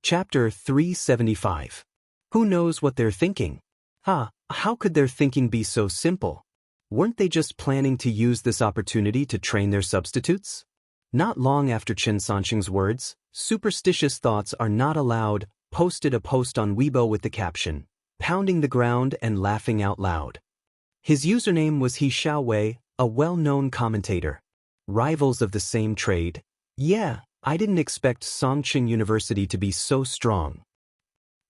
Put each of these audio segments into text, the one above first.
Chapter 375. Who knows what they're thinking? How could their thinking be so simple? Weren't they just planning to use this opportunity to train their substitutes? Not long after Chen Sanqing's words, "Superstitious thoughts are not allowed," posted a post on Weibo with the caption, "Pounding the ground and laughing out loud." His username was He Xiaowei, a well-known commentator. Rivals of the same trade. Yeah, I didn't expect Songqing University to be so strong.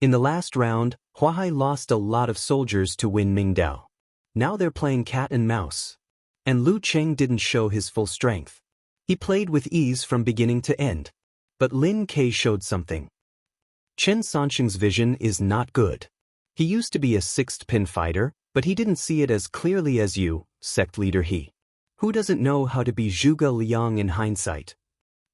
In the last round, Huahai lost a lot of soldiers to win Mingdao. Now they're playing cat and mouse. And Lu Cheng didn't show his full strength. He played with ease from beginning to end. But Lin Ke showed something. Chen Sanqing's vision is not good. He used to be a sixth-pin fighter, but he didn't see it as clearly as you, sect leader He. Who doesn't know how to be Zhuge Liang in hindsight?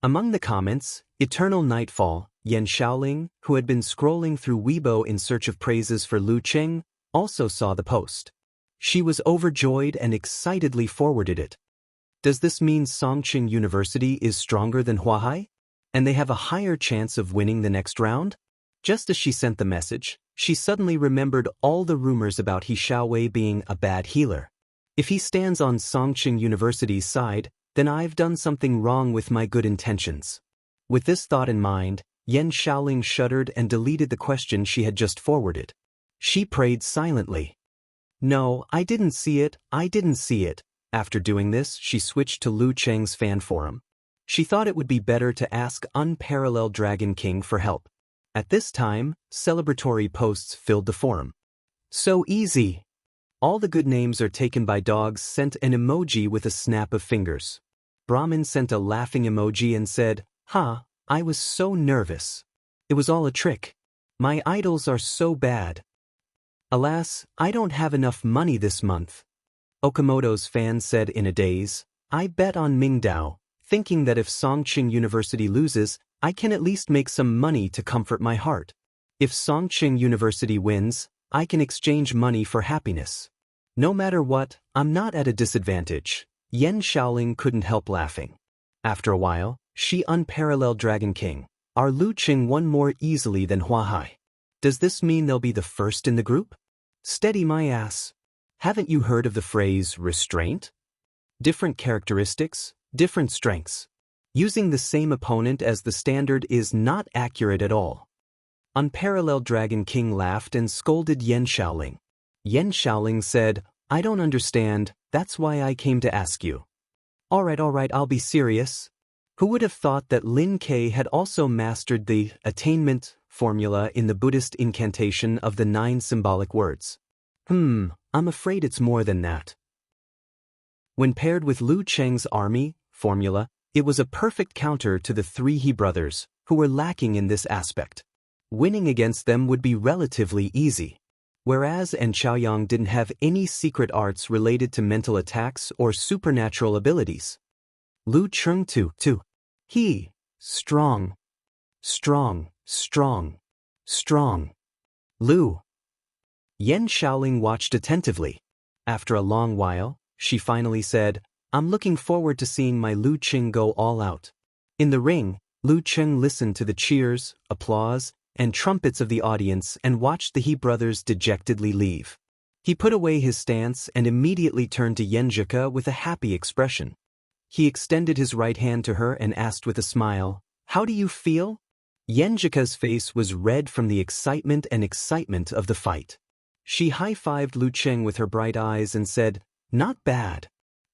Among the comments, Eternal Nightfall, Yan Xiaoling, who had been scrolling through Weibo in search of praises for Lu Cheng, also saw the post. She was overjoyed and excitedly forwarded it. Does this mean Songqing University is stronger than Huahai? And they have a higher chance of winning the next round? Just as she sent the message, she suddenly remembered all the rumors about He Xiaowei being a bad healer. If he stands on Songqing University's side, then I've done something wrong with my good intentions. With this thought in mind, Yan Xiaoling shuddered and deleted the question she had just forwarded. She prayed silently. No, I didn't see it. After doing this, she switched to Lu Cheng's fan forum. She thought it would be better to ask Unparalleled Dragon King for help. At this time, celebratory posts filled the forum. So easy. All the good names are taken by dogs sent an emoji with a snap of fingers. Brahmin sent a laughing emoji and said, I was so nervous. It was all a trick. My idols are so bad. Alas, I don't have enough money this month. Okamoto's fan said in a daze, I bet on Mingdao, thinking that if Songqing University loses, I can at least make some money to comfort my heart. If Songqing University wins, I can exchange money for happiness. No matter what, I'm not at a disadvantage. Yan Xiaoling couldn't help laughing. After a while, she Unparalleled Dragon King. Our Lu Cheng won more easily than Huahai. Does this mean they'll be the first in the group? Steady my ass. Haven't you heard of the phrase restraint? Different characteristics, different strengths. Using the same opponent as the standard is not accurate at all. Unparalleled Dragon King laughed and scolded Yan Xiaoling. Yan Xiaoling said, I don't understand, that's why I came to ask you. Alright, I'll be serious. Who would have thought that Lin Ke had also mastered the attainment formula in the Buddhist incantation of the 9 symbolic words? I'm afraid it's more than that. When paired with Lu Cheng's army formula, it was a perfect counter to the 3 He brothers, who were lacking in this aspect. Winning against them would be relatively easy. Whereas An Chaoyang didn't have any secret arts related to mental attacks or supernatural abilities. Lu Cheng too. He, strong. Lu. Yan Xiaoling watched attentively. After a long while, she finally said, I'm looking forward to seeing my Lu Cheng go all out. In the ring, Lu Cheng listened to the cheers, applause, and trumpets of the audience and watched the He brothers dejectedly leave. He put away his stance and immediately turned to Yenjika with a happy expression. He extended his right hand to her and asked with a smile, How do you feel? Yenjika's face was red from the excitement of the fight. She high-fived Lu Cheng with her bright eyes and said, Not bad.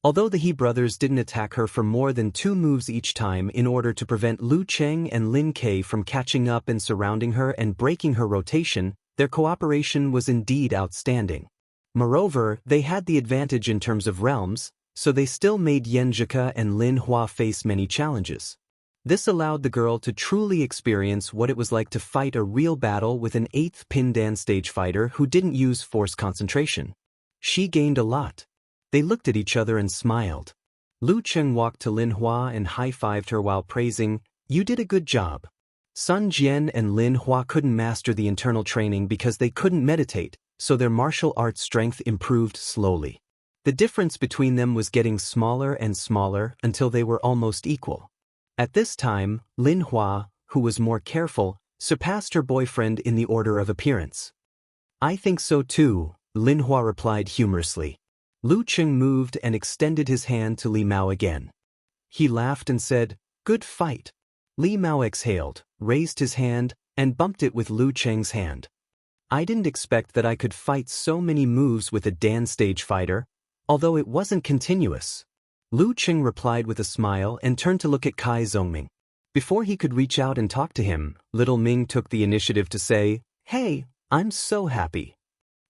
Although the He brothers didn't attack her for more than 2 moves each time in order to prevent Lu Cheng and Lin Ke from catching up and surrounding her and breaking her rotation, their cooperation was indeed outstanding. Moreover, they had the advantage in terms of realms, so they still made Yenjika and Lin Hua face many challenges. This allowed the girl to truly experience what it was like to fight a real battle with an 8th pin Dan stage fighter who didn't use force concentration. She gained a lot. They looked at each other and smiled. Lu Cheng walked to Lin Hua and high-fived her while praising, You did a good job. Sun Jian and Lin Hua couldn't master the internal training because they couldn't meditate, so their martial arts strength improved slowly. The difference between them was getting smaller and smaller until they were almost equal. At this time, Lin Hua, who was more careful, surpassed her boyfriend in the order of appearance. I think so too, Lin Hua replied humorously. Lu Cheng moved and extended his hand to Li Mao again. He laughed and said, "Good fight." Li Mao exhaled, raised his hand, and bumped it with Lu Cheng's hand. I didn't expect that I could fight so many moves with a dance stage fighter, although it wasn't continuous. Lu Cheng replied with a smile and turned to look at Kai Zhongming. Before he could reach out and talk to him, little Ming took the initiative to say, "Hey, I'm so happy.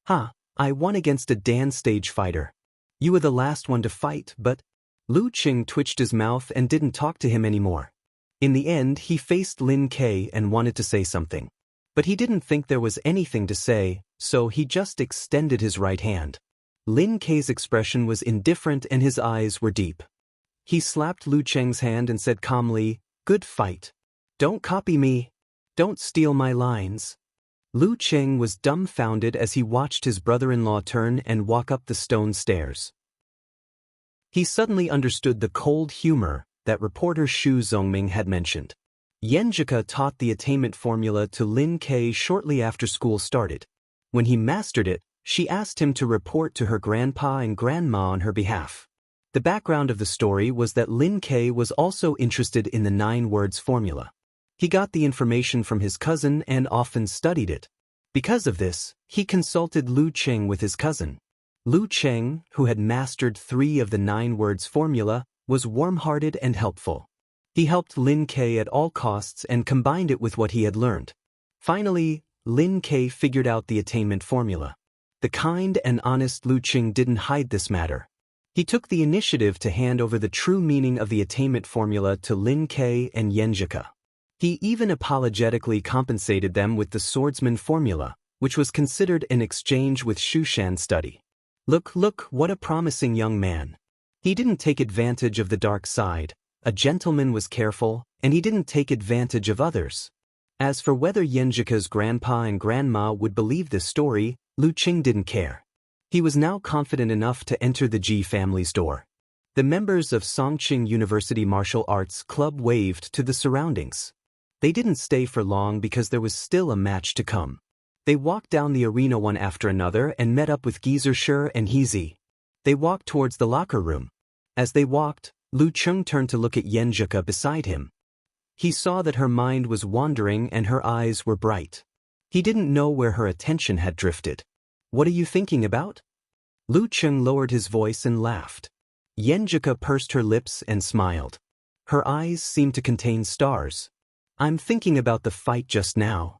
I won against a dance stage fighter. You were the last one to fight, but..." Lu Cheng twitched his mouth and didn't talk to him anymore. In the end, he faced Lin Ke and wanted to say something. But he didn't think there was anything to say, so he just extended his right hand. Lin Ke's expression was indifferent and his eyes were deep. He slapped Lu Cheng's hand and said calmly, "Good fight. Don't copy me. Don't steal my lines." Lu Cheng was dumbfounded as he watched his brother-in-law turn and walk up the stone stairs. He suddenly understood the cold humor that reporter Xu Zhongming had mentioned. Yenjika taught the attainment formula to Lin Ke shortly after school started. When he mastered it, she asked him to report to her grandpa and grandma on her behalf. The background of the story was that Lin Ke was also interested in the 9 words formula. He got the information from his cousin and often studied it. Because of this, he consulted Lu Cheng with his cousin. Lu Cheng, who had mastered 3 of the 9 words formula, was warm-hearted and helpful. He helped Lin Ke at all costs and combined it with what he had learned. Finally, Lin Ke figured out the attainment formula. The kind and honest Lu Cheng didn't hide this matter. He took the initiative to hand over the true meaning of the attainment formula to Lin Ke and Yenjika. He even apologetically compensated them with the swordsman formula, which was considered an exchange with Shushan's study. Look, what a promising young man. He didn't take advantage of the dark side. A gentleman was careful, and he didn't take advantage of others. As for whether Yenjika's grandpa and grandma would believe this story, Lu Cheng didn't care. He was now confident enough to enter the Ji family's door. The members of Songqing University Martial Arts Club waved to the surroundings. They didn't stay for long because there was still a match to come. They walked down the arena one after another and met up with Geezer Shi and Heezy. They walked towards the locker room. As they walked, Lu Cheng turned to look at Yenjika beside him. He saw that her mind was wandering and her eyes were bright. He didn't know where her attention had drifted. "What are you thinking about?" Lu Cheng lowered his voice and laughed. Yenjika pursed her lips and smiled. Her eyes seemed to contain stars. "I'm thinking about the fight just now."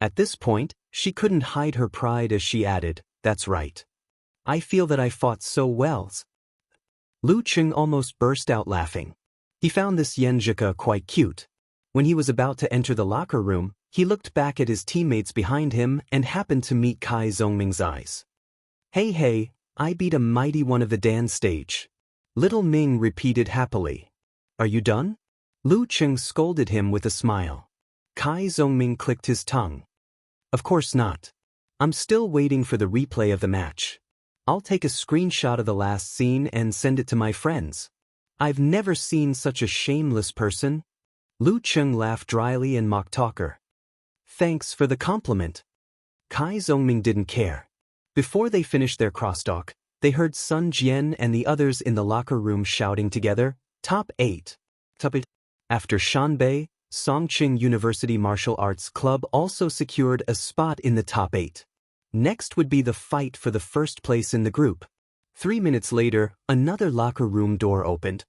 At this point, she couldn't hide her pride as she added, "That's right. I feel that I fought so well." Lu Cheng almost burst out laughing. He found this Yenjika quite cute. When he was about to enter the locker room, he looked back at his teammates behind him and happened to meet Kai Zhongming's eyes. Hey, I beat a mighty one of the dance stage." Little Ming repeated happily. "Are you done?" Lu Cheng scolded him with a smile. Kai Zhongming clicked his tongue. "Of course not. I'm still waiting for the replay of the match. I'll take a screenshot of the last scene and send it to my friends. I've never seen such a shameless person." Lu Cheng laughed dryly and mocked talker. "Thanks for the compliment." Kai Zhongming didn't care. Before they finished their crosstalk, they heard Sun Jian and the others in the locker room shouting together, "Top 8. Top 8. After Shanbei, Songqing University Martial Arts Club also secured a spot in the top 8. Next would be the fight for the first place in the group. 3 minutes later, another locker room door opened.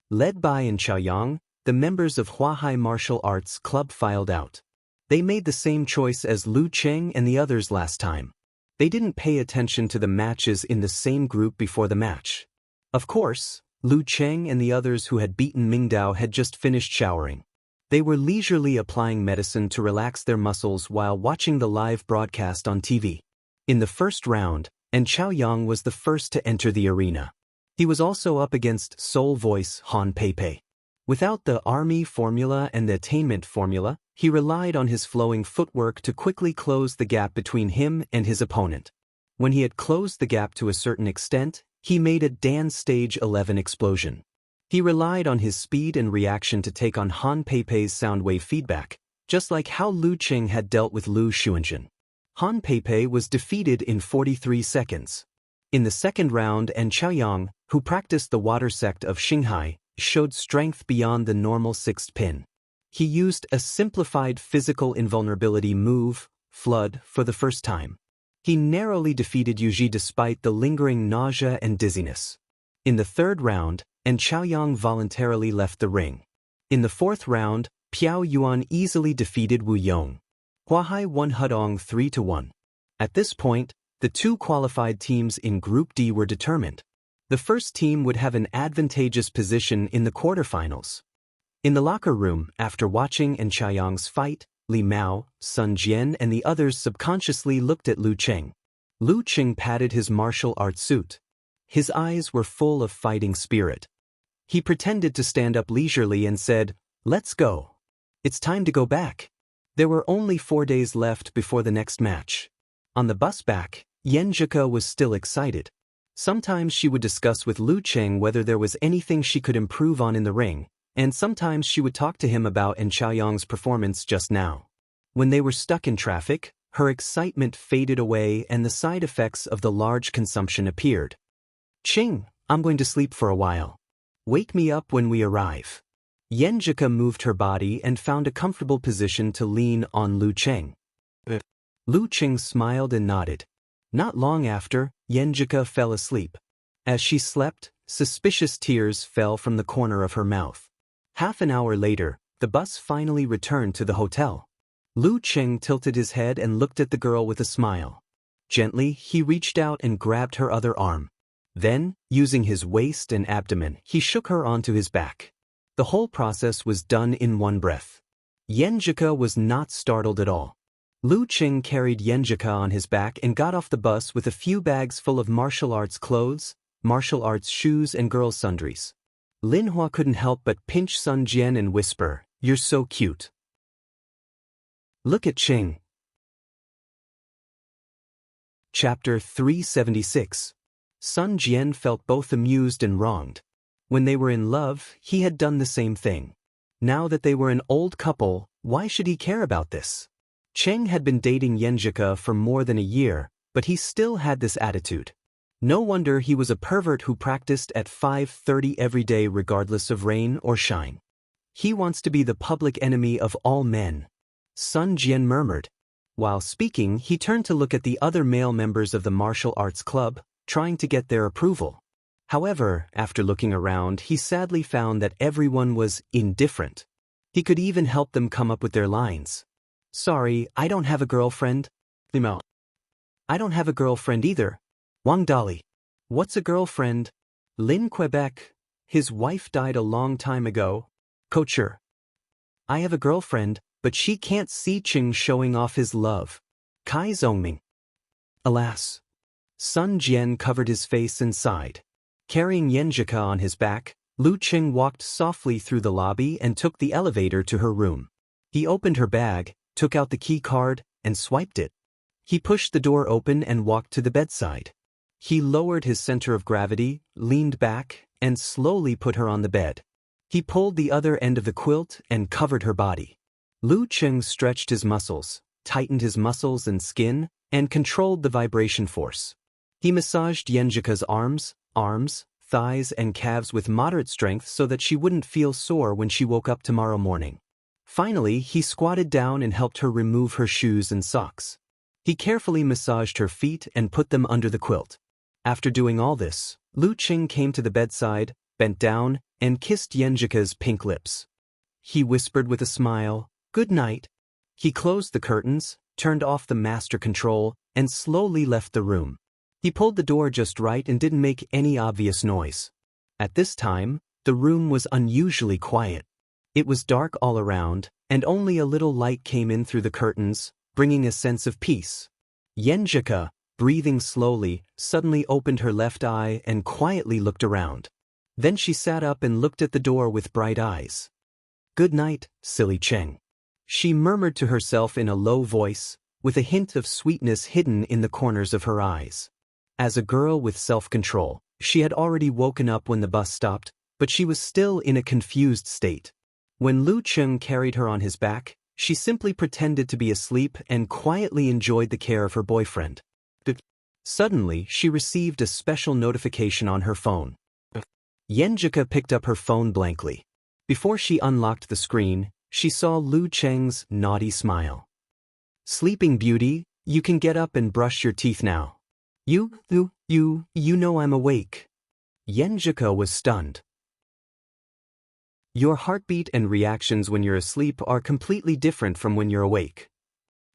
Led by in Chaoyang, the members of Huahai Martial Arts Club filed out. They made the same choice as Lu Cheng and the others last time. They didn't pay attention to the matches in the same group before the match. Of course, Lu Cheng and the others who had beaten Mingdao had just finished showering. They were leisurely applying medicine to relax their muscles while watching the live broadcast on TV. In the first round, and Chaoyang was the first to enter the arena. He was also up against Soul Voice Han Peipei. Without the army formula and the attainment formula, he relied on his flowing footwork to quickly close the gap between him and his opponent. When he had closed the gap to a certain extent, he made a dance stage 11 explosion. He relied on his speed and reaction to take on Han Peipei's sound wave feedback. just like how Lu Qing had dealt with Lu Xuanzhen. Han Peipei was defeated in 43 seconds. In the second round, and Chaoyang, who practiced the water sect of Xinghai, showed strength beyond the normal sixth pin. He used a simplified physical invulnerability move, Flood, for the first time. He narrowly defeated Yuji despite the lingering nausea and dizziness. In the third round, and Chaoyang voluntarily left the ring. In the fourth round, Piao Yuan easily defeated Wu Yong. Huahai won Hudong 3-1. At this point, the two qualified teams in Group D were determined. The first team would have an advantageous position in the quarterfinals. In the locker room, after watching and Chaoyang's fight, Li Mao, Sun Jian and the others subconsciously looked at Lu Qing. Lu Qing patted his martial arts suit. His eyes were full of fighting spirit. He pretended to stand up leisurely and said, "Let's go. It's time to go back." There were only 4 days left before the next match. On the bus back, Yenjika was still excited. Sometimes she would discuss with Lu Qing whether there was anything she could improve on in the ring, and sometimes she would talk to him about Chaoyang's performance just now. When they were stuck in traffic, her excitement faded away and the side effects of the large consumption appeared. "Qing, I'm going to sleep for a while. Wake me up when we arrive." Yenjika moved her body and found a comfortable position to lean on Lu Qing. Lu Qing smiled and nodded. Not long after, Yenjika fell asleep. As she slept, suspicious tears fell from the corner of her mouth. Half an hour later, the bus finally returned to the hotel. Lu Qing tilted his head and looked at the girl with a smile. Gently, he reached out and grabbed her other arm. Then, using his waist and abdomen, he shook her onto his back. The whole process was done in one breath. Yenjika was not startled at all. Lu Qing carried Yenjika on his back and got off the bus with a few bags full of martial arts clothes, martial arts shoes and girls' sundries. Lin Hua couldn't help but pinch Sun Jian and whisper, "You're so cute. Look at Qing." Chapter 376. Sun Jian felt both amused and wronged. When they were in love, he had done the same thing. Now that they were an old couple, why should he care about this? Cheng had been dating Yenjika for more than a year, but he still had this attitude. No wonder he was a pervert who practiced at 5:30 every day regardless of rain or shine. He wants to be the public enemy of all men. Sun Jian murmured. While speaking, he turned to look at the other male members of the martial arts club, trying to get their approval. However, after looking around, he sadly found that everyone was indifferent. He could even help them come up with their lines. "Sorry, I don't have a girlfriend." "Limao. I don't have a girlfriend either." "Wang Dali. What's a girlfriend?" "Lin Quebec. His wife died a long time ago." "Coacher. I have a girlfriend, but she can't see Qing showing off his love." "Kai Zongming." Alas. Sun Jian covered his face and sighed. Carrying Yenjika on his back, Lu Qing walked softly through the lobby and took the elevator to her room. He opened her bag, took out the key card, and swiped it. He pushed the door open and walked to the bedside. He lowered his center of gravity, leaned back, and slowly put her on the bed. He pulled the other end of the quilt and covered her body. Lu Qing stretched his muscles, tightened his muscles and skin, and controlled the vibration force. He massaged Yenjika's arms, thighs and calves with moderate strength so that she wouldn't feel sore when she woke up tomorrow morning. Finally, he squatted down and helped her remove her shoes and socks. He carefully massaged her feet and put them under the quilt. After doing all this, Lu Qing came to the bedside, bent down, and kissed Yenjika's pink lips. He whispered with a smile, "Good night." He closed the curtains, turned off the master control, and slowly left the room. He pulled the door just right and didn't make any obvious noise. At this time, the room was unusually quiet. It was dark all around, and only a little light came in through the curtains, bringing a sense of peace. Yenjika, breathing slowly, suddenly opened her left eye and quietly looked around. Then she sat up and looked at the door with bright eyes. "Good night, silly Cheng," she murmured to herself in a low voice, with a hint of sweetness hidden in the corners of her eyes. As a girl with self-control, she had already woken up when the bus stopped, but she was still in a confused state. When Lu Qing carried her on his back, She simply pretended to be asleep and quietly enjoyed the care of her boyfriend. Suddenly, she received a special notification on her phone. Yenjika picked up her phone blankly. Before she unlocked the screen, she saw Lu Cheng's naughty smile. "Sleeping Beauty, you can get up and brush your teeth now. You know I'm awake." Yenjika was stunned. Your heartbeat and reactions when you're asleep are completely different from when you're awake.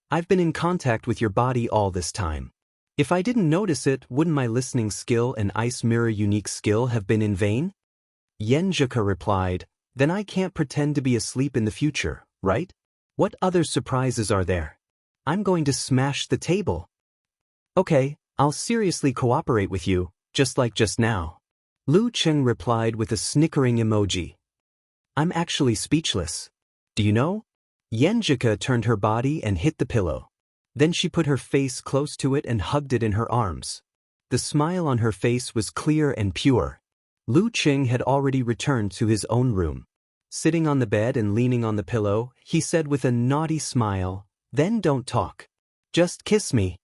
I've been in contact with your body all this time. If I didn't notice it, wouldn't my listening skill and ice mirror unique skill have been in vain? Yenjika replied, "Then I can't pretend to be asleep in the future, right? What other surprises are there? I'm going to smash the table." "Okay, I'll seriously cooperate with you, just like just now." Lu Cheng replied with a snickering emoji. "I'm actually speechless. Do you know?" Yenjika turned her body and hit the pillow. Then she put her face close to it and hugged it in her arms. The smile on her face was clear and pure. Lu Cheng had already returned to his own room. Sitting on the bed and leaning on the pillow, he said with a naughty smile, "Then don't talk. Just kiss me."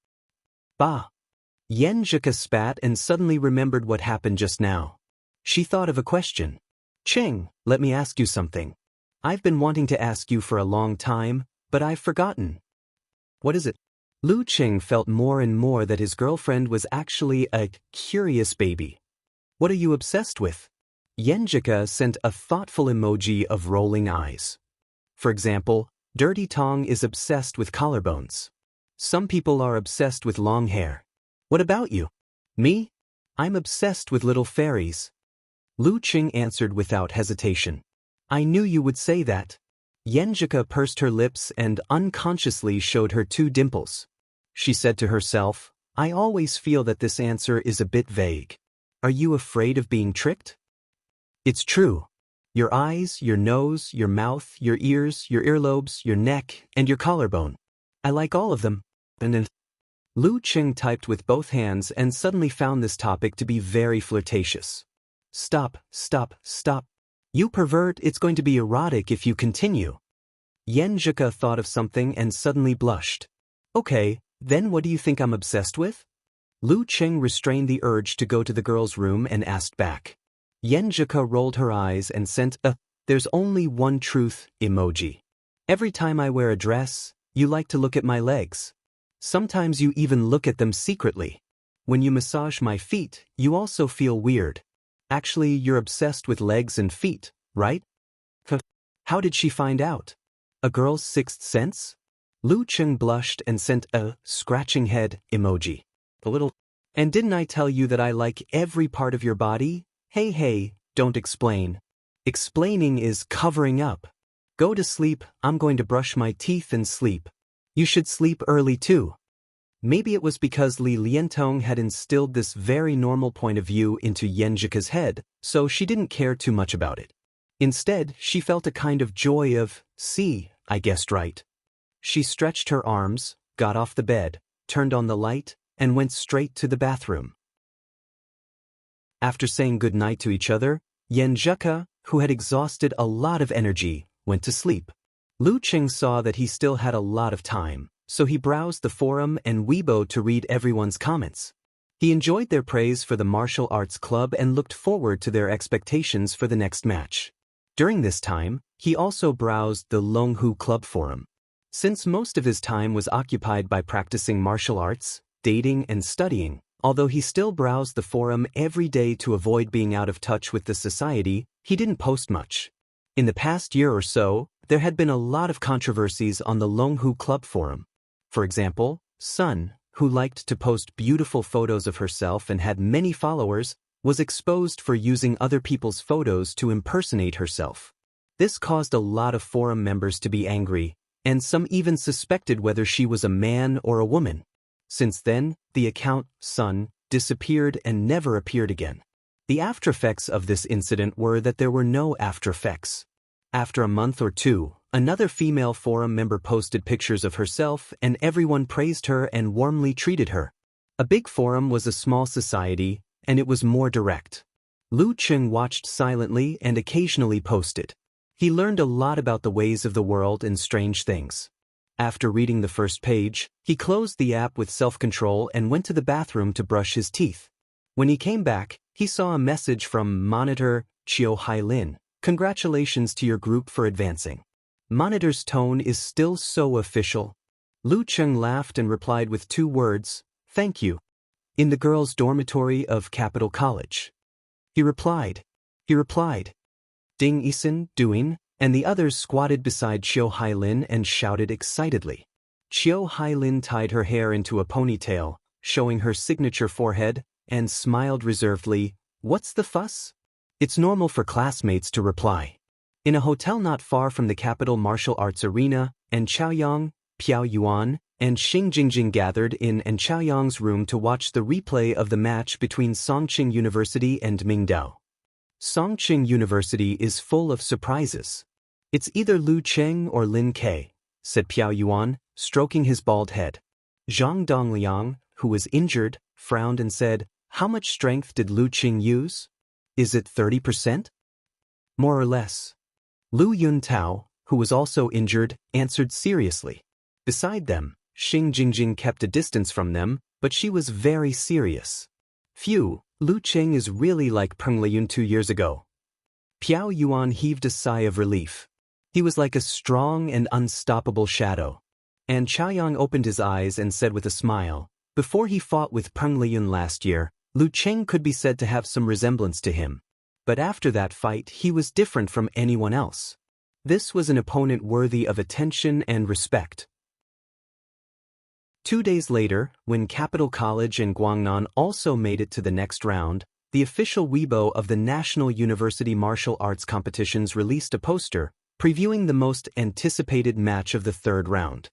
"Bah." Yenjika spat and suddenly remembered what happened just now. She thought of a question. "Cheng, let me ask you something. I've been wanting to ask you for a long time, but I've forgotten." "What is it?" Lu Cheng felt more and more that his girlfriend was actually a curious baby. "What are you obsessed with?" Yenjika sent a thoughtful emoji of rolling eyes. For example, Dirty Tong is obsessed with collarbones. Some people are obsessed with long hair. What about you? Me? I'm obsessed with little fairies. Lu Cheng answered without hesitation. "I knew you would say that." Yenjika pursed her lips and unconsciously showed her 2 dimples. She said to herself, "I always feel that this answer is a bit vague. Are you afraid of being tricked?" It's true. Your eyes, your nose, your mouth, your ears, your earlobes, your neck, and your collarbone. I like all of them. And then Lu Cheng typed with both hands and suddenly found this topic to be very flirtatious. Stop. You pervert, it's going to be erotic if you continue." Yenjika thought of something and suddenly blushed. "Okay, then what do you think I'm obsessed with?" Lu Cheng restrained the urge to go to the girl's room and asked back. Yenjika rolled her eyes and sent a "there's only one truth" emoji. "Every time I wear a dress, you like to look at my legs. Sometimes you even look at them secretly. When you massage my feet, you also feel weird. Actually, you're obsessed with legs and feet, right?" How did she find out? A girl's sixth sense? Lu Cheng blushed and sent a scratching head emoji. "A little. And didn't I tell you that I like every part of your body? Hey, don't explain. Explaining is covering up. Go to sleep, I'm going to brush my teeth and sleep. You should sleep early too." Maybe it was because Li Liantong had instilled this very normal point of view into Yenjika's head, so she didn't care too much about it. Instead, she felt a kind of joy of, "See, I guessed right." She stretched her arms, got off the bed, turned on the light, and went straight to the bathroom. After saying good night to each other, Yenjika, who had exhausted a lot of energy, went to sleep. Lu Cheng saw that he still had a lot of time, so he browsed the forum and Weibo to read everyone's comments. He enjoyed their praise for the martial arts club and looked forward to their expectations for the next match. During this time, he also browsed the Longhu Club forum. Since most of his time was occupied by practicing martial arts, dating, and studying, although he still browsed the forum every day to avoid being out of touch with the society, he didn't post much. In the past year or so, there had been a lot of controversies on the Longhu Club forum. For example, Sun, who liked to post beautiful photos of herself and had many followers, was exposed for using other people's photos to impersonate herself. This caused a lot of forum members to be angry, and some even suspected whether she was a man or a woman. Since then, the account, Sun, disappeared and never appeared again. The aftereffects of this incident were that there were no aftereffects. After a month or two, another female forum member posted pictures of herself and everyone praised her and warmly treated her. A big forum was a small society, and it was more direct. Lu Cheng watched silently and occasionally posted. He learned a lot about the ways of the world and strange things. After reading the first page, he closed the app with self-control and went to the bathroom to brush his teeth. When he came back, he saw a message from Monitor Chiu Hai-lin. Congratulations to your group for advancing. Monitor's tone is still so official. Lu Cheng laughed and replied with 2 words, thank you. In the girls' dormitory of Capital College. He replied. Ding Isan, doing, and the others squatted beside Chiu Hai-lin and shouted excitedly. Chiu Hai-lin tied her hair into a ponytail, showing her signature forehead, and smiled reservedly. What's the fuss? It's normal for classmates to reply. In a hotel not far from the capital martial arts arena, and Chaoyang, Piao Yuan, and Xing Jingjing gathered in and Chaoyang's room to watch the replay of the match between Songqing University and Mingdao. Songqing University is full of surprises. It's either Lu Cheng or Lin Ke, said Piao Yuan, stroking his bald head. Zhang Dongliang, who was injured, frowned and said, how much strength did Lu Cheng use? Is it 30%? More or less. Lu Yuntao, who was also injured, answered seriously. Beside them, Xing Jingjing kept a distance from them, but she was very serious. Phew, Lu Cheng is really like Peng Liyun 2 years ago. Piao Yuan heaved a sigh of relief. He was like a strong and unstoppable shadow. And Chaoyang opened his eyes and said with a smile, before he fought with Peng Liyun last year, Lu Cheng could be said to have some resemblance to him. But after that fight, he was different from anyone else. This was an opponent worthy of attention and respect. 2 days later, when Capital College and Guangnan also made it to the next round, the official Weibo of the National University Martial Arts Competitions released a poster, previewing the most anticipated match of the 3rd round.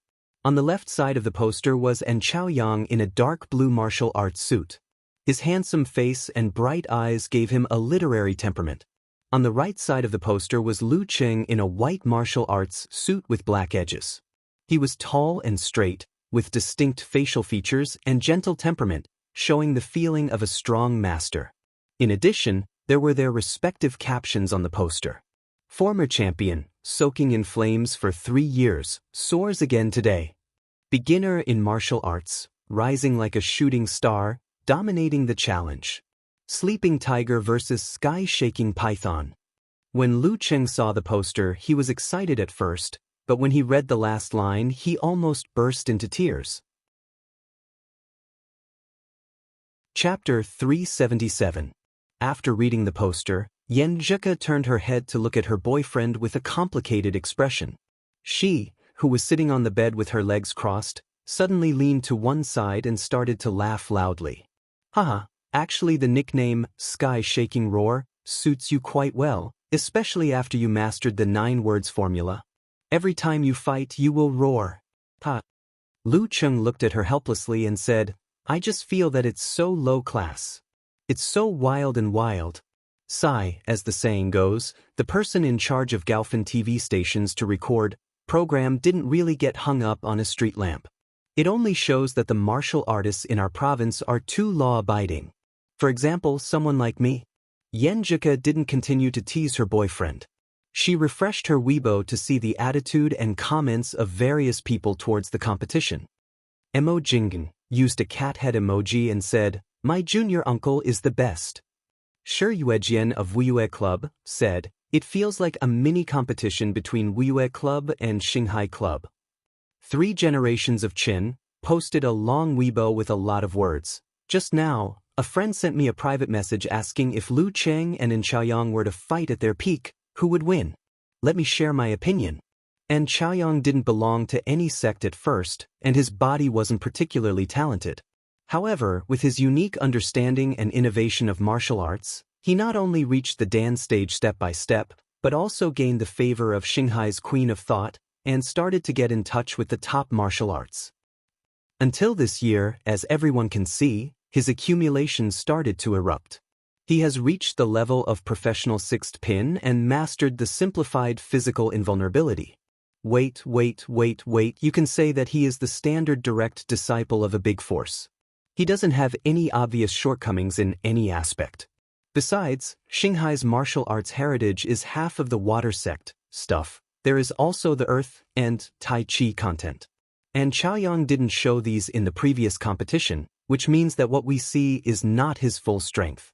On the left side of the poster was An Chaoyang in a dark blue martial arts suit. His handsome face and bright eyes gave him a literary temperament. On the right side of the poster was Lu Cheng in a white martial arts suit with black edges. He was tall and straight, with distinct facial features and gentle temperament, showing the feeling of a strong master. In addition, there were their respective captions on the poster. Former champion, soaking in flames for 3 years, soars again today. Beginner in martial arts, rising like a shooting star, dominating the challenge. Sleeping tiger versus sky-shaking python. When Lu Cheng saw the poster, he was excited at first, but when he read the last line, he almost burst into tears. Chapter 377. After reading the poster, Yan Zhika turned her head to look at her boyfriend with a complicated expression. She, who was sitting on the bed with her legs crossed, suddenly leaned to one side and started to laugh loudly. Haha, actually the nickname, Sky Shaking Roar, suits you quite well, especially after you mastered the 9 words formula. Every time you fight, you will roar. Ha. Lu Cheng looked at her helplessly and said, I just feel that it's so low class. It's so wild and wild. Sai, as the saying goes, the person in charge of Gaofan TV stations to record program didn't really get hung up on a street lamp. It only shows that the martial artists in our province are too law-abiding. For example, someone like me. Yan Zhika didn't continue to tease her boyfriend. She refreshed her Weibo to see the attitude and comments of various people towards the competition. Mo Jingen used a cat head emoji and said, my junior uncle is the best. Shi Yuejian of Wuyue Club said, it feels like a mini competition between Wuyue Club and Xinghai Club. 3 Generations of Qin posted a long Weibo with a lot of words. Just now, a friend sent me a private message asking if Lu Cheng and An Chaoyang were to fight at their peak, who would win? Let me share my opinion. An Chaoyang didn't belong to any sect at first, and his body wasn't particularly talented. However, with his unique understanding and innovation of martial arts, he not only reached the Dan stage step by step, but also gained the favor of Xinghai's Queen of Thought and started to get in touch with the top martial arts. Until this year, as everyone can see, his accumulations started to erupt. He has reached the level of professional 6th pin and mastered the simplified physical invulnerability. Wait, you can say that he is the standard direct disciple of a big force. He doesn't have any obvious shortcomings in any aspect. Besides, Xinghai's martial arts heritage is half of the water sect, stuff, there is also the earth and Tai Chi content. And Chaoyang didn't show these in the previous competition, which means that what we see is not his full strength.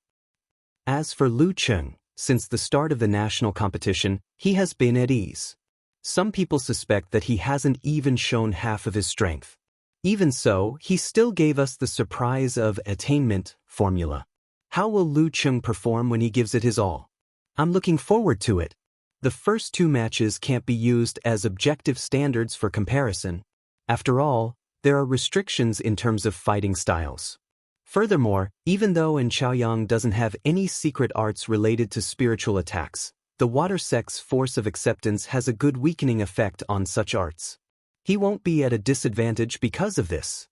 As for Lu Cheng, since the start of the national competition, he has been at ease. Some people suspect that he hasn't even shown half of his strength. Even so, he still gave us the surprise of attainment formula. How will Lu Cheng perform when he gives it his all? I'm looking forward to it. The first 2 matches can't be used as objective standards for comparison. After all, there are restrictions in terms of fighting styles. Furthermore, even though Chaoyang doesn't have any secret arts related to spiritual attacks, the water sect's force of acceptance has a good weakening effect on such arts. He won't be at a disadvantage because of this.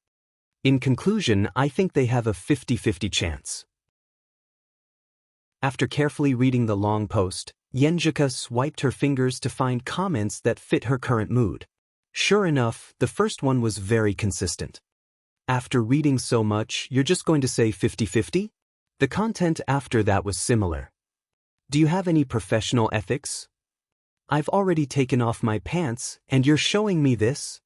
In conclusion, I think they have a 50-50 chance. After carefully reading the long post, Yenjika swiped her fingers to find comments that fit her current mood. Sure enough, the first one was very consistent. After reading so much, you're just going to say 50-50? The content after that was similar. Do you have any professional ethics? I've already taken off my pants, and you're showing me this?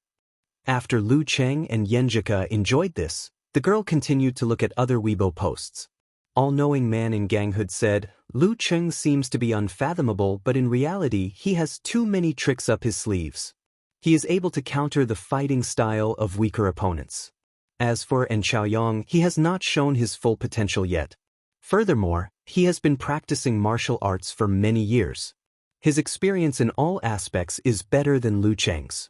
After Lu Cheng and Yenjika enjoyed this, the girl continued to look at other Weibo posts. All-knowing man in ganghood said, Lu Cheng seems to be unfathomable, but in reality he has too many tricks up his sleeves. He is able to counter the fighting style of weaker opponents. As for Chaoyang, he has not shown his full potential yet. Furthermore, he has been practicing martial arts for many years. His experience in all aspects is better than Lu Cheng's.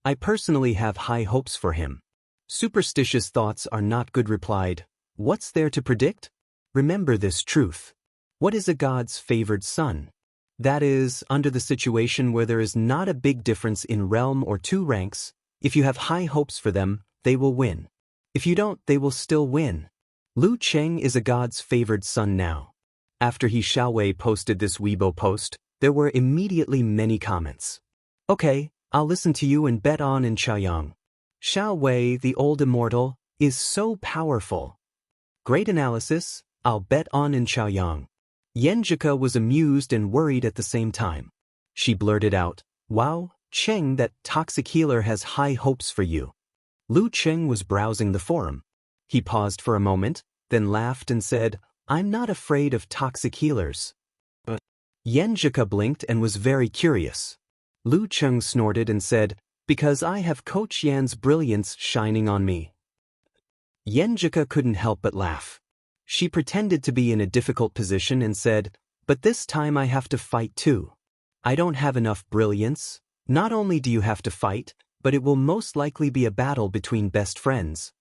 I personally have high hopes for him. Superstitious thoughts are not good, replied. What's there to predict? Remember this truth. What is a god's favored son? That is, under the situation where there is not a big difference in realm or 2 ranks, if you have high hopes for them, they will win. If you don't, they will still win. Lu Cheng is a god's favored son now. After he Xiaowei posted this Weibo post, there were immediately many comments. Okay, I'll listen to you and bet on Chaoyang. Xiaowei, the old immortal, is so powerful. Great analysis, I'll bet on Chaoyang. Yenjika was amused and worried at the same time. She blurted out, Wow, Cheng, that toxic healer has high hopes for you. Lu Cheng was browsing the forum. He paused for a moment, then laughed and said, I'm not afraid of toxic healers. But Yenjika blinked and was very curious. Lu Cheng snorted and said, Because I have Coach Yan's brilliance shining on me. Yenjika couldn't help but laugh. She pretended to be in a difficult position and said, But this time I have to fight too. I don't have enough brilliance. Not only do you have to fight, but it will most likely be a battle between best friends.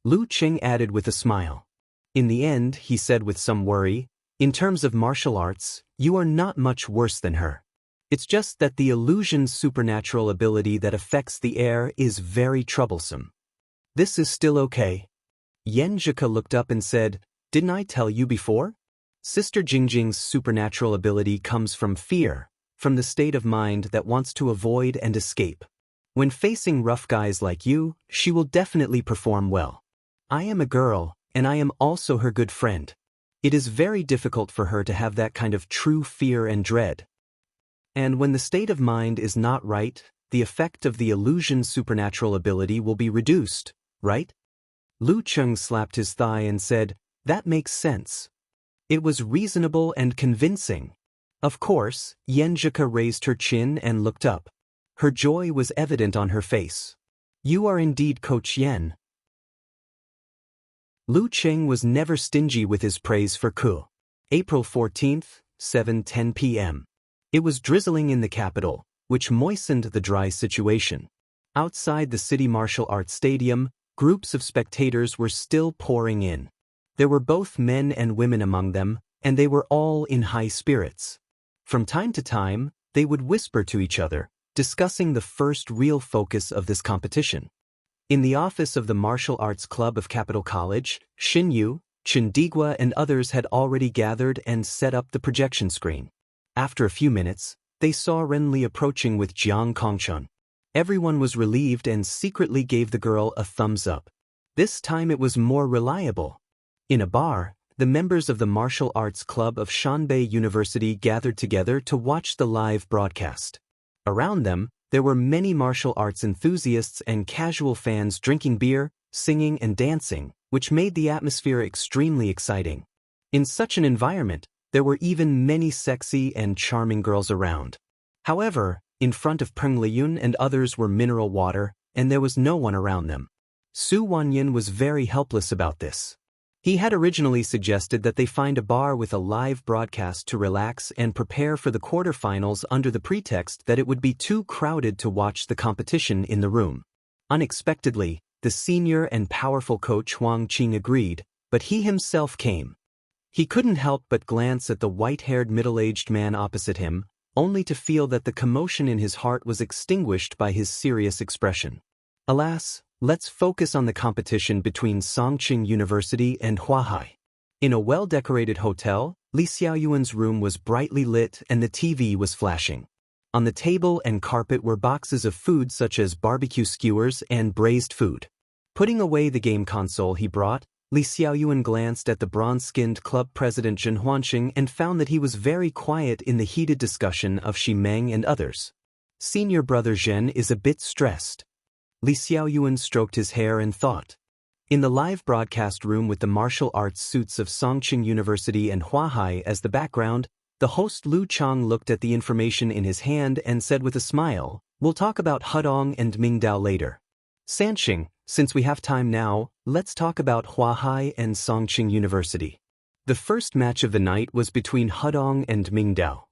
Lu Cheng added with a smile. In the end, he said with some worry, In terms of martial arts, you are not much worse than her. It's just that the illusion's supernatural ability that affects the air is very troublesome. This is still okay. Yenjika looked up and said, Didn't I tell you before? Sister Jingjing's supernatural ability comes from fear, from the state of mind that wants to avoid and escape. When facing rough guys like you, she will definitely perform well. I am a girl, and I am also her good friend. It is very difficult for her to have that kind of true fear and dread. And when the state of mind is not right, the effect of the illusion's supernatural ability will be reduced, right? Lu Cheng slapped his thigh and said, That makes sense. It was reasonable and convincing. Of course, Yenjika raised her chin and looked up. Her joy was evident on her face. You are indeed Coach Yen. Lu Cheng was never stingy with his praise for Ku. April 14th, 7:10 p.m. It was drizzling in the capital, which moistened the dry situation. Outside the city martial arts stadium, groups of spectators were still pouring in. There were both men and women among them, and they were all in high spirits. From time to time, they would whisper to each other, discussing the first real focus of this competition. In the office of the Martial Arts Club of Capital College, Xinyu, Chindigua and others had already gathered and set up the projection screen. After a few minutes, they saw Renli approaching with Jiang Kongchun. Everyone was relieved and secretly gave the girl a thumbs up. This time it was more reliable. In a bar, the members of the Martial Arts Club of Shanbei University gathered together to watch the live broadcast. Around them, there were many martial arts enthusiasts and casual fans drinking beer, singing and dancing, which made the atmosphere extremely exciting. In such an environment, there were even many sexy and charming girls around. However, in front of Peng Liyun and others were mineral water, and there was no one around them. Su Wanyin was very helpless about this. He had originally suggested that they find a bar with a live broadcast to relax and prepare for the quarterfinals under the pretext that it would be too crowded to watch the competition in the room. Unexpectedly, the senior and powerful coach Huang Qing agreed, but he himself came. He couldn't help but glance at the white-haired middle-aged man opposite him, only to feel that the commotion in his heart was extinguished by his serious expression. Alas, let's focus on the competition between Songqing University and Huahai. In a well-decorated hotel, Li Xiaoyuan's room was brightly lit and the TV was flashing. On the table and carpet were boxes of food such as barbecue skewers and braised food. Putting away the game console he brought, Li Xiaoyuan glanced at the bronze-skinned club president Zhen Huanqing and found that he was very quiet in the heated discussion of Xi Meng and others. Senior brother Zhen is a bit stressed. Li Xiaoyuan stroked his hair and thought. In the live broadcast room with the martial arts suits of Songqing University and Huahai as the background, the host Lu Chang looked at the information in his hand and said with a smile, "We'll talk about Hudong and Mingdao later. Sanxing, since we have time now, let's talk about Huahai and Songqing University." The first match of the night was between Hudong and Mingdao.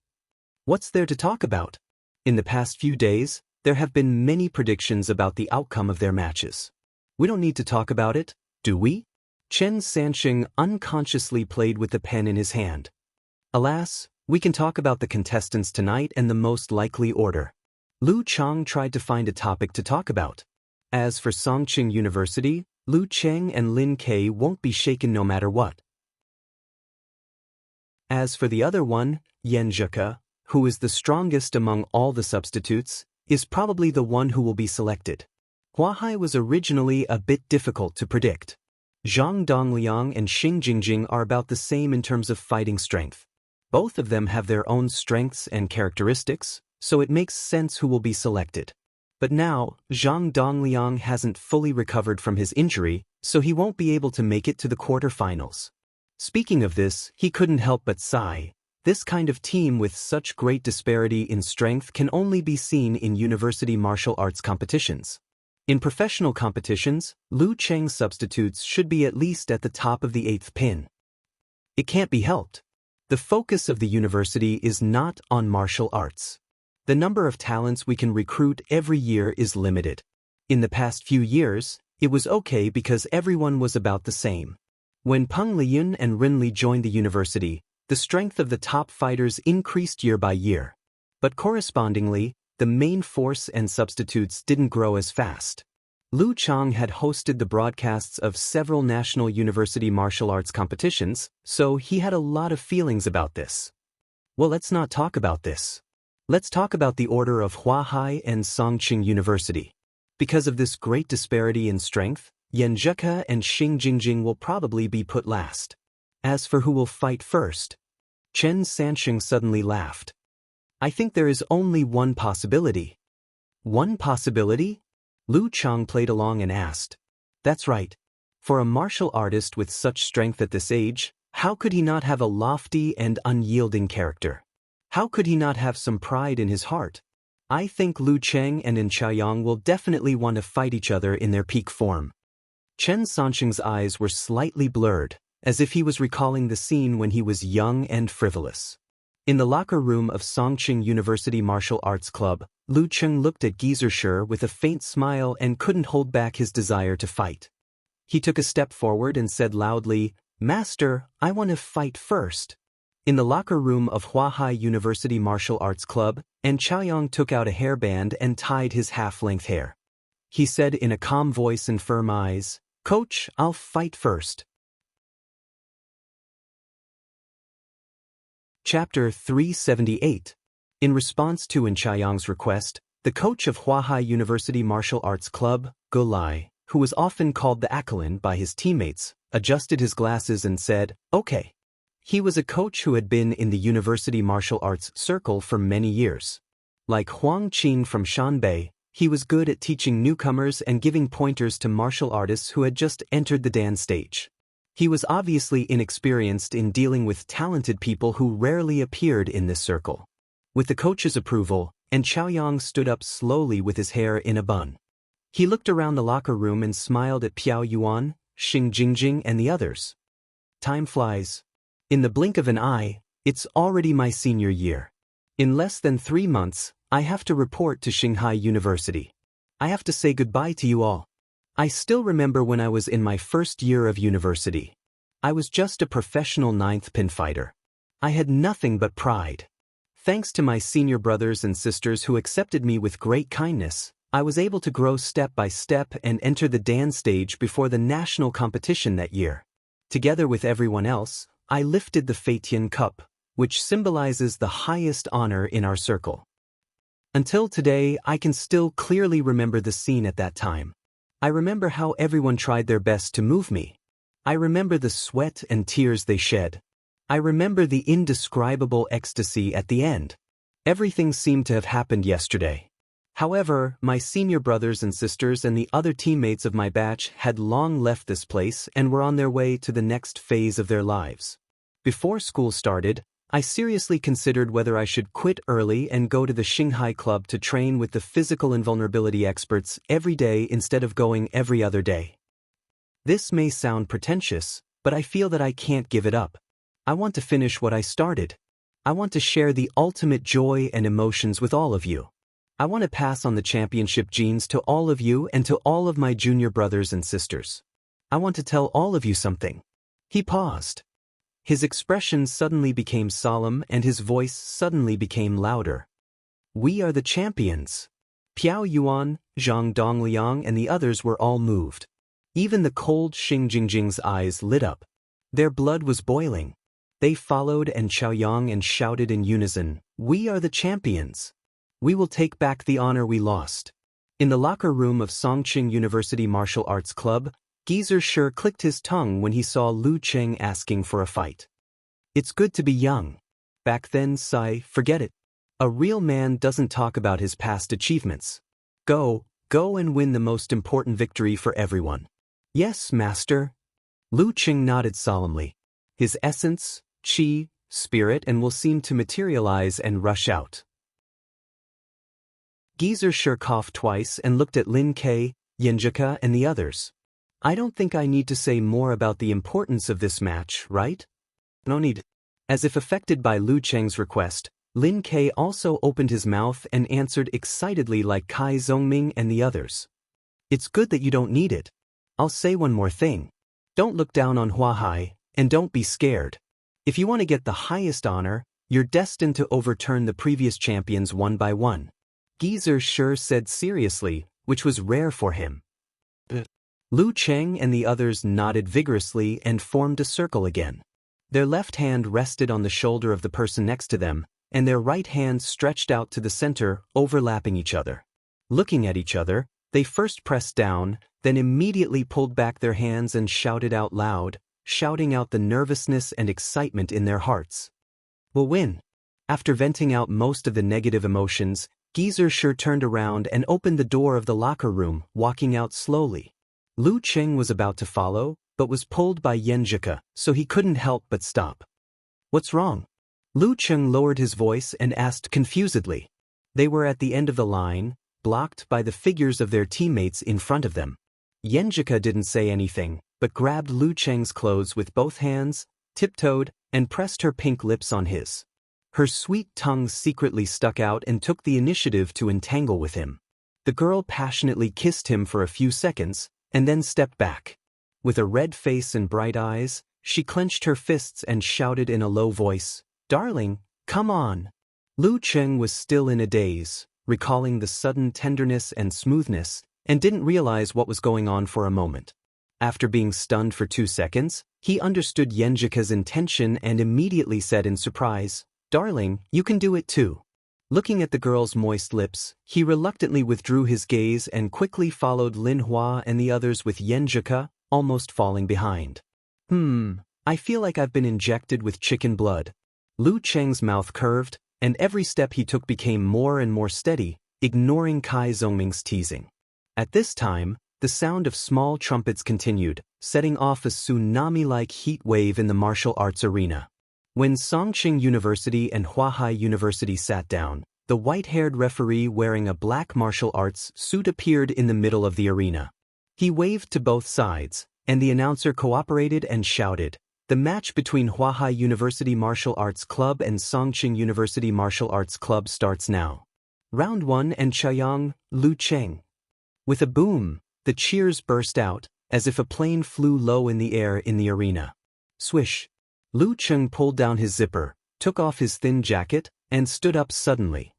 What's there to talk about? In the past few days, there have been many predictions about the outcome of their matches. We don't need to talk about it, do we? Chen Sanxing unconsciously played with the pen in his hand. Alas, we can talk about the contestants tonight and the most likely order. Lu Chang tried to find a topic to talk about. As for Songqing University, Lu Cheng and Lin Kei won't be shaken no matter what. As for the other one, Yan Zheke, who is the strongest among all the substitutes, is probably the one who will be selected. Huahai was originally a bit difficult to predict. Zhang Dongliang and Xing Jingjing are about the same in terms of fighting strength. Both of them have their own strengths and characteristics, so it makes sense who will be selected. But now, Zhang Dongliang hasn't fully recovered from his injury, so he won't be able to make it to the quarterfinals. Speaking of this, he couldn't help but sigh. This kind of team with such great disparity in strength can only be seen in university martial arts competitions. In professional competitions, Lu Cheng's substitutes should be at least at the top of the 8th pin. It can't be helped. The focus of the university is not on martial arts. The number of talents we can recruit every year is limited. In the past few years, it was okay because everyone was about the same. When Peng Liyun and Rin Li joined the university, the strength of the top fighters increased year by year. But correspondingly, the main force and substitutes didn't grow as fast. Lu Chang had hosted the broadcasts of several national university martial arts competitions, so he had a lot of feelings about this. Well, let's not talk about this. Let's talk about the order of Huahai and Songqing University. Because of this great disparity in strength, Yan Zheke and Xing Jingjing will probably be put last. As for who will fight first, Chen Sanxing suddenly laughed. I think there is only one possibility. One possibility? Lu Chang played along and asked. That's right. For a martial artist with such strength at this age, how could he not have a lofty and unyielding character? How could he not have some pride in his heart? I think Lu Cheng and In Chaoyang will definitely want to fight each other in their peak form. Chen Sanxing's eyes were slightly blurred, as if he was recalling the scene when he was young and frivolous. In the locker room of Songqing University Martial Arts Club, Lu Cheng looked at Gizershur with a faint smile and couldn't hold back his desire to fight. He took a step forward and said loudly, "Master, I want to fight first." In the locker room of Huahai University Martial Arts Club, An Chaoyang took out a hairband and tied his half-length hair. He said in a calm voice and firm eyes, "Coach, I'll fight first." Chapter 378. In response to In Chaoyang's request, the coach of Huahai University Martial Arts Club, Gu Lai, who was often called the Akalin by his teammates, adjusted his glasses and said, "Okay." He was a coach who had been in the university martial arts circle for many years. Like Huang Qin from Shanbei, he was good at teaching newcomers and giving pointers to martial artists who had just entered the dance stage. He was obviously inexperienced in dealing with talented people who rarely appeared in this circle. With the coach's approval, and Chaoyang stood up slowly with his hair in a bun. He looked around the locker room and smiled at Piao Yuan, Xing Jingjing and the others. Time flies. In the blink of an eye, it's already my senior year. In less than 3 months, I have to report to Shanghai University. I have to say goodbye to you all. I still remember when I was in my first year of university. I was just a professional 9th pin fighter. I had nothing but pride. Thanks to my senior brothers and sisters who accepted me with great kindness, I was able to grow step by step and enter the dance stage before the national competition that year. Together with everyone else, I lifted the Feitian Cup, which symbolizes the highest honor in our circle. Until today, I can still clearly remember the scene at that time. I remember how everyone tried their best to move me. I remember the sweat and tears they shed. I remember the indescribable ecstasy at the end. Everything seemed to have happened yesterday. However, my senior brothers and sisters and the other teammates of my batch had long left this place and were on their way to the next phase of their lives. Before school started, I seriously considered whether I should quit early and go to the Shanghai Club to train with the physical invulnerability experts every day instead of going every other day. This may sound pretentious, but I feel that I can't give it up. I want to finish what I started. I want to share the ultimate joy and emotions with all of you. I want to pass on the championship genes to all of you and to all of my junior brothers and sisters. I want to tell all of you something. He paused. His expression suddenly became solemn and his voice suddenly became louder. We are the champions. Piao Yuan, Zhang Dongliang and the others were all moved. Even the cold Xing Jingjing's eyes lit up. Their blood was boiling. They followed and Chaoyang and shouted in unison, "We are the champions. We will take back the honor we lost." In the locker room of Songqing University Martial Arts Club, Geezer sure clicked his tongue when he saw Lu Cheng asking for a fight. It's good to be young. Back then, Sai, forget it. A real man doesn't talk about his past achievements. Go and win the most important victory for everyone. Yes, master. Lu Cheng nodded solemnly. His essence, qi, spirit and will seem to materialize and rush out. Geezer sure coughed twice and looked at Lin Kei, Yenjika and the others. I don't think I need to say more about the importance of this match, right? No need. As if affected by Lu Cheng's request, Lin Kei also opened his mouth and answered excitedly like Kai Zhongming and the others. It's good that you don't need it. I'll say one more thing. Don't look down on Huahai, and don't be scared. If you want to get the highest honor, you're destined to overturn the previous champions one by one. Geezer sure said seriously, which was rare for him. Lu Cheng and the others nodded vigorously and formed a circle again. Their left hand rested on the shoulder of the person next to them, and their right hand stretched out to the center, overlapping each other. Looking at each other, they first pressed down, then immediately pulled back their hands and shouted out loud, shouting out the nervousness and excitement in their hearts. We'll win. After venting out most of the negative emotions, Geezer sure turned around and opened the door of the locker room, walking out slowly. Lu Cheng was about to follow, but was pulled by Yenjika, so he couldn't help but stop. What's wrong? Lu Cheng lowered his voice and asked confusedly. They were at the end of the line, blocked by the figures of their teammates in front of them. Yenjika didn't say anything, but grabbed Lu Cheng's clothes with both hands, tiptoed, and pressed her pink lips on his. Her sweet tongue secretly stuck out and took the initiative to entangle with him. The girl passionately kissed him for a few seconds, and then stepped back. With a red face and bright eyes, she clenched her fists and shouted in a low voice, "Darling, come on." Lu Cheng was still in a daze, recalling the sudden tenderness and smoothness, and didn't realize what was going on for a moment. After being stunned for 2 seconds, he understood Yenjika's intention and immediately said in surprise, "Darling, you can do it too." Looking at the girl's moist lips, he reluctantly withdrew his gaze and quickly followed Lin Hua and the others with Yenjika, almost falling behind. I feel like I've been injected with chicken blood. Lu Cheng's mouth curved, and every step he took became more and more steady, ignoring Kai Zhongming's teasing. At this time, the sound of small trumpets continued, setting off a tsunami-like heat wave in the martial arts arena. When Songqing University and Huahai University sat down, the white-haired referee wearing a black martial arts suit appeared in the middle of the arena. He waved to both sides, and the announcer cooperated and shouted, "The match between Huahai University Martial Arts Club and Songqing University Martial Arts Club starts now. Round 1 and Chaoyang, Lu Cheng." With a boom, the cheers burst out, as if a plane flew low in the air in the arena. Swish! Lu Cheng pulled down his zipper, took off his thin jacket, and stood up suddenly.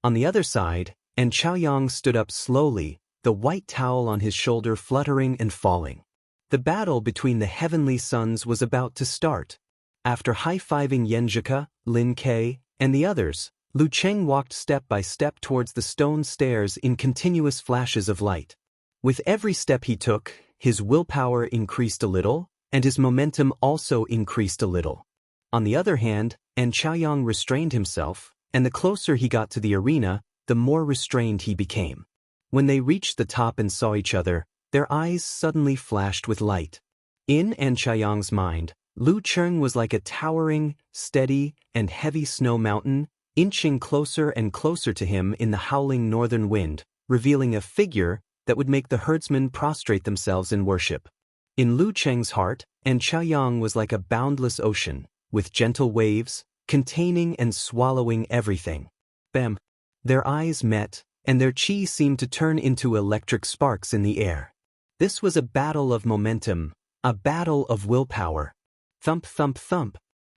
On the other side, and Chaoyang stood up slowly, the white towel on his shoulder fluttering and falling. The battle between the heavenly suns was about to start. After high-fiving Yanzhika, Lin Kei, and the others, Lu Cheng walked step by step towards the stone stairs in continuous flashes of light. With every step he took, his willpower increased a little, and his momentum also increased a little. On the other hand, and Chaoyang restrained himself, and the closer he got to the arena, the more restrained he became. When they reached the top and saw each other, their eyes suddenly flashed with light. In An Chaoyang's mind, Lu Cheng was like a towering, steady, and heavy snow mountain, inching closer and closer to him in the howling northern wind, revealing a figure that would make the herdsmen prostrate themselves in worship. In Lu Cheng's heart, An Chaoyang was like a boundless ocean, with gentle waves, containing and swallowing everything. Bam! Their eyes met, and their chi seemed to turn into electric sparks in the air. This was a battle of momentum, a battle of willpower. Thump, thump, thump.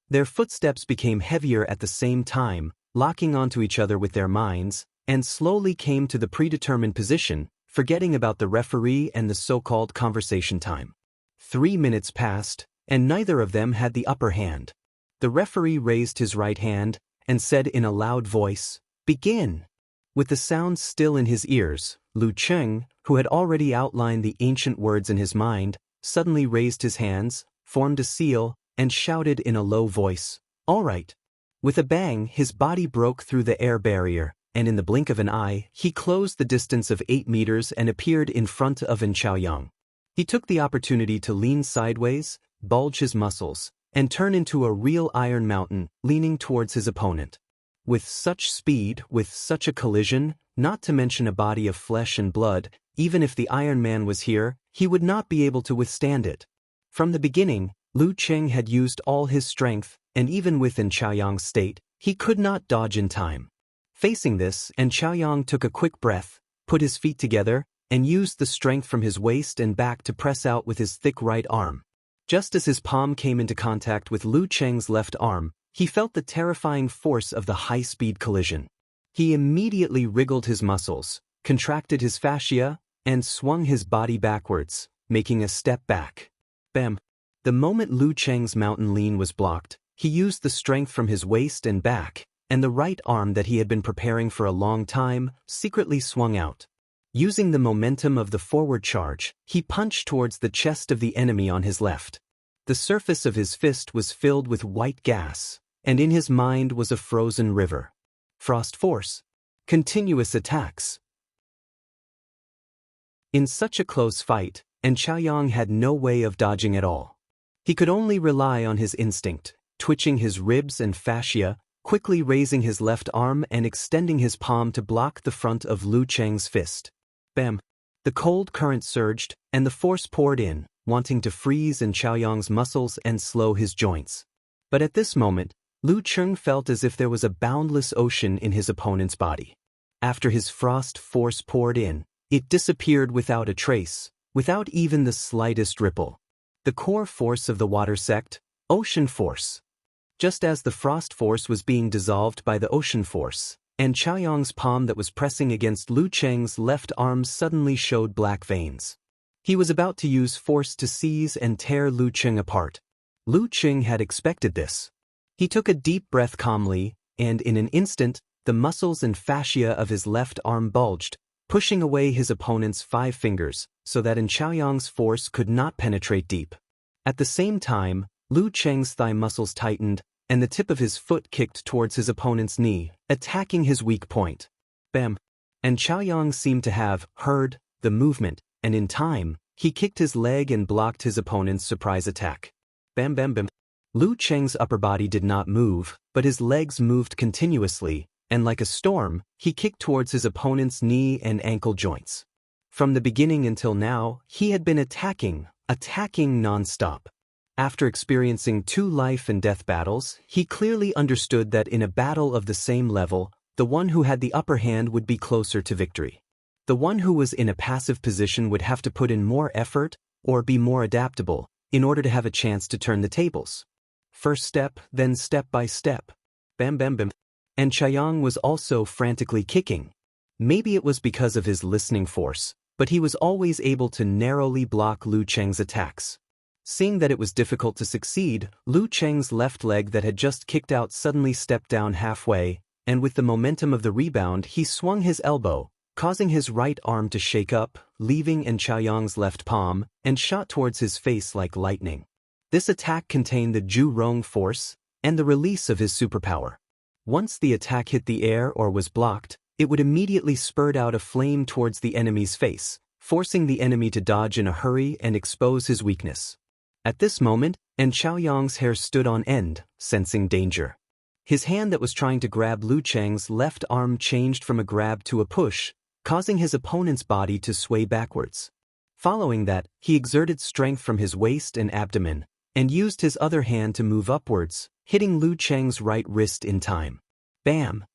Their footsteps became heavier at the same time, locking onto each other with their minds, and slowly came to the predetermined position, forgetting about the referee and the so-called conversation time. 3 minutes passed, and neither of them had the upper hand. The referee raised his right hand, and said in a loud voice, "Begin!" With the sound still in his ears, Lu Cheng, who had already outlined the ancient words in his mind, suddenly raised his hands, formed a seal, and shouted in a low voice, "All right." With a bang, his body broke through the air barrier, and in the blink of an eye, he closed the distance of 8 meters and appeared in front of An Chaoyang. He took the opportunity to lean sideways, bulge his muscles, and turn into a real iron mountain, leaning towards his opponent. With such speed, with such a collision, not to mention a body of flesh and blood, even if the Iron Man was here, he would not be able to withstand it. From the beginning, Lu Cheng had used all his strength, and even with An Chaoyang's state, he could not dodge in time. Facing this, An Chaoyang took a quick breath, put his feet together, and used the strength from his waist and back to press out with his thick right arm. Just as his palm came into contact with Lu Cheng's left arm, he felt the terrifying force of the high-speed collision. He immediately wriggled his muscles, contracted his fascia, and swung his body backwards, making a step back. Bam! The moment Lu Cheng's mountain lean was blocked, he used the strength from his waist and back, and the right arm that he had been preparing for a long time secretly swung out. Using the momentum of the forward charge, he punched towards the chest of the enemy on his left. The surface of his fist was filled with white gas, and in his mind was a frozen river. Frost force. Continuous attacks. In such a close fight, An Chaoyang had no way of dodging at all. He could only rely on his instinct, twitching his ribs and fascia, quickly raising his left arm and extending his palm to block the front of Lu Cheng's fist. Bam! The cold current surged, and the force poured in, wanting to freeze An Chaoyang's muscles and slow his joints. But at this moment, Lu Cheng felt as if there was a boundless ocean in his opponent's body. After his frost force poured in, it disappeared without a trace, without even the slightest ripple. The core force of the water sect, ocean force. Just as the frost force was being dissolved by the ocean force, An Chaoyang's palm that was pressing against Lu Cheng's left arm suddenly showed black veins. He was about to use force to seize and tear Lu Cheng apart. Lu Cheng had expected this. He took a deep breath calmly, and in an instant, the muscles and fascia of his left arm bulged, pushing away his opponent's 5 fingers, so that An Chaoyang's force could not penetrate deep. At the same time, Lu Cheng's thigh muscles tightened, and the tip of his foot kicked towards his opponent's knee, attacking his weak point. Bam! And Chaoyang seemed to have heard the movement, and in time, he kicked his leg and blocked his opponent's surprise attack. Bam bam bam. Lu Cheng's upper body did not move, but his legs moved continuously, and like a storm, he kicked towards his opponent's knee and ankle joints. From the beginning until now, he had been attacking non-stop. After experiencing 2 life-and-death battles, he clearly understood that in a battle of the same level, the one who had the upper hand would be closer to victory. The one who was in a passive position would have to put in more effort or be more adaptable in order to have a chance to turn the tables. First step, then step by step. Bam bam bam. And Chaoyang was also frantically kicking. Maybe it was because of his listening force, but he was always able to narrowly block Lu Cheng's attacks. Seeing that it was difficult to succeed, Lu Cheng's left leg that had just kicked out suddenly stepped down halfway, and with the momentum of the rebound he swung his elbow, causing his right arm to shake up, leaving in Chaoyang's left palm, and shot towards his face like lightning. This attack contained the Ju Rong force and the release of his superpower. Once the attack hit the air or was blocked, it would immediately spurt out a flame towards the enemy's face, forcing the enemy to dodge in a hurry and expose his weakness. At this moment, Chaoyang's hair stood on end, sensing danger. His hand that was trying to grab Lu Cheng's left arm changed from a grab to a push, causing his opponent's body to sway backwards. Following that, he exerted strength from his waist and abdomen, and used his other hand to move upwards, hitting Lu Cheng's right wrist in time. Bam!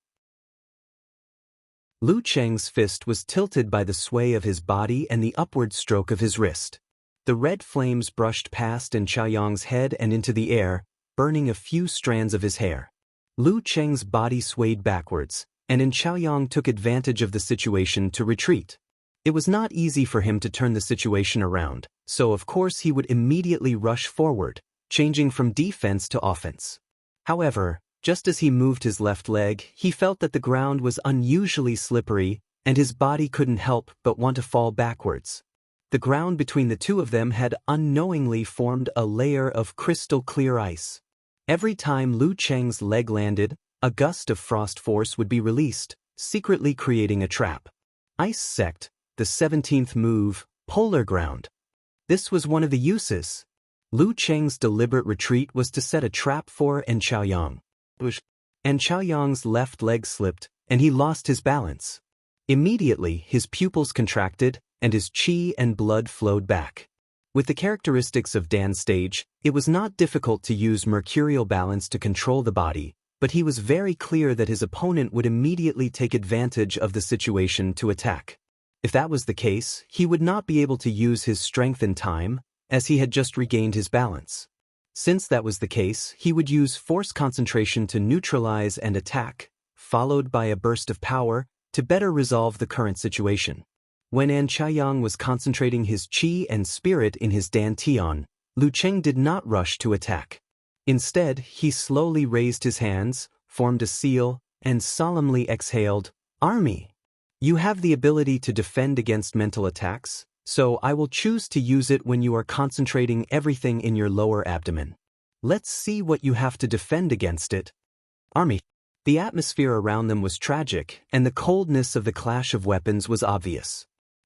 Lu Cheng's fist was tilted by the sway of his body and the upward stroke of his wrist. The red flames brushed past Chaoyang's head and into the air, burning a few strands of his hair. Lu Cheng's body swayed backwards, and Chaoyang took advantage of the situation to retreat. It was not easy for him to turn the situation around, so of course he would immediately rush forward, changing from defense to offense. However, just as he moved his left leg, he felt that the ground was unusually slippery, and his body couldn't help but want to fall backwards. The ground between the two of them had unknowingly formed a layer of crystal-clear ice. Every time Lu Cheng's leg landed, a gust of frost force would be released, secretly creating a trap. Ice Sect, the 17th move, Polar Ground. This was one of the uses. Lu Cheng's deliberate retreat was to set a trap for Chaoyang. Chaoyang's left leg slipped, and he lost his balance. Immediately, his pupils contracted, and his qi and blood flowed back. With the characteristics of Dan's stage, it was not difficult to use mercurial balance to control the body, but he was very clear that his opponent would immediately take advantage of the situation to attack. If that was the case, he would not be able to use his strength in time, as he had just regained his balance. Since that was the case, he would use force concentration to neutralize and attack, followed by a burst of power, to better resolve the current situation. When Chaoyang was concentrating his qi and spirit in his dantian, Lu Cheng did not rush to attack. Instead, he slowly raised his hands, formed a seal, and solemnly exhaled, "Army. You have the ability to defend against mental attacks, so I will choose to use it when you are concentrating everything in your lower abdomen. Let's see what you have to defend against it." Army. The atmosphere around them was tragic, and the coldness of the clash of weapons was obvious.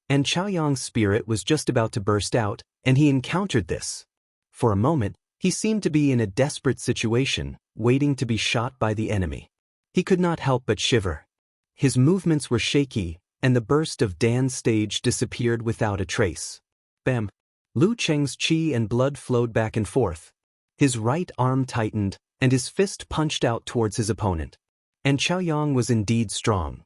Chaoyang's spirit was just about to burst out, and he encountered this. For a moment, he seemed to be in a desperate situation, waiting to be shot by the enemy. He could not help but shiver. His movements were shaky, and the burst of Dan's stage disappeared without a trace. Bam! Lu Cheng's qi and blood flowed back and forth. His right arm tightened, and his fist punched out towards his opponent. Chaoyang was indeed strong.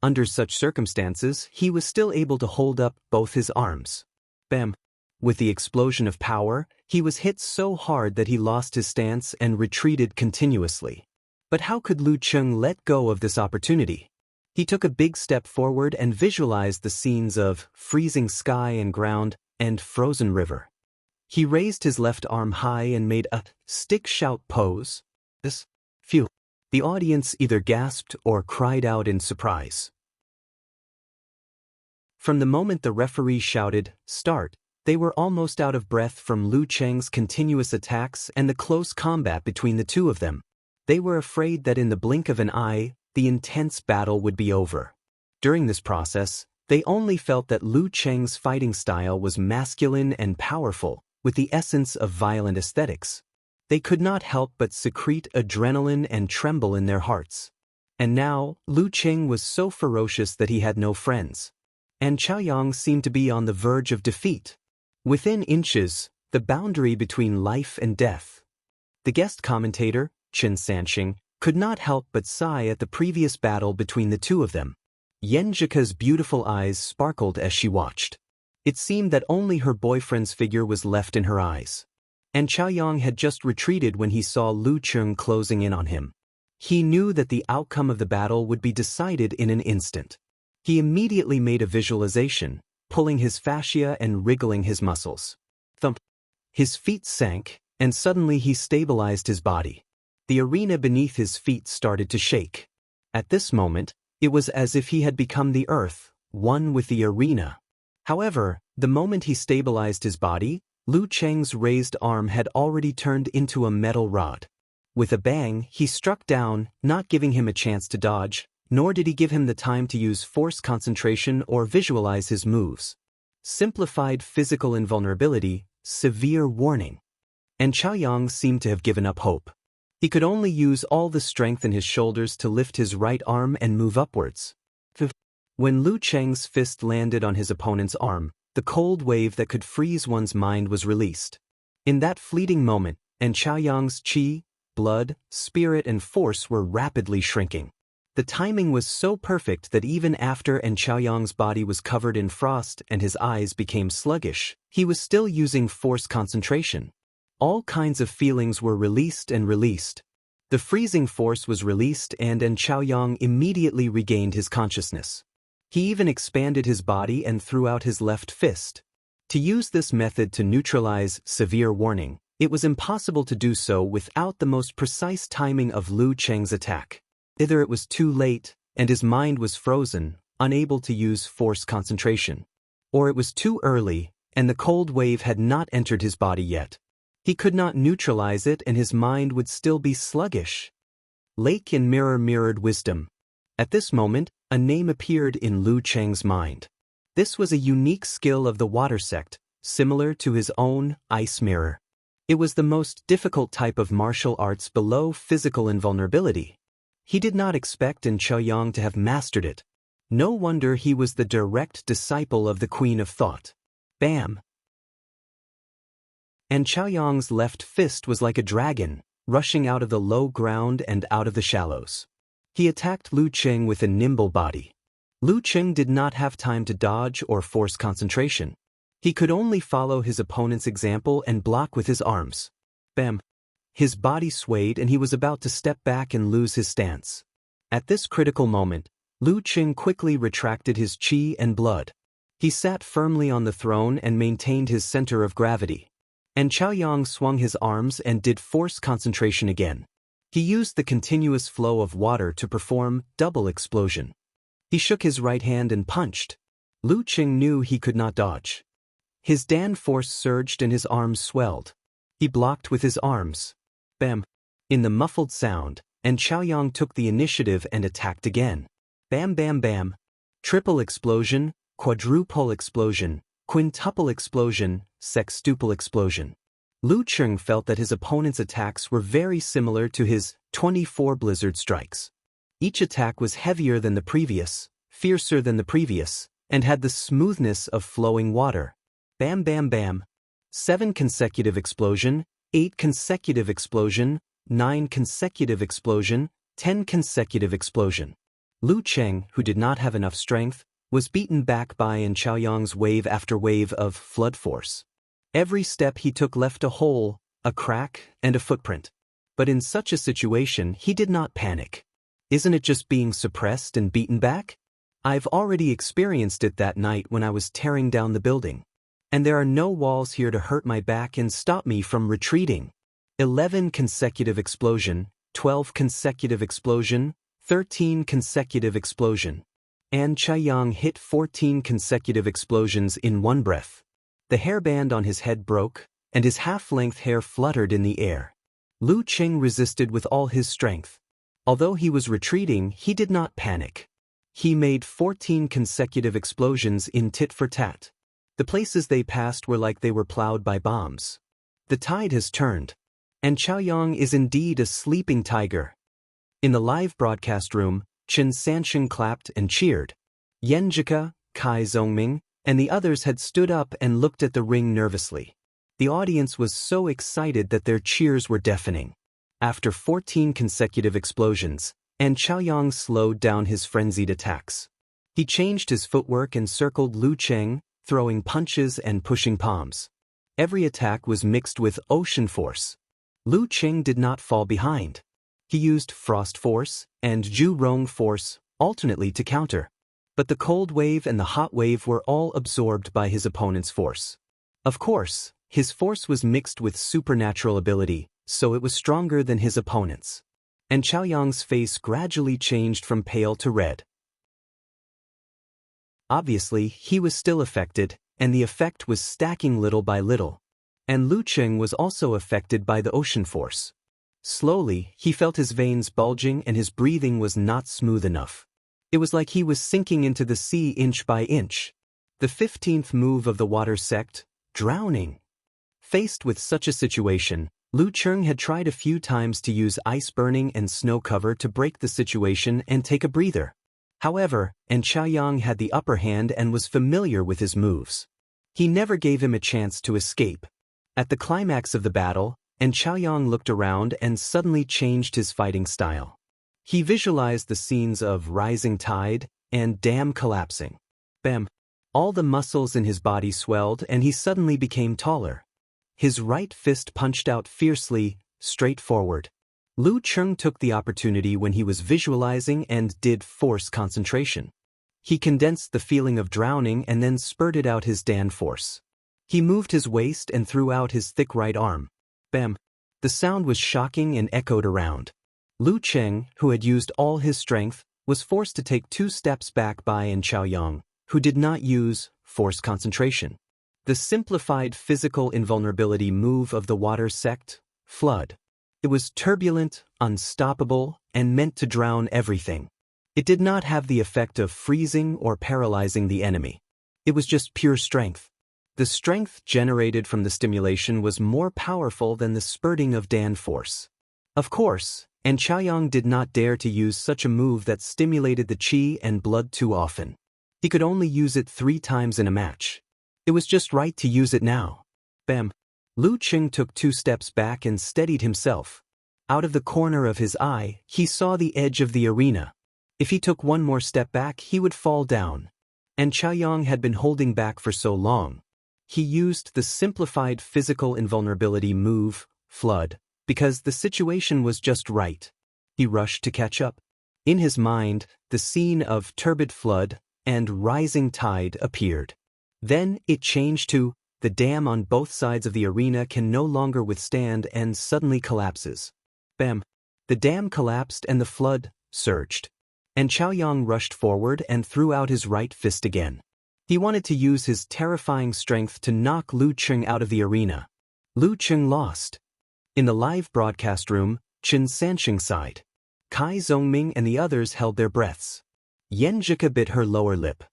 Under such circumstances, he was still able to hold up both his arms. Bam! With the explosion of power, he was hit so hard that he lost his stance and retreated continuously. But how could Lu Cheng let go of this opportunity? He took a big step forward and visualized the scenes of freezing sky and ground and frozen river. He raised his left arm high and made a stick shout pose. Phew! The audience either gasped or cried out in surprise. From the moment the referee shouted, "Start," they were almost out of breath from Lu Cheng's continuous attacks and the close combat between the two of them. They were afraid that in the blink of an eye, the intense battle would be over. During this process, they only felt that Lu Cheng's fighting style was masculine and powerful, with the essence of violent aesthetics. They could not help but secrete adrenaline and tremble in their hearts. And now, Lu Cheng was so ferocious that he had no friends. And Chaoyang seemed to be on the verge of defeat. Within inches, the boundary between life and death. The guest commentator, Chen Sanxing, could not help but sigh at the previous battle between the two of them. Yenjika's beautiful eyes sparkled as she watched. It seemed that only her boyfriend's figure was left in her eyes. And Chaoyang had just retreated when he saw Lu Cheng closing in on him. He knew that the outcome of the battle would be decided in an instant. He immediately made a visualization, pulling his fascia and wriggling his muscles. Thump. His feet sank, and suddenly he stabilized his body. The arena beneath his feet started to shake. At this moment, it was as if he had become the earth, one with the arena. However, the moment he stabilized his body, Lu Cheng's raised arm had already turned into a metal rod. With a bang, he struck down, not giving him a chance to dodge, nor did he give him the time to use force concentration or visualize his moves. Simplified physical invulnerability, severe warning. And Chaoyang seemed to have given up hope. He could only use all the strength in his shoulders to lift his right arm and move upwards. When Lu Cheng's fist landed on his opponent's arm, the cold wave that could freeze one's mind was released. In that fleeting moment, and Chaoyang's qi, blood, spirit and force were rapidly shrinking. The timing was so perfect that even after Chaoyang's body was covered in frost and his eyes became sluggish, he was still using force concentration. All kinds of feelings were released and released. The freezing force was released and Chaoyang immediately regained his consciousness. He even expanded his body and threw out his left fist. To use this method to neutralize severe warning, it was impossible to do so without the most precise timing of Lu Cheng's attack. Either it was too late, and his mind was frozen, unable to use force concentration. Or it was too early, and the cold wave had not entered his body yet. He could not neutralize it and his mind would still be sluggish. Lake and mirror mirrored wisdom. At this moment, a name appeared in Lu Cheng's mind. This was a unique skill of the water sect, similar to his own ice mirror. It was the most difficult type of martial arts below physical invulnerability. He did not expect Chaoyang to have mastered it. No wonder he was the direct disciple of the Queen of Thought. Bam! And Chaoyang's left fist was like a dragon, rushing out of the low ground and out of the shallows. He attacked Lu Cheng with a nimble body. Lu Cheng did not have time to dodge or force concentration. He could only follow his opponent's example and block with his arms. Bam! His body swayed and he was about to step back and lose his stance. At this critical moment, Lu Cheng quickly retracted his qi and blood. He sat firmly on the throne and maintained his center of gravity. And Chaoyang swung his arms and did force concentration again. He used the continuous flow of water to perform double explosion. He shook his right hand and punched. Lu Cheng knew he could not dodge. His Dan force surged and his arms swelled. He blocked with his arms. Bam! In the muffled sound, Chaoyang took the initiative and attacked again. Bam bam bam! Triple explosion, quadruple explosion, quintuple explosion, sextuple explosion. Lu Cheng felt that his opponent's attacks were very similar to his 24 blizzard strikes. Each attack was heavier than the previous, fiercer than the previous, and had the smoothness of flowing water. Bam bam bam! 7 consecutive explosion, 8 consecutive explosion, 9 consecutive explosion, 10 consecutive explosion. Lu Cheng, who did not have enough strength, was beaten back by Chaoyang's wave after wave of flood force. Every step he took left a hole, a crack, and a footprint. But in such a situation he did not panic. Isn't it just being suppressed and beaten back? I've already experienced it that night when I was tearing down the building. And there are no walls here to hurt my back and stop me from retreating. 11 consecutive explosion, 12 consecutive explosion, 13 consecutive explosion. And Chaoyang hit 14 consecutive explosions in one breath. The hairband on his head broke, and his half-length hair fluttered in the air. Lu Qing resisted with all his strength. Although he was retreating, he did not panic. He made 14 consecutive explosions in tit for tat. The places they passed were like they were plowed by bombs. The tide has turned. And Chaoyang is indeed a sleeping tiger. In the live broadcast room, Chen Sansheng clapped and cheered. Yenjika, Kai Zhongming, and the others had stood up and looked at the ring nervously. The audience was so excited that their cheers were deafening. After 14 consecutive explosions, and Chaoyang slowed down his frenzied attacks. He changed his footwork and circled Lu Cheng, throwing punches and pushing palms. Every attack was mixed with ocean force. Lu Cheng did not fall behind. He used frost force and Zhu Rong force alternately to counter. But the cold wave and the hot wave were all absorbed by his opponent's force. Of course, his force was mixed with supernatural ability, so it was stronger than his opponent's. And Chaoyang's face gradually changed from pale to red. Obviously, he was still affected, and the effect was stacking little by little. And Lu Cheng was also affected by the ocean force. Slowly, he felt his veins bulging and his breathing was not smooth enough. It was like he was sinking into the sea inch by inch. The 15th move of the water sect, drowning. Faced with such a situation, Lu Cheng had tried a few times to use ice burning and snow cover to break the situation and take a breather. However, Chaoyang had the upper hand and was familiar with his moves. He never gave him a chance to escape. At the climax of the battle, Chaoyang looked around and suddenly changed his fighting style. He visualized the scenes of rising tide and dam collapsing. Bam! All the muscles in his body swelled and he suddenly became taller. His right fist punched out fiercely, straight forward. Lu Cheng took the opportunity when he was visualizing and did force concentration. He condensed the feeling of drowning and then spurted out his Dan force. He moved his waist and threw out his thick right arm. Bam! The sound was shocking and echoed around. Lu Cheng, who had used all his strength, was forced to take 2 steps back by Chaoyang, who did not use force concentration. The simplified physical invulnerability move of the water sect, Flood. It was turbulent, unstoppable, and meant to drown everything. It did not have the effect of freezing or paralyzing the enemy. It was just pure strength. The strength generated from the stimulation was more powerful than the spurting of Dan force. Of course, Chaoyang did not dare to use such a move that stimulated the qi and blood too often. He could only use it 3 times in a match. It was just right to use it now. Bam! Lu Cheng took 2 steps back and steadied himself. Out of the corner of his eye, he saw the edge of the arena. If he took 1 more step back, he would fall down. And Chaoyang had been holding back for so long. He used the simplified physical invulnerability move, Flood, because the situation was just right. He rushed to catch up. In his mind, the scene of turbid flood and rising tide appeared. Then it changed to, the dam on both sides of the arena can no longer withstand and suddenly collapses. Bam! The dam collapsed and the flood surged. And Chaoyang rushed forward and threw out his right fist again. He wanted to use his terrifying strength to knock Lu Cheng out of the arena. Lu Cheng lost. In the live broadcast room, Chen Sansheng sighed. Kai Zhongming and the others held their breaths. Yenjika bit her lower lip.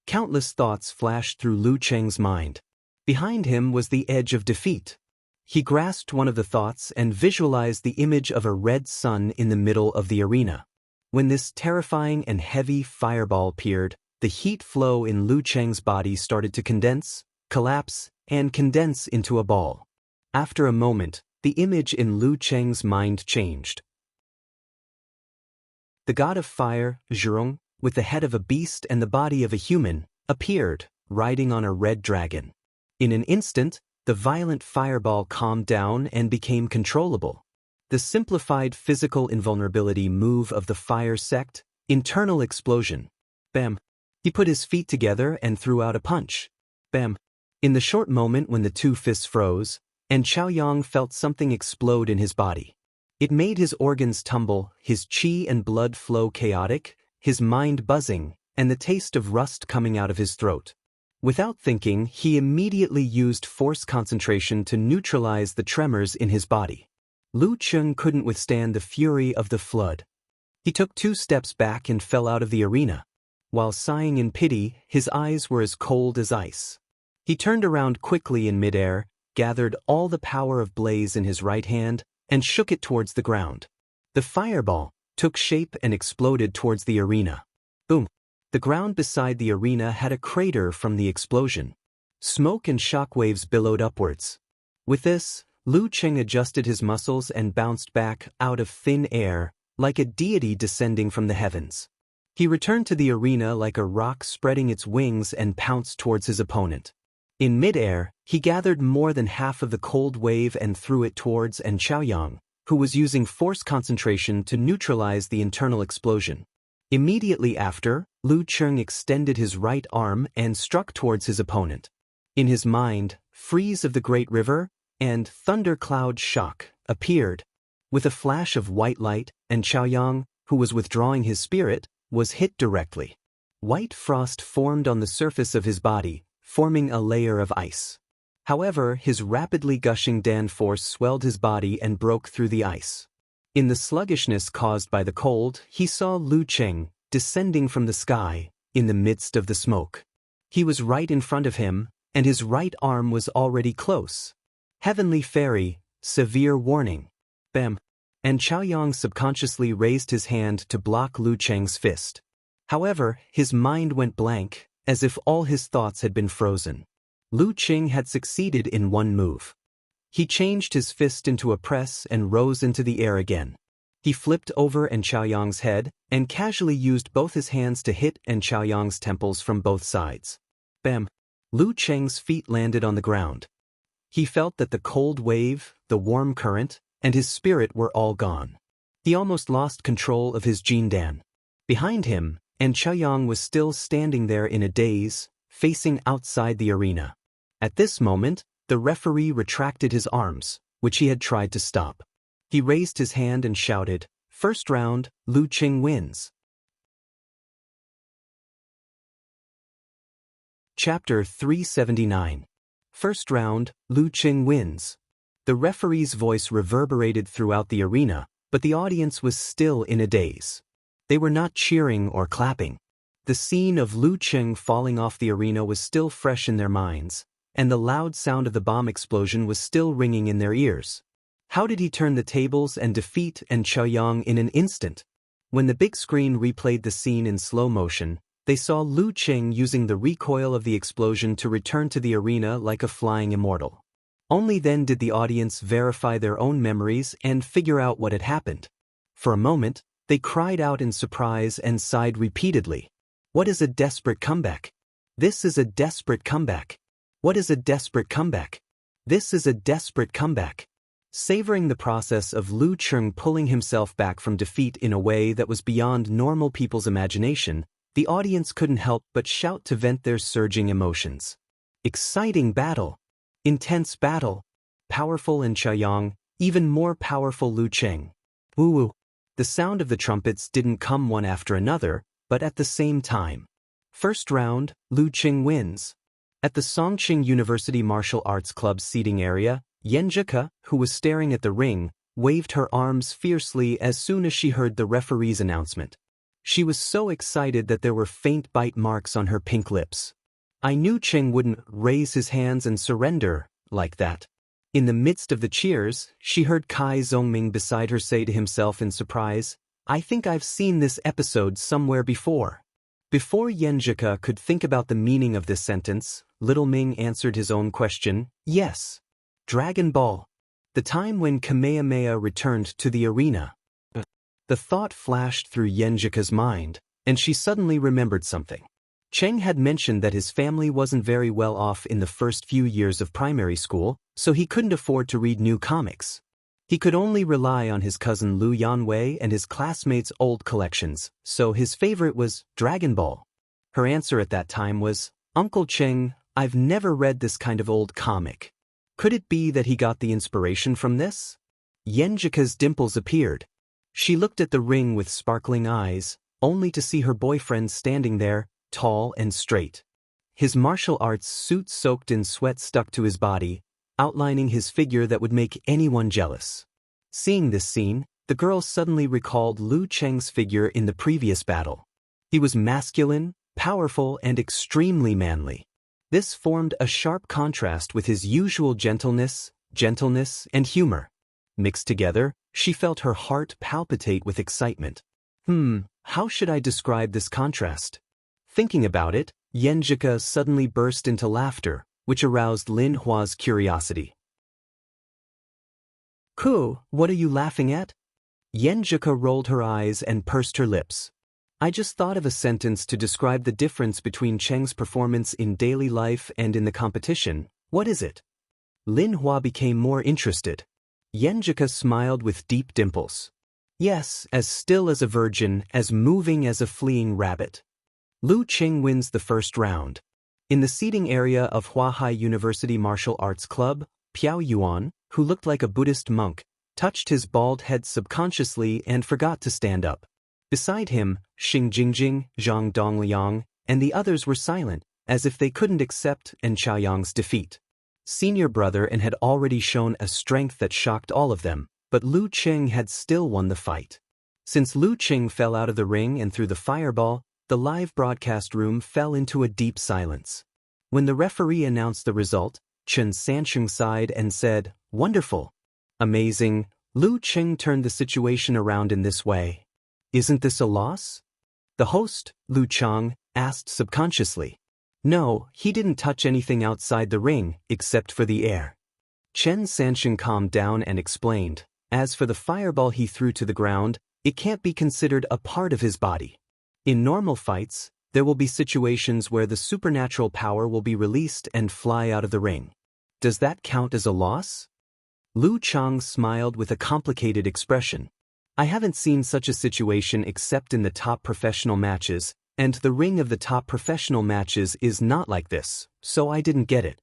Countless thoughts flashed through Lu Cheng's mind. Behind him was the edge of defeat. He grasped one of the thoughts and visualized the image of a red sun in the middle of the arena. When this terrifying and heavy fireball appeared, the heat flow in Lu Cheng's body started to condense, collapse, and condense into a ball. After a moment, the image in Lu Cheng's mind changed. The god of fire, Zhurong, with the head of a beast and the body of a human, appeared, riding on a red dragon. In an instant, the violent fireball calmed down and became controllable. The simplified physical invulnerability move of the fire sect, internal explosion. Bam! He put his feet together and threw out a punch. Bam! In the short moment when the 2 fists froze, Chaoyang felt something explode in his body. It made his organs tumble, his qi and blood flow chaotic, his mind buzzing, and the taste of rust coming out of his throat. Without thinking, he immediately used force concentration to neutralize the tremors in his body. Lu Cheng couldn't withstand the fury of the flood. He took 2 steps back and fell out of the arena. While sighing in pity, his eyes were as cold as ice. He turned around quickly in midair, gathered all the power of blaze in his right hand, and shook it towards the ground. The fireball took shape and exploded towards the arena. Boom! The ground beside the arena had a crater from the explosion. Smoke and shockwaves billowed upwards. With this, Lu Cheng adjusted his muscles and bounced back out of thin air, like a deity descending from the heavens. He returned to the arena like a rock spreading its wings and pounced towards his opponent. In midair, he gathered more than half of the cold wave and threw it towards Chaoyang, who was using force concentration to neutralize the internal explosion. Immediately after, Lu Cheng extended his right arm and struck towards his opponent. In his mind, Freeze of the Great River and Thundercloud Shock appeared. With a flash of white light, Chaoyang, who was withdrawing his spirit, was hit directly. White frost formed on the surface of his body, forming a layer of ice. However, his rapidly gushing Dan force swelled his body and broke through the ice. In the sluggishness caused by the cold, he saw Lu Cheng descending from the sky, in the midst of the smoke. He was right in front of him, and his right arm was already close. Heavenly Fairy, severe warning. Bam! Chaoyang subconsciously raised his hand to block Lu Cheng's fist. However, his mind went blank, as if all his thoughts had been frozen. Lu Cheng had succeeded in one move. He changed his fist into a press and rose into the air again. He flipped over Chaoyang's head and casually used both his hands to hit Chaoyang's temples from both sides. Bam! Lu Cheng's feet landed on the ground. He felt that the cold wave, the warm current, and his spirit were all gone. He almost lost control of his Jindan. Behind him, Chaoyang was still standing there in a daze, facing outside the arena. At this moment, the referee retracted his arms, which he had tried to stop. He raised his hand and shouted, "First round, Lu Cheng wins." Chapter 379. First round, Lu Cheng wins. The referee's voice reverberated throughout the arena, but the audience was still in a daze. They were not cheering or clapping. The scene of Lu Cheng falling off the arena was still fresh in their minds, and the loud sound of the bomb explosion was still ringing in their ears. How did he turn the tables and defeat Chaoyang in an instant? When the big screen replayed the scene in slow motion, they saw Lu Cheng using the recoil of the explosion to return to the arena like a flying immortal. Only then did the audience verify their own memories and figure out what had happened. For a moment, they cried out in surprise and sighed repeatedly. What is a desperate comeback? This is a desperate comeback. What is a desperate comeback? This is a desperate comeback. Savoring the process of Lu Cheng pulling himself back from defeat in a way that was beyond normal people's imagination, the audience couldn't help but shout to vent their surging emotions. Exciting battle! Intense battle! Powerful Chaoyang, even more powerful Lu Cheng. Woo-woo! The sound of the trumpets didn't come one after another, but at the same time. First round, Lu Cheng wins. At the Songqing University Martial Arts Club's seating area, Yenjika, who was staring at the ring, waved her arms fiercely as soon as she heard the referee's announcement. She was so excited that there were faint bite marks on her pink lips. I knew Cheng wouldn't raise his hands and surrender like that. In the midst of the cheers, she heard Kai Zongming beside her say to himself in surprise, "I think I've seen this episode somewhere before." Before Yenjika could think about the meaning of this sentence, Little Ming answered his own question, "Yes. Dragon Ball. The time when Kamehameha returned to the arena." The thought flashed through Yenjika's mind, and she suddenly remembered something. Cheng had mentioned that his family wasn't very well off in the first few years of primary school, so he couldn't afford to read new comics. He could only rely on his cousin Lu Yanwei and his classmates' old collections, so his favorite was Dragon Ball. Her answer at that time was, "Uncle Cheng, I've never read this kind of old comic." Could it be that he got the inspiration from this? Yenjika's dimples appeared. She looked at the ring with sparkling eyes, only to see her boyfriend standing there, tall and straight. His martial arts suit soaked in sweat stuck to his body, outlining his figure that would make anyone jealous. Seeing this scene, the girl suddenly recalled Lu Cheng's figure in the previous battle. He was masculine, powerful, and extremely manly. This formed a sharp contrast with his usual gentleness, and humor. Mixed together, she felt her heart palpitate with excitement. How should I describe this contrast? Thinking about it, Yenjika suddenly burst into laughter, which aroused Lin Hua's curiosity. "Ku, what are you laughing at?" Yenjika rolled her eyes and pursed her lips. "I just thought of a sentence to describe the difference between Cheng's performance in daily life and in the competition. What is it?" Lin Hua became more interested. Yenjika smiled with deep dimples. "Yes, as still as a virgin, as moving as a fleeing rabbit." Lu Cheng wins the first round. In the seating area of Huahai University Martial Arts Club, Piao Yuan, who looked like a Buddhist monk, touched his bald head subconsciously and forgot to stand up. Beside him, Xing Jingjing, Zhang Dongliang, and the others were silent, as if they couldn't accept Chaoyang's defeat. Senior brother and had already shown a strength that shocked all of them, but Lu Cheng had still won the fight. Since Lu Cheng fell out of the ring and threw the fireball, the live broadcast room fell into a deep silence. When the referee announced the result, Chen Sansheng sighed and said, "Wonderful. Amazing." Lu Cheng turned the situation around in this way. "Isn't this a loss?" The host, Lu Chang, asked subconsciously. "No, he didn't touch anything outside the ring, except for the air." Chen Sansheng calmed down and explained, "As for the fireball he threw to the ground, it can't be considered a part of his body. In normal fights, there will be situations where the supernatural power will be released and fly out of the ring. Does that count as a loss?" Lu Chang smiled with a complicated expression. "I haven't seen such a situation except in the top professional matches, and the ring of the top professional matches is not like this, so I didn't get it."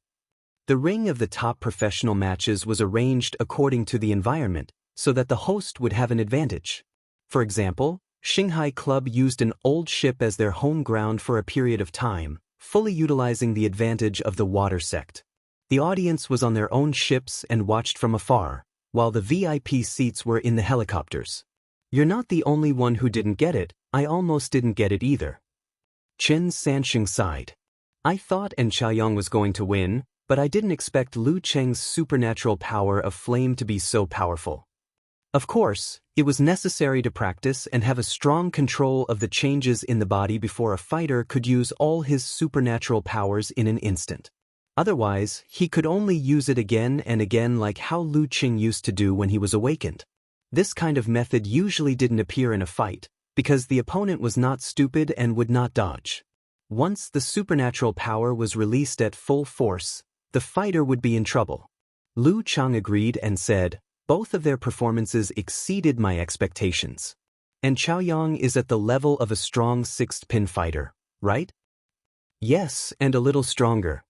The ring of the top professional matches was arranged according to the environment, so that the host would have an advantage. For example, Shanghai Club used an old ship as their home ground for a period of time, fully utilizing the advantage of the water sect. The audience was on their own ships and watched from afar, while the VIP seats were in the helicopters. "You're not the only one who didn't get it. I almost didn't get it either." Chen Sansheng sighed. "I thought Chaoyang was going to win, but I didn't expect Lu Cheng's supernatural power of flame to be so powerful. Of course, it was necessary to practice and have a strong control of the changes in the body before a fighter could use all his supernatural powers in an instant. Otherwise, he could only use it again and again like how Lu Cheng used to do when he was awakened. This kind of method usually didn't appear in a fight, because the opponent was not stupid and would not dodge. Once the supernatural power was released at full force, the fighter would be in trouble." Lu Chang agreed and said, "Both of their performances exceeded my expectations. And Chaoyang is at the level of a strong sixth-pin fighter, right?" "Yes, and a little stronger.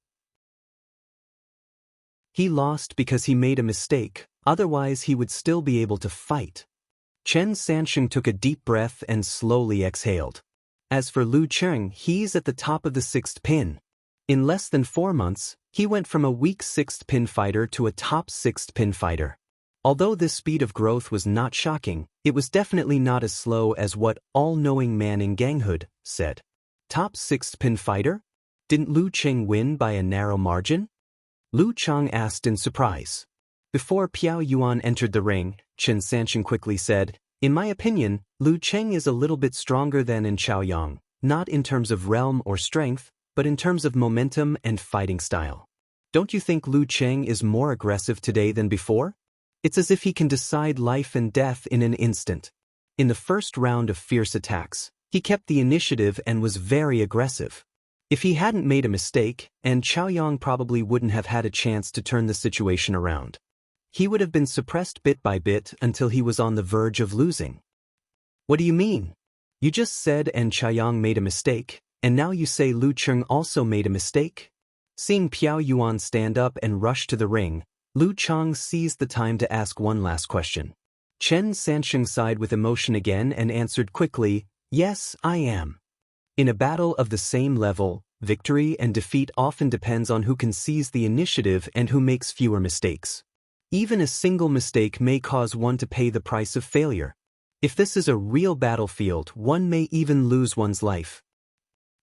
He lost because he made a mistake, otherwise he would still be able to fight." Chen Sansheng took a deep breath and slowly exhaled. "As for Lu Cheng, he's at the top of the sixth pin. In less than 4 months, he went from a weak sixth-pin fighter to a top sixth-pin fighter. Although this speed of growth was not shocking, it was definitely not as slow as what all-knowing man in ganghood said. Top sixth-pin fighter? Didn't Lu Cheng win by a narrow margin?" Lu Chang asked in surprise. Before Piao Yuan entered the ring, Chen Sansheng quickly said, "In my opinion, Lu Cheng is a little bit stronger than Chaoyang, not in terms of realm or strength, but in terms of momentum and fighting style. Don't you think Lu Cheng is more aggressive today than before? It's as if he can decide life and death in an instant. In the first round of fierce attacks, he kept the initiative and was very aggressive. If he hadn't made a mistake, Chaoyang probably wouldn't have had a chance to turn the situation around. He would have been suppressed bit by bit until he was on the verge of losing." "What do you mean? You just said Chaoyang made a mistake, and now you say Lu Cheng also made a mistake?" Seeing Piao Yuan stand up and rush to the ring, Lu Chang seized the time to ask one last question. Chen Sansheng sighed with emotion again and answered quickly, "Yes, I am." In a battle of the same level, victory and defeat often depends on who can seize the initiative and who makes fewer mistakes. Even a single mistake may cause one to pay the price of failure. If this is a real battlefield, one may even lose one's life.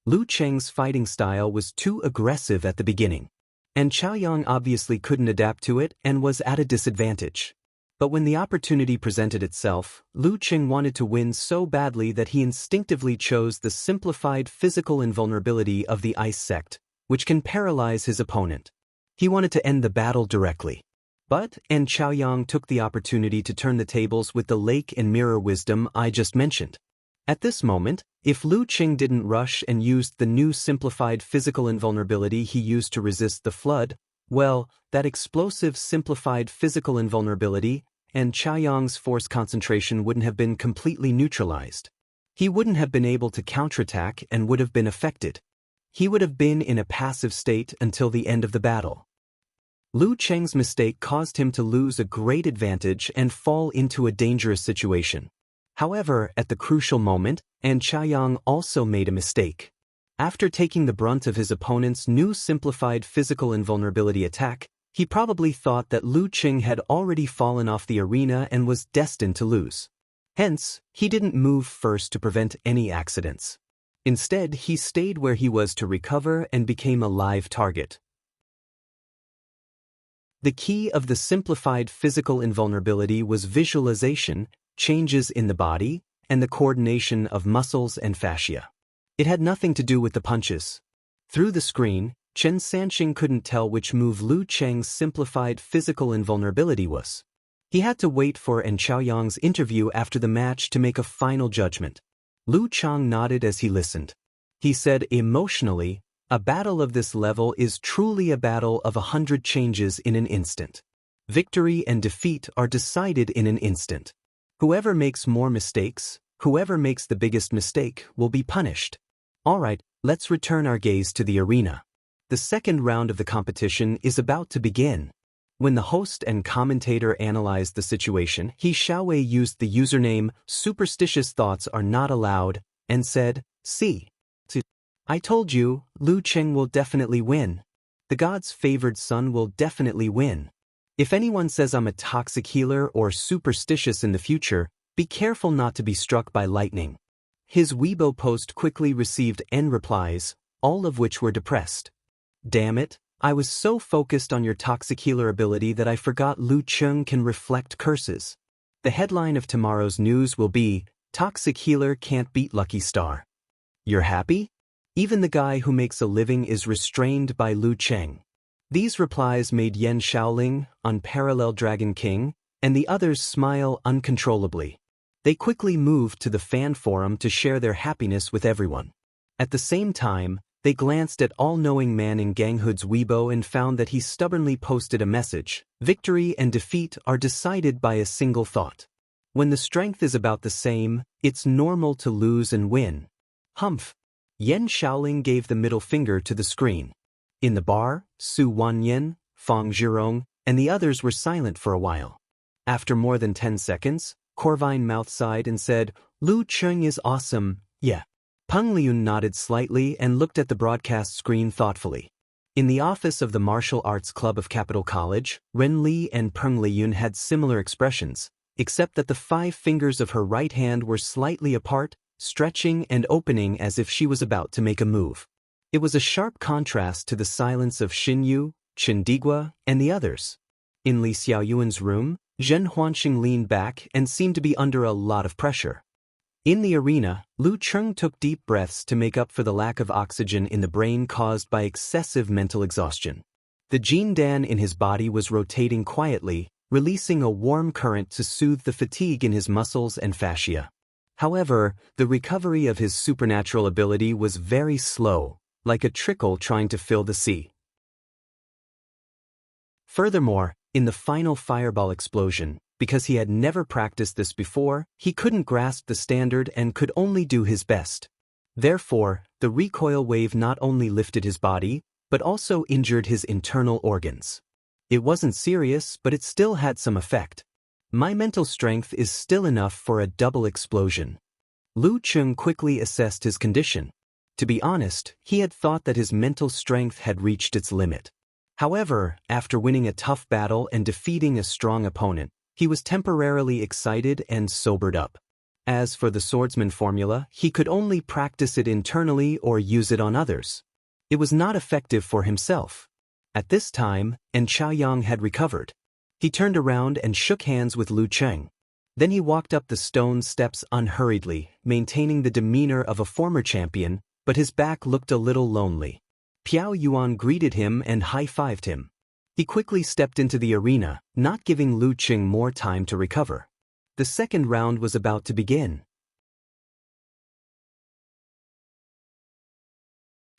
Lu Cheng's fighting style was too aggressive at the beginning, and Chaoyang obviously couldn't adapt to it and was at a disadvantage. But when the opportunity presented itself, Lu Cheng wanted to win so badly that he instinctively chose the simplified physical invulnerability of the Ice Sect, which can paralyze his opponent. He wanted to end the battle directly. But Chaoyang took the opportunity to turn the tables with the lake and mirror wisdom I just mentioned. At this moment, if Lu Cheng didn't rush and used the new simplified physical invulnerability he used to resist the flood, well, that explosive simplified physical invulnerability and Chaoyang's force concentration wouldn't have been completely neutralized. He wouldn't have been able to counterattack and would have been affected. He would have been in a passive state until the end of the battle. Lu Cheng's mistake caused him to lose a great advantage and fall into a dangerous situation. However, at the crucial moment, Chaoyang also made a mistake. After taking the brunt of his opponent's new simplified physical invulnerability attack, he probably thought that Lu Cheng had already fallen off the arena and was destined to lose. Hence, he didn't move first to prevent any accidents. Instead, he stayed where he was to recover and became a live target. The key of the simplified physical invulnerability was visualization, changes in the body, and the coordination of muscles and fascia. It had nothing to do with the punches. Through the screen, Chen Sanqing couldn't tell which move Lu Cheng's simplified physical invulnerability was. He had to wait for Chaoyang's interview after the match to make a final judgment. Lu Chang nodded as he listened. He said emotionally, "A battle of this level is truly a battle of 100 changes in an instant. Victory and defeat are decided in an instant. Whoever makes more mistakes, whoever makes the biggest mistake, will be punished. Alright, let's return our gaze to the arena. The second round of the competition is about to begin." When the host and commentator analyzed the situation, He Xiaowei used the username "Superstitious Thoughts Are Not Allowed" and said, "See. I told you, Lu Cheng will definitely win. The god's favored son will definitely win. If anyone says I'm a toxic healer or superstitious in the future, be careful not to be struck by lightning." His Weibo post quickly received N replies, all of which were depressed. "Damn it, I was so focused on your toxic healer ability that I forgot Lu Cheng can reflect curses." The headline of tomorrow's news will be, "Toxic Healer Can't Beat Lucky Star." You're happy? Even the guy who makes a living is restrained by Lu Cheng. These replies made Yan Shaoling, Unparalleled Dragon King, and the others smile uncontrollably. They quickly moved to the fan forum to share their happiness with everyone. At the same time, they glanced at all-knowing man in Ganghood's Weibo and found that he stubbornly posted a message, "Victory and defeat are decided by a single thought. When the strength is about the same, it's normal to lose and win." Humph. Yan Shaoling gave the middle finger to the screen. In the bar, Su Wanyan, Fang Zhirong, and the others were silent for a while. After more than 10 seconds, Corvine mouth-sighed and said, "Lu Cheng is awesome, yeah." Peng Liun nodded slightly and looked at the broadcast screen thoughtfully. In the office of the Martial Arts Club of Capital College, Ren Li and Peng Liun had similar expressions, except that the 5 fingers of her right hand were slightly apart, stretching and opening as if she was about to make a move. It was a sharp contrast to the silence of Xin Yu, Chen Digua, and the others. In Li Xiaoyuan's room, Zhen Huanxing leaned back and seemed to be under a lot of pressure. In the arena, Lu Cheng took deep breaths to make up for the lack of oxygen in the brain caused by excessive mental exhaustion. The Jin Dan in his body was rotating quietly, releasing a warm current to soothe the fatigue in his muscles and fascia. However, the recovery of his supernatural ability was very slow, like a trickle trying to fill the sea. Furthermore, in the final fireball explosion, because he had never practiced this before, he couldn't grasp the standard and could only do his best. Therefore, the recoil wave not only lifted his body, but also injured his internal organs. It wasn't serious, but it still had some effect. My mental strength is still enough for a double explosion. Lu Cheng quickly assessed his condition. To be honest, he had thought that his mental strength had reached its limit. However, after winning a tough battle and defeating a strong opponent, he was temporarily excited and sobered up. As for the swordsman formula, he could only practice it internally or use it on others. It was not effective for himself. At this time, Chaoyang had recovered. He turned around and shook hands with Lu Cheng. Then he walked up the stone steps unhurriedly, maintaining the demeanor of a former champion, but his back looked a little lonely. Piao Yuan greeted him and high-fived him. He quickly stepped into the arena, not giving Lu Cheng more time to recover. The second round was about to begin.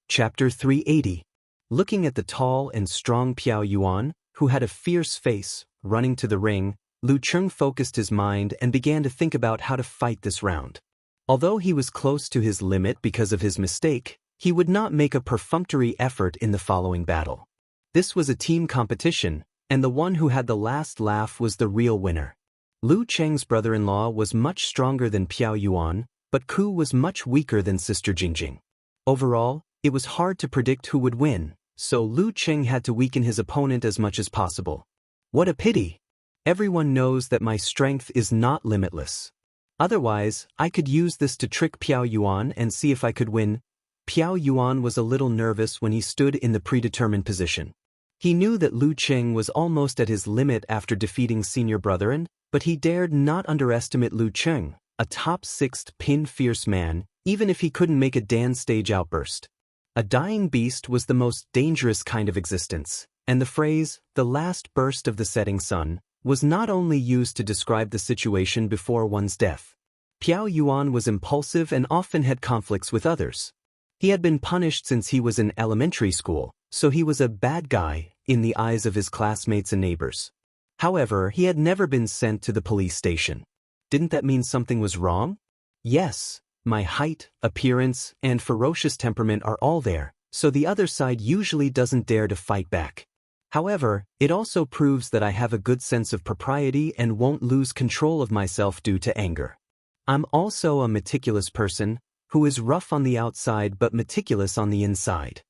Chapter 380. Looking at the tall and strong Piao Yuan, who had a fierce face, running to the ring, Lu Cheng focused his mind and began to think about how to fight this round. Although he was close to his limit because of his mistake, he would not make a perfunctory effort in the following battle. This was a team competition, and the one who had the last laugh was the real winner. Lu Cheng's brother-in-law was much stronger than Piao Yuan, but Ku was much weaker than Sister Jingjing. Overall, it was hard to predict who would win, so Lu Cheng had to weaken his opponent as much as possible. What a pity! Everyone knows that my strength is not limitless. Otherwise, I could use this to trick Piao Yuan and see if I could win. Piao Yuan was a little nervous when he stood in the predetermined position. He knew that Lu Cheng was almost at his limit after defeating senior brethren, but he dared not underestimate Lu Cheng, a top 6th pin fierce man, even if he couldn't make a dance stage outburst. A dying beast was the most dangerous kind of existence, and the phrase, "the last burst of the setting sun," was not only used to describe the situation before one's death. Piao Yuan was impulsive and often had conflicts with others. He had been punished since he was in elementary school, so he was a bad guy in the eyes of his classmates and neighbors. However, he had never been sent to the police station. Didn't that mean something was wrong? Yes, my height, appearance, and ferocious temperament are all there, so the other side usually doesn't dare to fight back. However, it also proves that I have a good sense of propriety and won't lose control of myself due to anger. I'm also a meticulous person, who is rough on the outside but meticulous on the inside.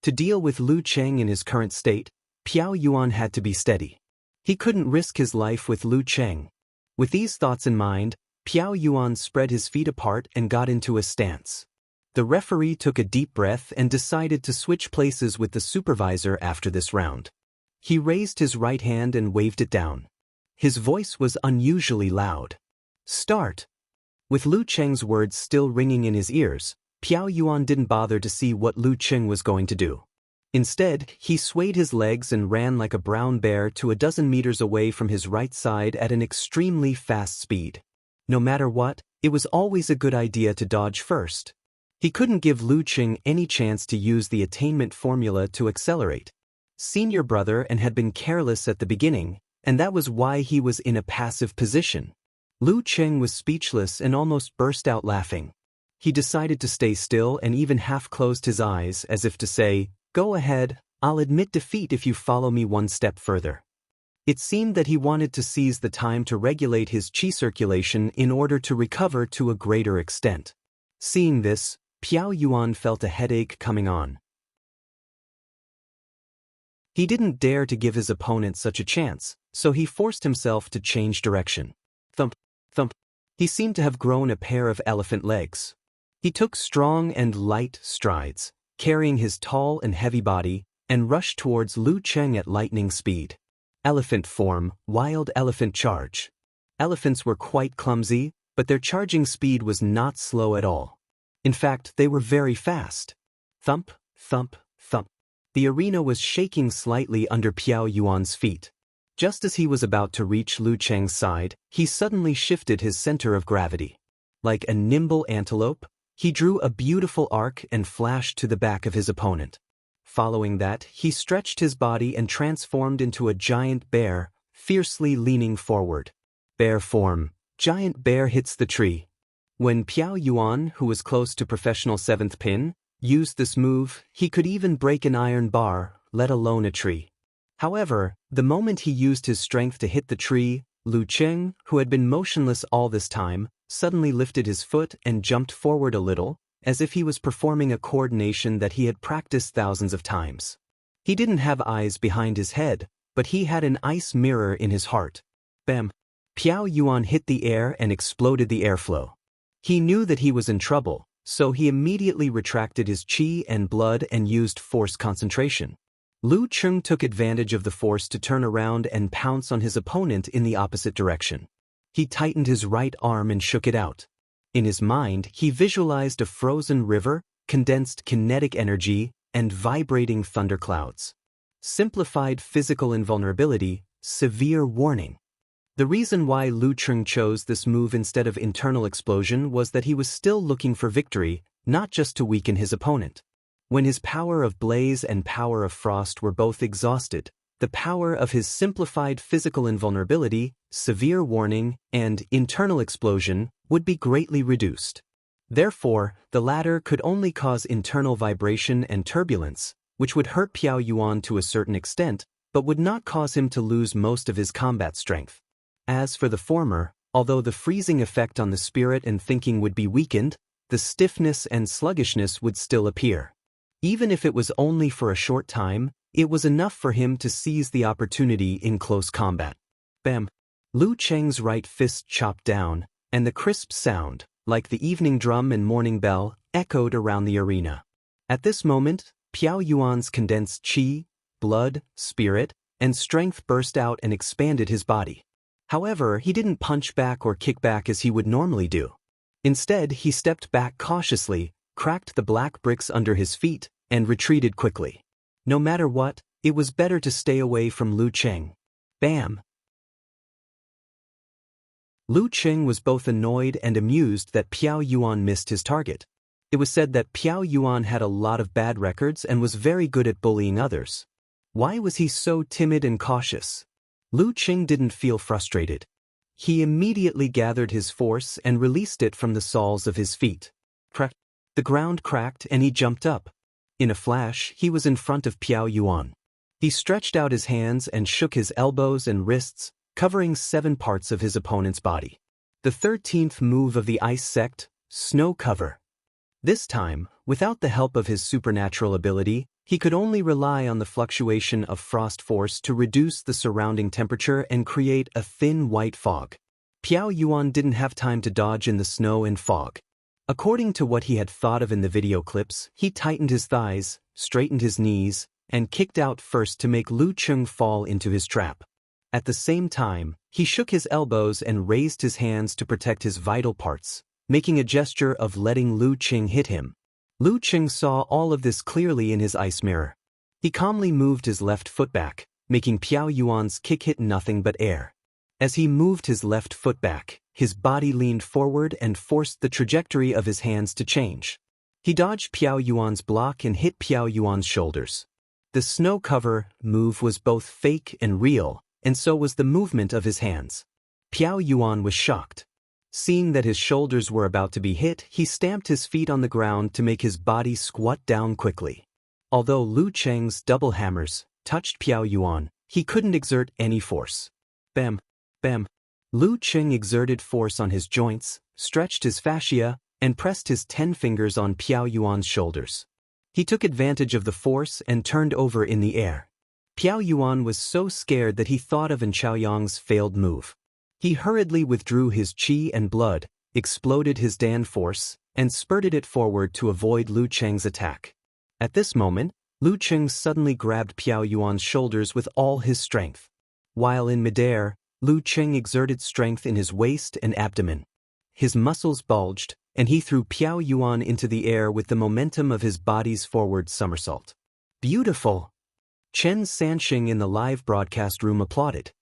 To deal with Lu Cheng in his current state, Piao Yuan had to be steady. He couldn't risk his life with Lu Cheng. With these thoughts in mind, Piao Yuan spread his feet apart and got into a stance. The referee took a deep breath and decided to switch places with the supervisor after this round. He raised his right hand and waved it down. His voice was unusually loud. Start! With Lu Cheng's words still ringing in his ears, Piao Yuan didn't bother to see what Lu Cheng was going to do. Instead, he swayed his legs and ran like a brown bear to a dozen meters away from his right side at an extremely fast speed. No matter what, it was always a good idea to dodge first. He couldn't give Lu Cheng any chance to use the attainment formula to accelerate. Senior brother and had been careless at the beginning, and that was why he was in a passive position. Lu Cheng was speechless and almost burst out laughing. He decided to stay still and even half-closed his eyes as if to say, "Go ahead, I'll admit defeat if you follow me one step further." It seemed that he wanted to seize the time to regulate his qi circulation in order to recover to a greater extent. Seeing this, Piao Yuan felt a headache coming on. He didn't dare to give his opponent such a chance, so he forced himself to change direction. Thump, thump. He seemed to have grown a pair of elephant legs. He took strong and light strides, carrying his tall and heavy body, and rushed towards Lu Cheng at lightning speed. Elephant form, wild elephant charge. Elephants were quite clumsy, but their charging speed was not slow at all. In fact, they were very fast. Thump, thump, thump. The arena was shaking slightly under Piao Yuan's feet. Just as he was about to reach Lu Cheng's side, he suddenly shifted his center of gravity. Like a nimble antelope, he drew a beautiful arc and flashed to the back of his opponent. Following that, he stretched his body and transformed into a giant bear, fiercely leaning forward. Bear form. Giant bear hits the tree. When Piao Yuan, who was close to professional 7th pin, used this move, he could even break an iron bar, let alone a tree. However, the moment he used his strength to hit the tree, Lu Cheng, who had been motionless all this time, suddenly lifted his foot and jumped forward a little, as if he was performing a coordination that he had practiced thousands of times. He didn't have eyes behind his head, but he had an ice mirror in his heart. Bam! Piao Yuan hit the air and exploded the airflow. He knew that he was in trouble, so he immediately retracted his qi and blood and used force concentration. Lu Cheng took advantage of the force to turn around and pounce on his opponent in the opposite direction. He tightened his right arm and shook it out. In his mind, he visualized a frozen river, condensed kinetic energy, and vibrating thunderclouds. Simplified physical invulnerability, severe warning. The reason why Lu Cheng chose this move instead of internal explosion was that he was still looking for victory, not just to weaken his opponent. When his power of blaze and power of frost were both exhausted, the power of his simplified physical invulnerability, severe warning, and internal explosion would be greatly reduced. Therefore, the latter could only cause internal vibration and turbulence, which would hurt Piao Yuan to a certain extent, but would not cause him to lose most of his combat strength. As for the former, although the freezing effect on the spirit and thinking would be weakened, the stiffness and sluggishness would still appear. Even if it was only for a short time, it was enough for him to seize the opportunity in close combat. Bam! Lu Cheng's right fist chopped down, and the crisp sound, like the evening drum and morning bell, echoed around the arena. At this moment, Piao Yuan's condensed qi, blood, spirit, and strength burst out and expanded his body. However, he didn't punch back or kick back as he would normally do. Instead, he stepped back cautiously, cracked the black bricks under his feet, and retreated quickly. No matter what, it was better to stay away from Lu Cheng. Bam! Lu Cheng was both annoyed and amused that Piao Yuan missed his target. It was said that Piao Yuan had a lot of bad records and was very good at bullying others. Why was he so timid and cautious? Lu Cheng didn't feel frustrated. He immediately gathered his force and released it from the soles of his feet. Crack! The ground cracked and he jumped up. In a flash, he was in front of Piao Yuan. He stretched out his hands and shook his elbows and wrists, covering 7 parts of his opponent's body. The 13th move of the ice sect, snow cover. This time, without the help of his supernatural ability, he could only rely on the fluctuation of frost force to reduce the surrounding temperature and create a thin white fog. Piao Yuan didn't have time to dodge in the snow and fog. According to what he had thought of in the video clips, he tightened his thighs, straightened his knees, and kicked out first to make Lu Cheng fall into his trap. At the same time, he shook his elbows and raised his hands to protect his vital parts, making a gesture of letting Lu Cheng hit him. Lu Cheng saw all of this clearly in his ice mirror. He calmly moved his left foot back, making Piao Yuan's kick hit nothing but air. As he moved his left foot back, his body leaned forward and forced the trajectory of his hands to change. He dodged Piao Yuan's block and hit Piao Yuan's shoulders. The snow cover move was both fake and real, and so was the movement of his hands. Piao Yuan was shocked. Seeing that his shoulders were about to be hit, he stamped his feet on the ground to make his body squat down quickly. Although Lu Cheng's double hammers touched Piao Yuan, he couldn't exert any force. Bam! Bam! Lu Cheng exerted force on his joints, stretched his fascia, and pressed his 10 fingers on Piao Yuan's shoulders. He took advantage of the force and turned over in the air. Piao Yuan was so scared that he thought of An Chaoyang's failed move. He hurriedly withdrew his qi and blood, exploded his Dan force, and spurted it forward to avoid Lu Cheng's attack. At this moment, Lu Cheng suddenly grabbed Piao Yuan's shoulders with all his strength. While in midair, Lu Cheng exerted strength in his waist and abdomen. His muscles bulged, and he threw Piao Yuan into the air with the momentum of his body's forward somersault. Beautiful! Chen Sanxing in the live broadcast room applauded.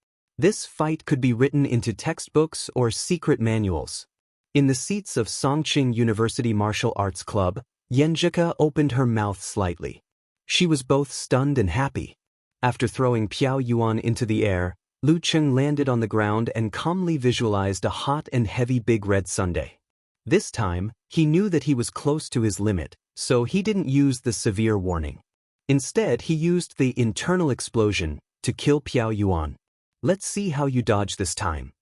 This fight could be written into textbooks or secret manuals. In the seats of Songqing University Martial Arts Club, Yanjika opened her mouth slightly. She was both stunned and happy. After throwing Piao Yuan into the air, Lu Cheng landed on the ground and calmly visualized a hot and heavy big red sundae. This time, he knew that he was close to his limit, so he didn't use the severe warning. Instead, he used the internal explosion to kill Piao Yuan. Let's see how you dodge this time.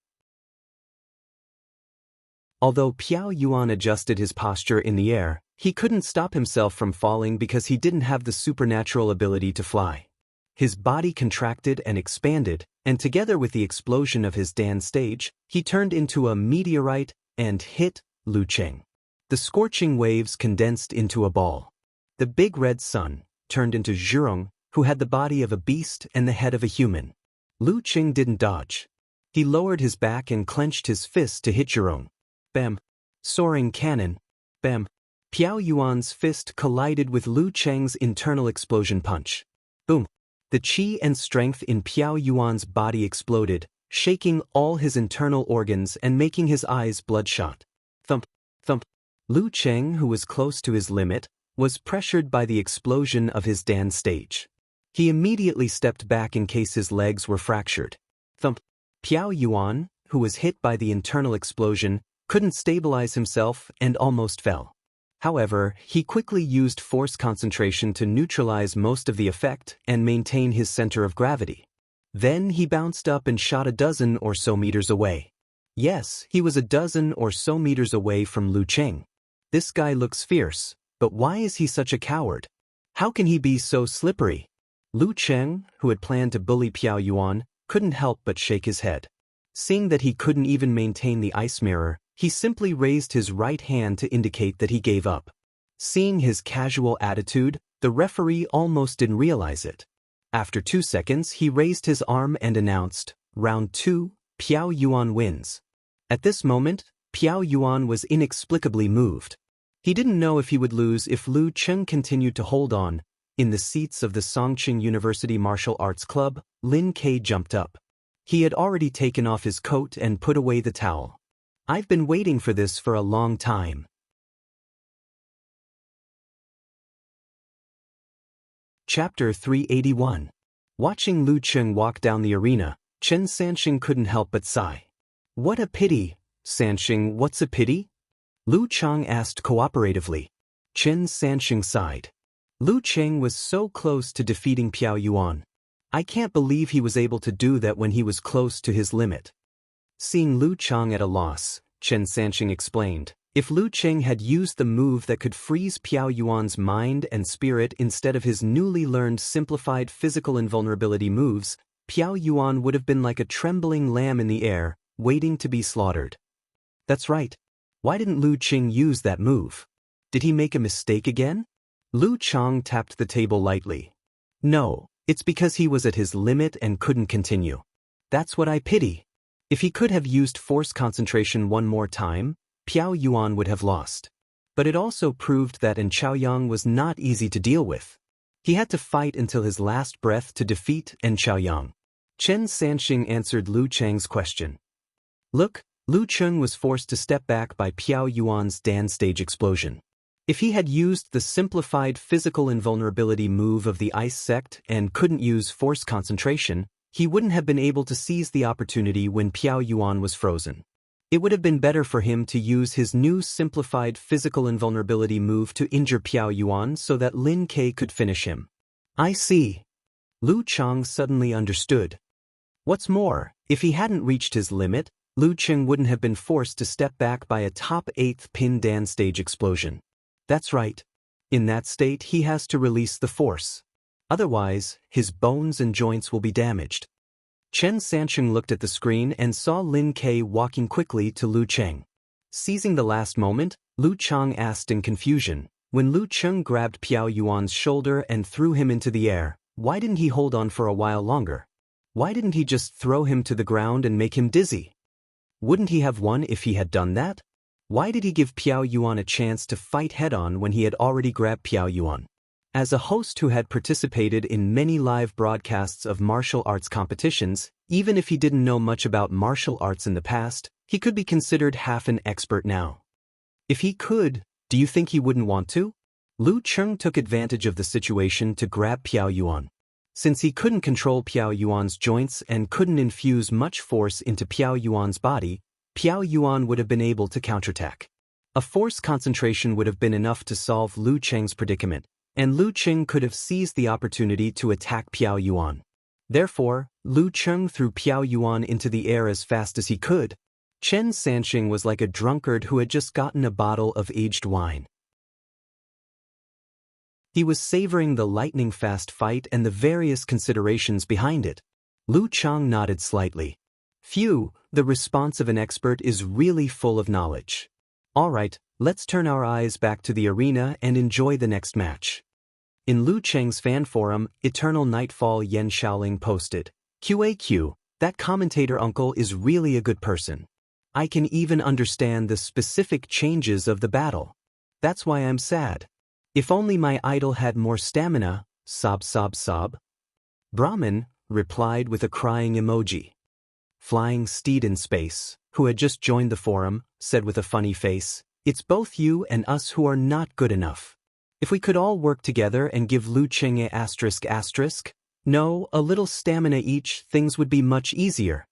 Although Piao Yuan adjusted his posture in the air, He couldn't stop himself from falling because he didn't have the supernatural ability to fly. His body contracted and expanded, and together with the explosion of his Dan stage, he turned into a meteorite and hit Lu Cheng. The scorching waves condensed into a ball. The big red sun turned into Zhurong, who had the body of a beast and the head of a human. Lu Cheng didn't dodge. He lowered his back and clenched his fist to hit Zhurong. Bam! Soaring cannon. Bam! Piao Yuan's fist collided with Lu Cheng's internal explosion punch. Boom! The qi and strength in Piao Yuan's body exploded, shaking all his internal organs and making his eyes bloodshot. Thump! Thump! Lu Cheng, who was close to his limit, was pressured by the explosion of his Dan stage. He immediately stepped back in case his legs were fractured. Thump! Piao Yuan, who was hit by the internal explosion, couldn't stabilize himself and almost fell. However, he quickly used force concentration to neutralize most of the effect and maintain his center of gravity. Then he bounced up and shot a dozen or so meters away. Yes, he was a dozen or so meters away from Lu Cheng. This guy looks fierce, but why is he such a coward? How can he be so slippery? Lu Cheng, who had planned to bully Piao Yuan, couldn't help but shake his head. Seeing that he couldn't even maintain the ice mirror, he simply raised his right hand to indicate that he gave up. Seeing his casual attitude, the referee almost didn't realize it. After 2 seconds, he raised his arm and announced, "Round 2, Piao Yuan wins." At this moment, Piao Yuan was inexplicably moved. He didn't know if he would lose if Lu Cheng continued to hold on. In the seats of the Songqing University Martial Arts Club, Lin Kei jumped up. He had already taken off his coat and put away the towel. "I've been waiting for this for a long time." Chapter 381. Watching Lu Cheng walk down the arena, Chen Sanxing couldn't help but sigh. "What a pity." "Sanxing, what's a pity?" Lu Cheng asked cooperatively. Chen Sanxing sighed. Lu Cheng was so close to defeating Piao Yuan. I can't believe he was able to do that when he was close to his limit. Seeing Lu Cheng at a loss, Chen Sanxing explained, if Lu Cheng had used the move that could freeze Piao Yuan's mind and spirit instead of his newly learned simplified physical invulnerability moves, Piao Yuan would have been like a trembling lamb in the air, waiting to be slaughtered. That's right. Why didn't Lu Cheng use that move? Did he make a mistake again? Lu Cheng tapped the table lightly. No, it's because he was at his limit and couldn't continue. That's what I pity. If he could have used force concentration one more time, Piao Yuan would have lost. But it also proved that An Chaoyang was not easy to deal with. He had to fight until his last breath to defeat An Chaoyang. Chen Sanxing answered Lu Cheng's question. Look, Lu Cheng was forced to step back by Piao Yuan's Dan stage explosion. If he had used the simplified physical invulnerability move of the Ice Sect and couldn't use force concentration, he wouldn't have been able to seize the opportunity when Piao Yuan was frozen. It would have been better for him to use his new simplified physical invulnerability move to injure Piao Yuan so that Lin Kei could finish him. I see. Lu Cheng suddenly understood. What's more, if he hadn't reached his limit, Lu Cheng wouldn't have been forced to step back by a top 8th pin Dan stage explosion. That's right. In that state, he has to release the force. Otherwise, his bones and joints will be damaged. Chen Sanxing looked at the screen and saw Lin Kei walking quickly to Lu Cheng. Seizing the last moment, Lu Cheng asked in confusion, when Lu Cheng grabbed Piao Yuan's shoulder and threw him into the air, why didn't he hold on for a while longer? Why didn't he just throw him to the ground and make him dizzy? Wouldn't he have won if he had done that? Why did he give Piao Yuan a chance to fight head-on when he had already grabbed Piao Yuan? As a host who had participated in many live broadcasts of martial arts competitions, even if he didn't know much about martial arts in the past, he could be considered half an expert now. If he could, do you think he wouldn't want to? Lu Cheng took advantage of the situation to grab Piao Yuan. Since he couldn't control Piao Yuan's joints and couldn't infuse much force into Piao Yuan's body, Piao Yuan would have been able to counterattack. A force concentration would have been enough to solve Lu Cheng's predicament, and Lu Cheng could have seized the opportunity to attack Piao Yuan. Therefore, Lu Cheng threw Piao Yuan into the air as fast as he could. Chen Sanxing was like a drunkard who had just gotten a bottle of aged wine. He was savoring the lightning-fast fight and the various considerations behind it. Lu Chang nodded slightly. Phew, the response of an expert is really full of knowledge. All right, let's turn our eyes back to the arena and enjoy the next match. In Lu Cheng's fan forum, Eternal Nightfall Yan Shaoling posted, "QAQ, that commentator uncle is really a good person. I can even understand the specific changes of the battle. That's why I'm sad. If only my idol had more stamina, sob sob sob." Brahmin replied with a crying emoji. Flying Steed in Space, who had just joined the forum, said with a funny face, "It's both you and us who are not good enough. If we could all work together and give Lu Cheng a ***, no, a little stamina each, things would be much easier."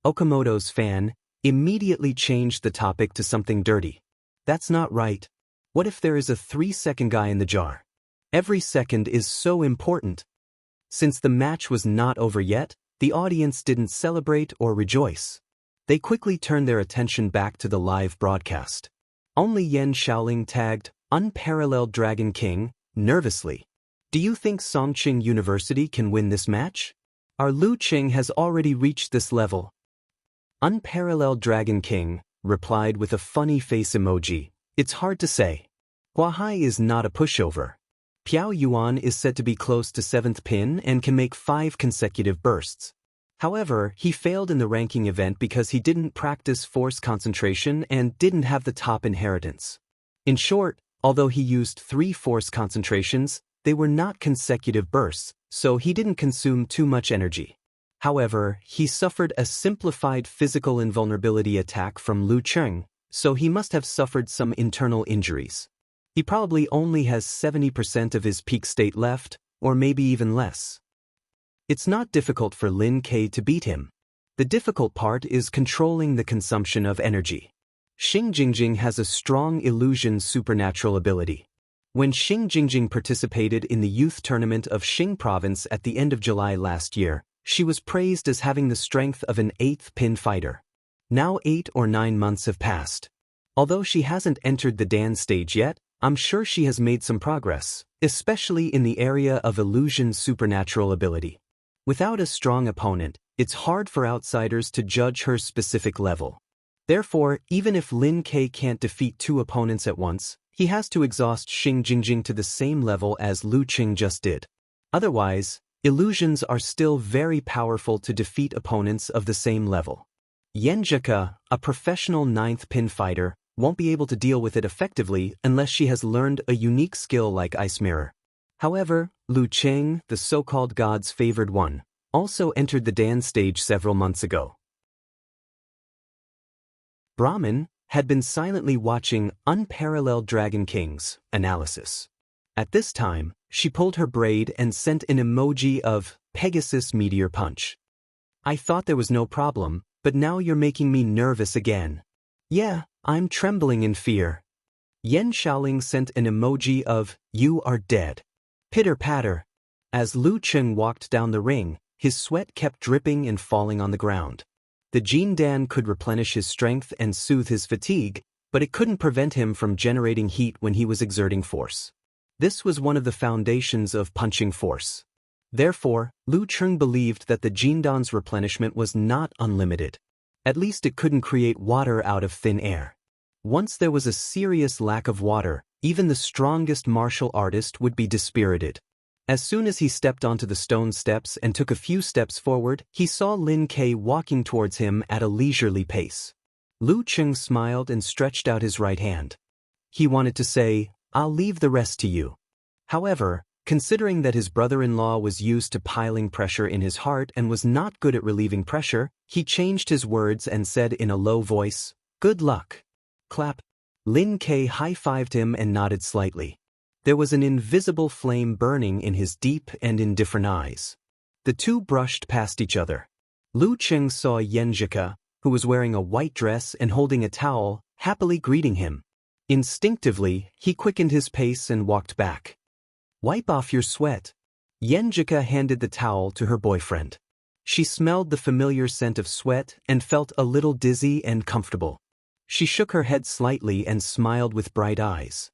Okamoto's fan immediately changed the topic to something dirty. "That's not right. What if there is a 3-second guy in the jar? Every second is so important." Since the match was not over yet, the audience didn't celebrate or rejoice. They quickly turned their attention back to the live broadcast. Only Yan Shaoling tagged, "Unparalleled Dragon King," nervously. "Do you think Songqing University can win this match? Our Lu Cheng has already reached this level." Unparalleled Dragon King replied with a funny face emoji, "It's hard to say. Huahai is not a pushover. Piao Yuan is said to be close to 7th pin and can make 5 consecutive bursts. However, he failed in the ranking event because he didn't practice force concentration and didn't have the top inheritance. In short, although he used 3 force concentrations, they were not consecutive bursts, so he didn't consume too much energy. However, he suffered a simplified physical invulnerability attack from Lu Cheng, so he must have suffered some internal injuries. He probably only has 70% of his peak state left, or maybe even less. It's not difficult for Lin Ke to beat him. The difficult part is controlling the consumption of energy. Xing Jingjing has a strong illusion supernatural ability. When Xing Jingjing participated in the youth tournament of Xing Province at the end of July last year, she was praised as having the strength of an 8th pin fighter. Now 8 or 9 months have passed. Although she hasn't entered the Dan stage yet, I'm sure she has made some progress, especially in the area of illusion supernatural ability. Without a strong opponent, it's hard for outsiders to judge her specific level. Therefore, even if Lin Ke can't defeat 2 opponents at once, he has to exhaust Xing Jingjing to the same level as Lu Cheng just did. Otherwise, illusions are still very powerful to defeat opponents of the same level. Yenjika, a professional 9th pin fighter, won't be able to deal with it effectively unless she has learned a unique skill like Ice Mirror. However, Lu Cheng, the so-called God's favored one, also entered the Dan stage several months ago. Brahmin had been silently watching Unparalleled Dragon King's analysis. At this time, she pulled her braid and sent an emoji of Pegasus Meteor Punch. "I thought there was no problem, but now you're making me nervous again." "Yeah, I'm trembling in fear." Yan Shaoling sent an emoji of "You are dead." Pitter-patter. As Lu Cheng walked down the ring, his sweat kept dripping and falling on the ground. The Jin Dan could replenish his strength and soothe his fatigue, but it couldn't prevent him from generating heat when he was exerting force. This was one of the foundations of punching force. Therefore, Lu Cheng believed that the Jin Dan's replenishment was not unlimited. At least it couldn't create water out of thin air. Once there was a serious lack of water, even the strongest martial artist would be dispirited. As soon as he stepped onto the stone steps and took a few steps forward, he saw Lin Ke walking towards him at a leisurely pace. Lu Cheng smiled and stretched out his right hand. He wanted to say, "I'll leave the rest to you." However, considering that his brother-in-law was used to piling pressure in his heart and was not good at relieving pressure, he changed his words and said in a low voice, "Good luck." Clap. Lin Ke high-fived him and nodded slightly. There was an invisible flame burning in his deep and indifferent eyes. The two brushed past each other. Lu Cheng saw Yenjika, who was wearing a white dress and holding a towel, happily greeting him. Instinctively, he quickened his pace and walked back. "Wipe off your sweat." Yenjika handed the towel to her boyfriend. She smelled the familiar scent of sweat and felt a little dizzy and comfortable. She shook her head slightly and smiled with bright eyes.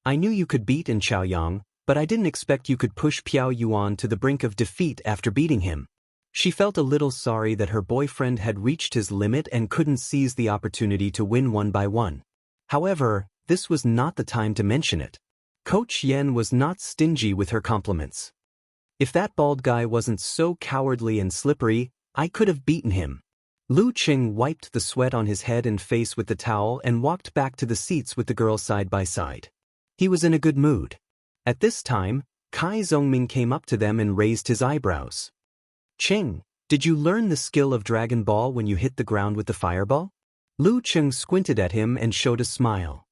"I knew you could beat in Chaoyang, but I didn't expect you could push Piao Yuan to the brink of defeat after beating him. She felt a little sorry that her boyfriend had reached his limit and couldn't seize the opportunity to win one by one. However, this was not the time to mention it. Coach Yen was not stingy with her compliments. If that bald guy wasn't so cowardly and slippery, I could have beaten him. Lu Qing wiped the sweat on his head and face with the towel and walked back to the seats with the girls side by side. He was in a good mood. At this time, Kai Zhongming came up to them and raised his eyebrows. Qing, did you learn the skill of Dragon Ball when you hit the ground with the fireball? Lu Qing squinted at him and showed a smile.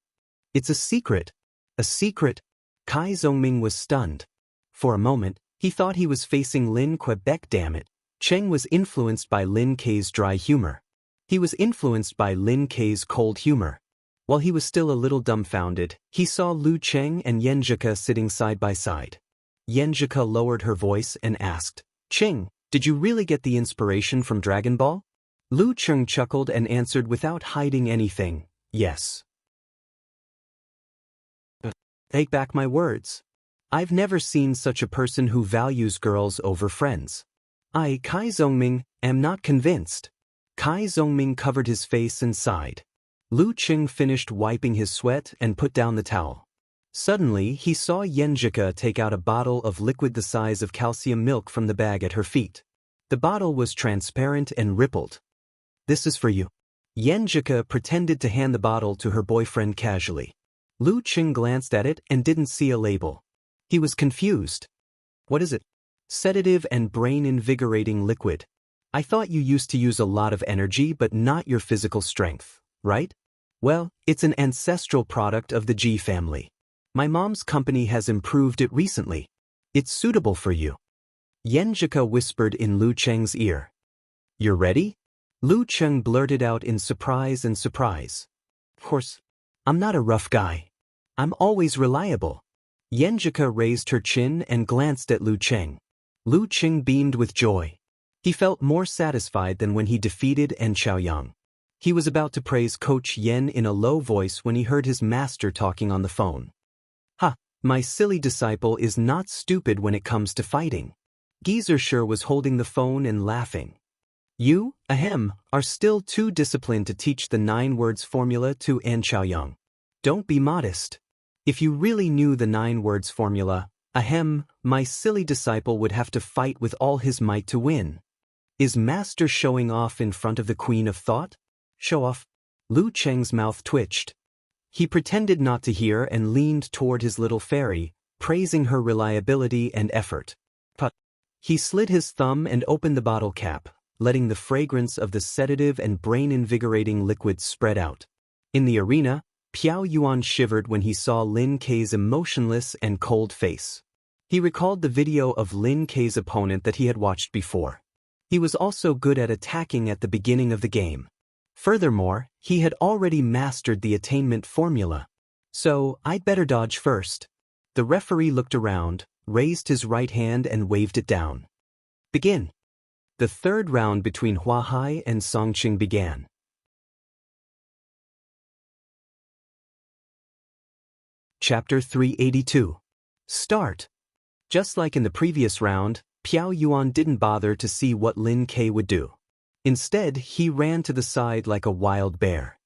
It's a secret. A secret? Kai Zhongming was stunned. For a moment, he thought he was facing Lin Quebec. Damn it. Cheng was influenced by Lin Kei's dry humor. He was influenced by Lin Kei's cold humor. While he was still a little dumbfounded, he saw Lu Cheng and Yenjika sitting side by side. Yenjika lowered her voice and asked, Cheng, did you really get the inspiration from Dragon Ball? Lu Cheng chuckled and answered without hiding anything, yes. Take back my words. I've never seen such a person who values girls over friends. I, Kai Zhongming, am not convinced. Kai Zhongming covered his face and sighed. Lu Qing finished wiping his sweat and put down the towel. Suddenly, he saw Yenjika take out a bottle of liquid the size of calcium milk from the bag at her feet. The bottle was transparent and rippled. This is for you. Yenjika pretended to hand the bottle to her boyfriend casually. Lu Qing glanced at it and didn't see a label. He was confused. What is it? Sedative and brain-invigorating liquid. I thought you used to use a lot of energy but not your physical strength, right? Well, it's an ancestral product of the G family. My mom's company has improved it recently. It's suitable for you. Yenjika whispered in Lu Cheng's ear. You're ready? Lu Cheng blurted out in surprise and surprise. Of course. I'm not a rough guy. I'm always reliable. Yenjika raised her chin and glanced at Lu Cheng. Lu Cheng beamed with joy. He felt more satisfied than when he defeated An Chaoyang. He was about to praise Coach Yen in a low voice when he heard his master talking on the phone. Ha, my silly disciple is not stupid when it comes to fighting. Geezer sure was holding the phone and laughing. You, are still too disciplined to teach the 9 words formula to An Chaoyang. Don't be modest. If you really knew the 9 words formula, my silly disciple would have to fight with all his might to win. Is master showing off in front of the Queen of Thought? Show off? Lu Cheng's mouth twitched. He pretended not to hear and leaned toward his little fairy, praising her reliability and effort. But he slid his thumb and opened the bottle cap, letting the fragrance of the sedative and brain-invigorating liquid spread out. In the arena, Piao Yuan shivered when he saw Lin Kei's emotionless and cold face. He recalled the video of Lin Kei's opponent that he had watched before. He was also good at attacking at the beginning of the game. Furthermore, he had already mastered the attainment formula. So, I'd better dodge first. The referee looked around, raised his right hand and waved it down. Begin. The third round between Hua Hai and Songqing began. Chapter 382. Start. Just like in the previous round, Piao Yuan didn't bother to see what Lin Kei would do. Instead, he ran to the side like a wild bear.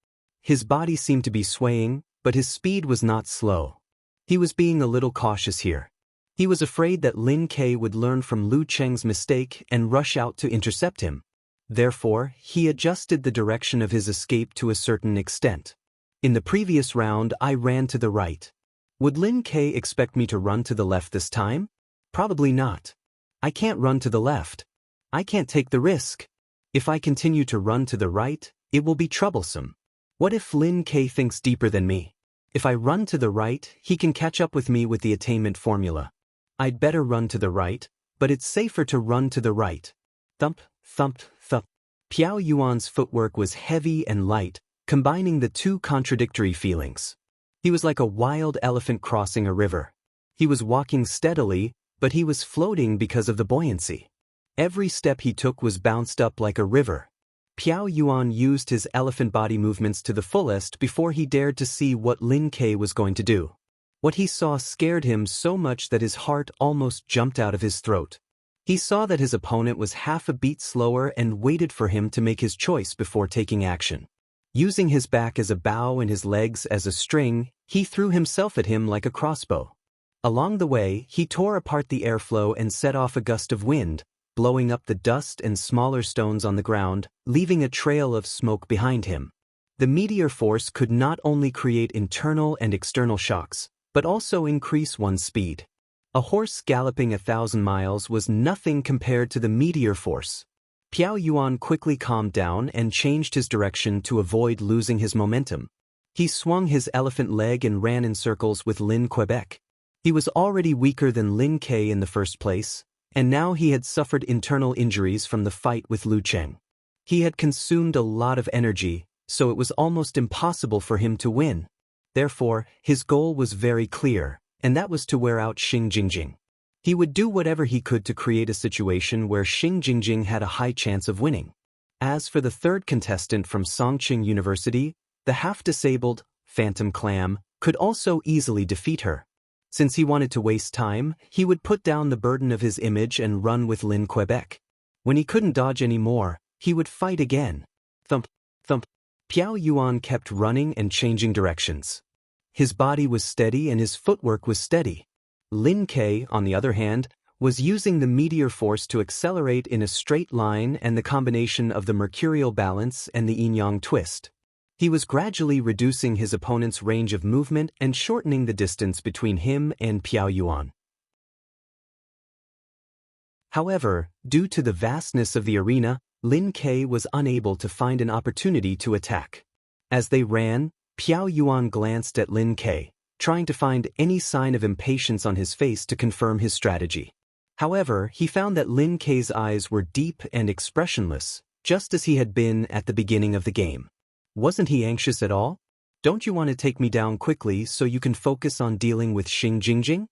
His body seemed to be swaying, but his speed was not slow. He was being a little cautious here. He was afraid that Lin Kei would learn from Lu Cheng's mistake and rush out to intercept him. Therefore, he adjusted the direction of his escape to a certain extent. In the previous round, I ran to the right. Would Lin Kei expect me to run to the left this time? Probably not. I can't run to the left. I can't take the risk. If I continue to run to the right, it will be troublesome. What if Lin Kei thinks deeper than me? If I run to the right, he can catch up with me with the attainment formula. I'd better run to the right, but it's safer to run to the right. Thump, thump, thump. Piao Yuan's footwork was heavy and light, combining the two contradictory feelings. He was like a wild elephant crossing a river. He was walking steadily, but he was floating because of the buoyancy. Every step he took was bounced up like a river. Piao Yuan used his elephant body movements to the fullest before he dared to see what Lin Kei was going to do. What he saw scared him so much that his heart almost jumped out of his throat. He saw that his opponent was half a beat slower and waited for him to make his choice before taking action. Using his back as a bow and his legs as a string, he threw himself at him like a crossbow. Along the way, he tore apart the airflow and set off a gust of wind, blowing up the dust and smaller stones on the ground, leaving a trail of smoke behind him. The meteor force could not only create internal and external shocks, but also increase one's speed. A horse galloping 1,000 miles was nothing compared to the meteor force. Piao Yuan quickly calmed down and changed his direction to avoid losing his momentum. He swung his elephant leg and ran in circles with Lin Quebec. He was already weaker than Lin Ke in the first place, and now he had suffered internal injuries from the fight with Lu Cheng. He had consumed a lot of energy, so it was almost impossible for him to win. Therefore, his goal was very clear, and that was to wear out Xing Jingjing. He would do whatever he could to create a situation where Xing Jingjing had a high chance of winning. As for the third contestant from Songqing University, the half-disabled Phantom Clam could also easily defeat her. Since he wanted to waste time, he would put down the burden of his image and run with Lin Quebec. When he couldn't dodge anymore, he would fight again. Thump, thump. Piao Yuan kept running and changing directions. His body was steady and his footwork was steady. Lin Ke, on the other hand, was using the meteor force to accelerate in a straight line and the combination of the mercurial balance and the yin-yang twist. He was gradually reducing his opponent's range of movement and shortening the distance between him and Piao Yuan. However, due to the vastness of the arena, Lin Ke was unable to find an opportunity to attack. As they ran, Piao Yuan glanced at Lin Ke, trying to find any sign of impatience on his face to confirm his strategy. However, he found that Lin Ke's eyes were deep and expressionless, just as he had been at the beginning of the game. Wasn't he anxious at all? Don't you want to take me down quickly so you can focus on dealing with Xing Jingjing?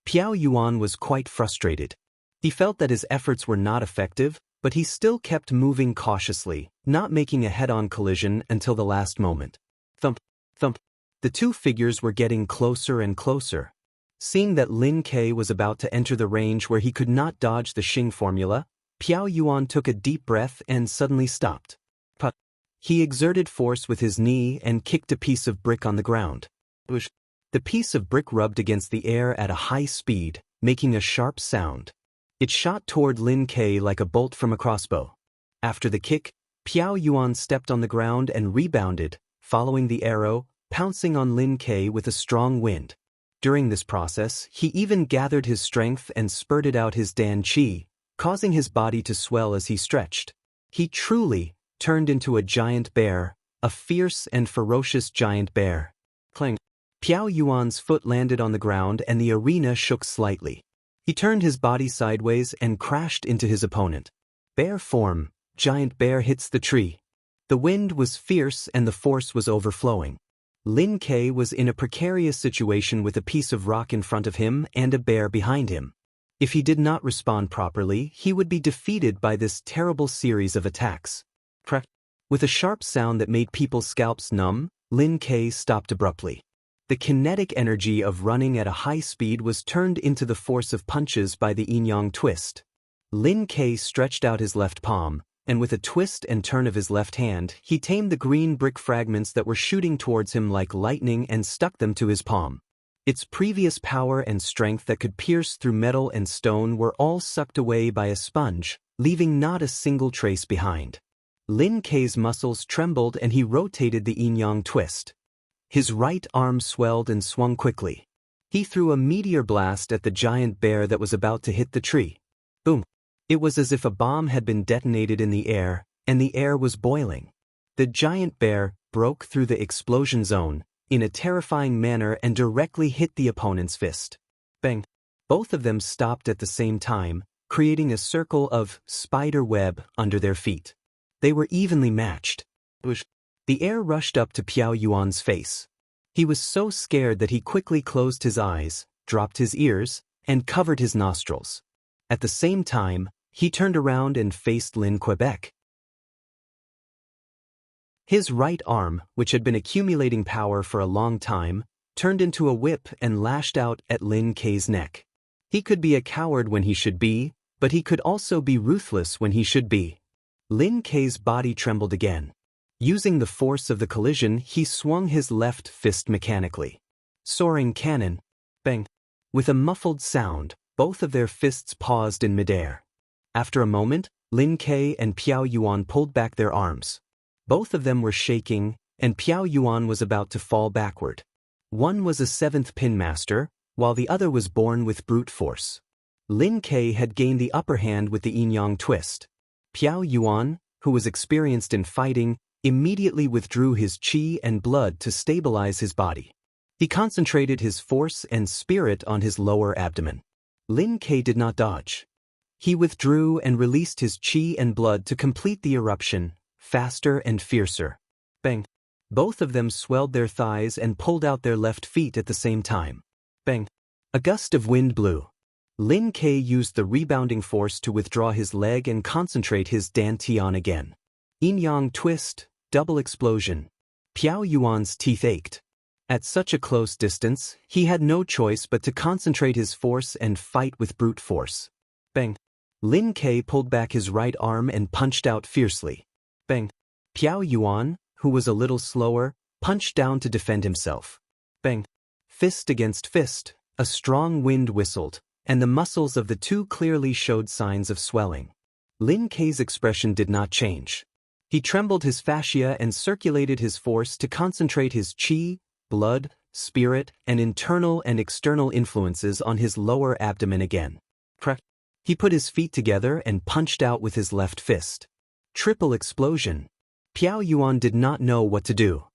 Piao Yuan was quite frustrated. He felt that his efforts were not effective, but he still kept moving cautiously, not making a head-on collision until the last moment. Thump, thump. The two figures were getting closer and closer. Seeing that Lin Ke was about to enter the range where he could not dodge the Xing formula, Piao Yuan took a deep breath and suddenly stopped. Put. He exerted force with his knee and kicked a piece of brick on the ground. The piece of brick rubbed against the air at a high speed, making a sharp sound. It shot toward Lin Ke like a bolt from a crossbow. After the kick, Piao Yuan stepped on the ground and rebounded, following the arrow, pouncing on Lin Ke with a strong wind. During this process, he even gathered his strength and spurted out his Dan Qi, causing his body to swell as he stretched. He truly turned into a giant bear, a fierce and ferocious giant bear. Clang! Piao Yuan's foot landed on the ground and the arena shook slightly. He turned his body sideways and crashed into his opponent. Bear form, giant bear hits the tree. The wind was fierce and the force was overflowing. Lin Ke was in a precarious situation with a piece of rock in front of him and a bear behind him. If he did not respond properly, he would be defeated by this terrible series of attacks. With a sharp sound that made people's scalps numb, Lin Ke stopped abruptly. The kinetic energy of running at a high speed was turned into the force of punches by the yin-yang twist. Lin Ke stretched out his left palm, and with a twist and turn of his left hand, he tamed the green brick fragments that were shooting towards him like lightning and stuck them to his palm. Its previous power and strength that could pierce through metal and stone were all sucked away by a sponge, leaving not a single trace behind. Lin Ke's muscles trembled and he rotated the yin-yang twist. His right arm swelled and swung quickly. He threw a meteor blast at the giant bear that was about to hit the tree. Boom! It was as if a bomb had been detonated in the air, and the air was boiling. The giant bear broke through the explosion zone in a terrifying manner and directly hit the opponent's fist. Bang! Both of them stopped at the same time, creating a circle of spider web under their feet. They were evenly matched. The air rushed up to Piao Yuan's face. He was so scared that he quickly closed his eyes, dropped his ears, and covered his nostrils. At the same time, he turned around and faced Lin Quebec. His right arm, which had been accumulating power for a long time, turned into a whip and lashed out at Lin Kei's neck. He could be a coward when he should be, but he could also be ruthless when he should be. Lin Kei's body trembled again. Using the force of the collision, he swung his left fist mechanically. Soaring cannon. Bang. With a muffled sound, both of their fists paused in midair. After a moment, Lin Kei and Piao Yuan pulled back their arms. Both of them were shaking, and Piao Yuan was about to fall backward. One was a 7th pin master, while the other was born with brute force. Lin Kei had gained the upper hand with the yin-yang twist. Piao Yuan, who was experienced in fighting, immediately withdrew his qi and blood to stabilize his body. He concentrated his force and spirit on his lower abdomen. Lin Kei did not dodge. He withdrew and released his qi and blood to complete the eruption, faster and fiercer. Bang. Both of them swelled their thighs and pulled out their left feet at the same time. Bang. A gust of wind blew. Lin Kei used the rebounding force to withdraw his leg and concentrate his dantian again. Yin-yang twist, double explosion. Piao Yuan's teeth ached. At such a close distance, he had no choice but to concentrate his force and fight with brute force. Bang. Lin Kei pulled back his right arm and punched out fiercely. Bang. Piao Yuan, who was a little slower, punched down to defend himself. Bang. Fist against fist, a strong wind whistled, and the muscles of the two clearly showed signs of swelling. Lin Kei's expression did not change. He trembled his fascia and circulated his force to concentrate his qi, blood, spirit, and internal and external influences on his lower abdomen again. Crack. He put his feet together and punched out with his left fist. Triple explosion. Piao Yuan did not know what to do.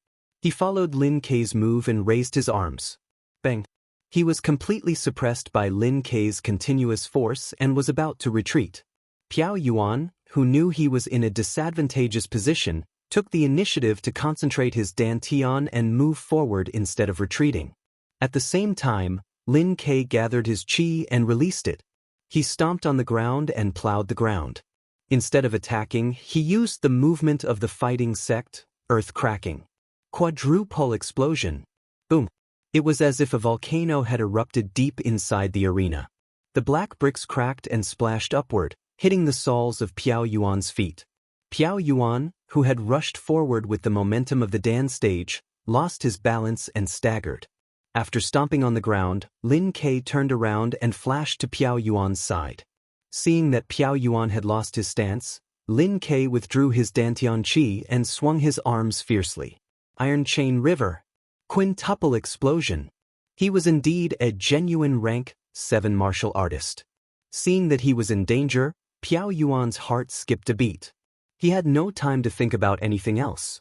He followed Lin Kei's move and raised his arms. Bang. He was completely suppressed by Lin Kei's continuous force and was about to retreat. Piao Yuan, who knew he was in a disadvantageous position, took the initiative to concentrate his dantian and move forward instead of retreating. At the same time, Lin Kei gathered his qi and released it. He stomped on the ground and plowed the ground. Instead of attacking, he used the movement of the fighting sect, earth cracking. Quadruple explosion. Boom. It was as if a volcano had erupted deep inside the arena. The black bricks cracked and splashed upward, hitting the soles of Piao Yuan's feet. Piao Yuan, who had rushed forward with the momentum of the Dan stage, lost his balance and staggered. After stomping on the ground, Lin Kei turned around and flashed to Piao Yuan's side. Seeing that Piao Yuan had lost his stance, Lin Kei withdrew his dantian qi and swung his arms fiercely. Iron Chain River. Quintuple explosion. He was indeed a genuine rank 7 martial artist. Seeing that he was in danger, Piao Yuan's heart skipped a beat. He had no time to think about anything else.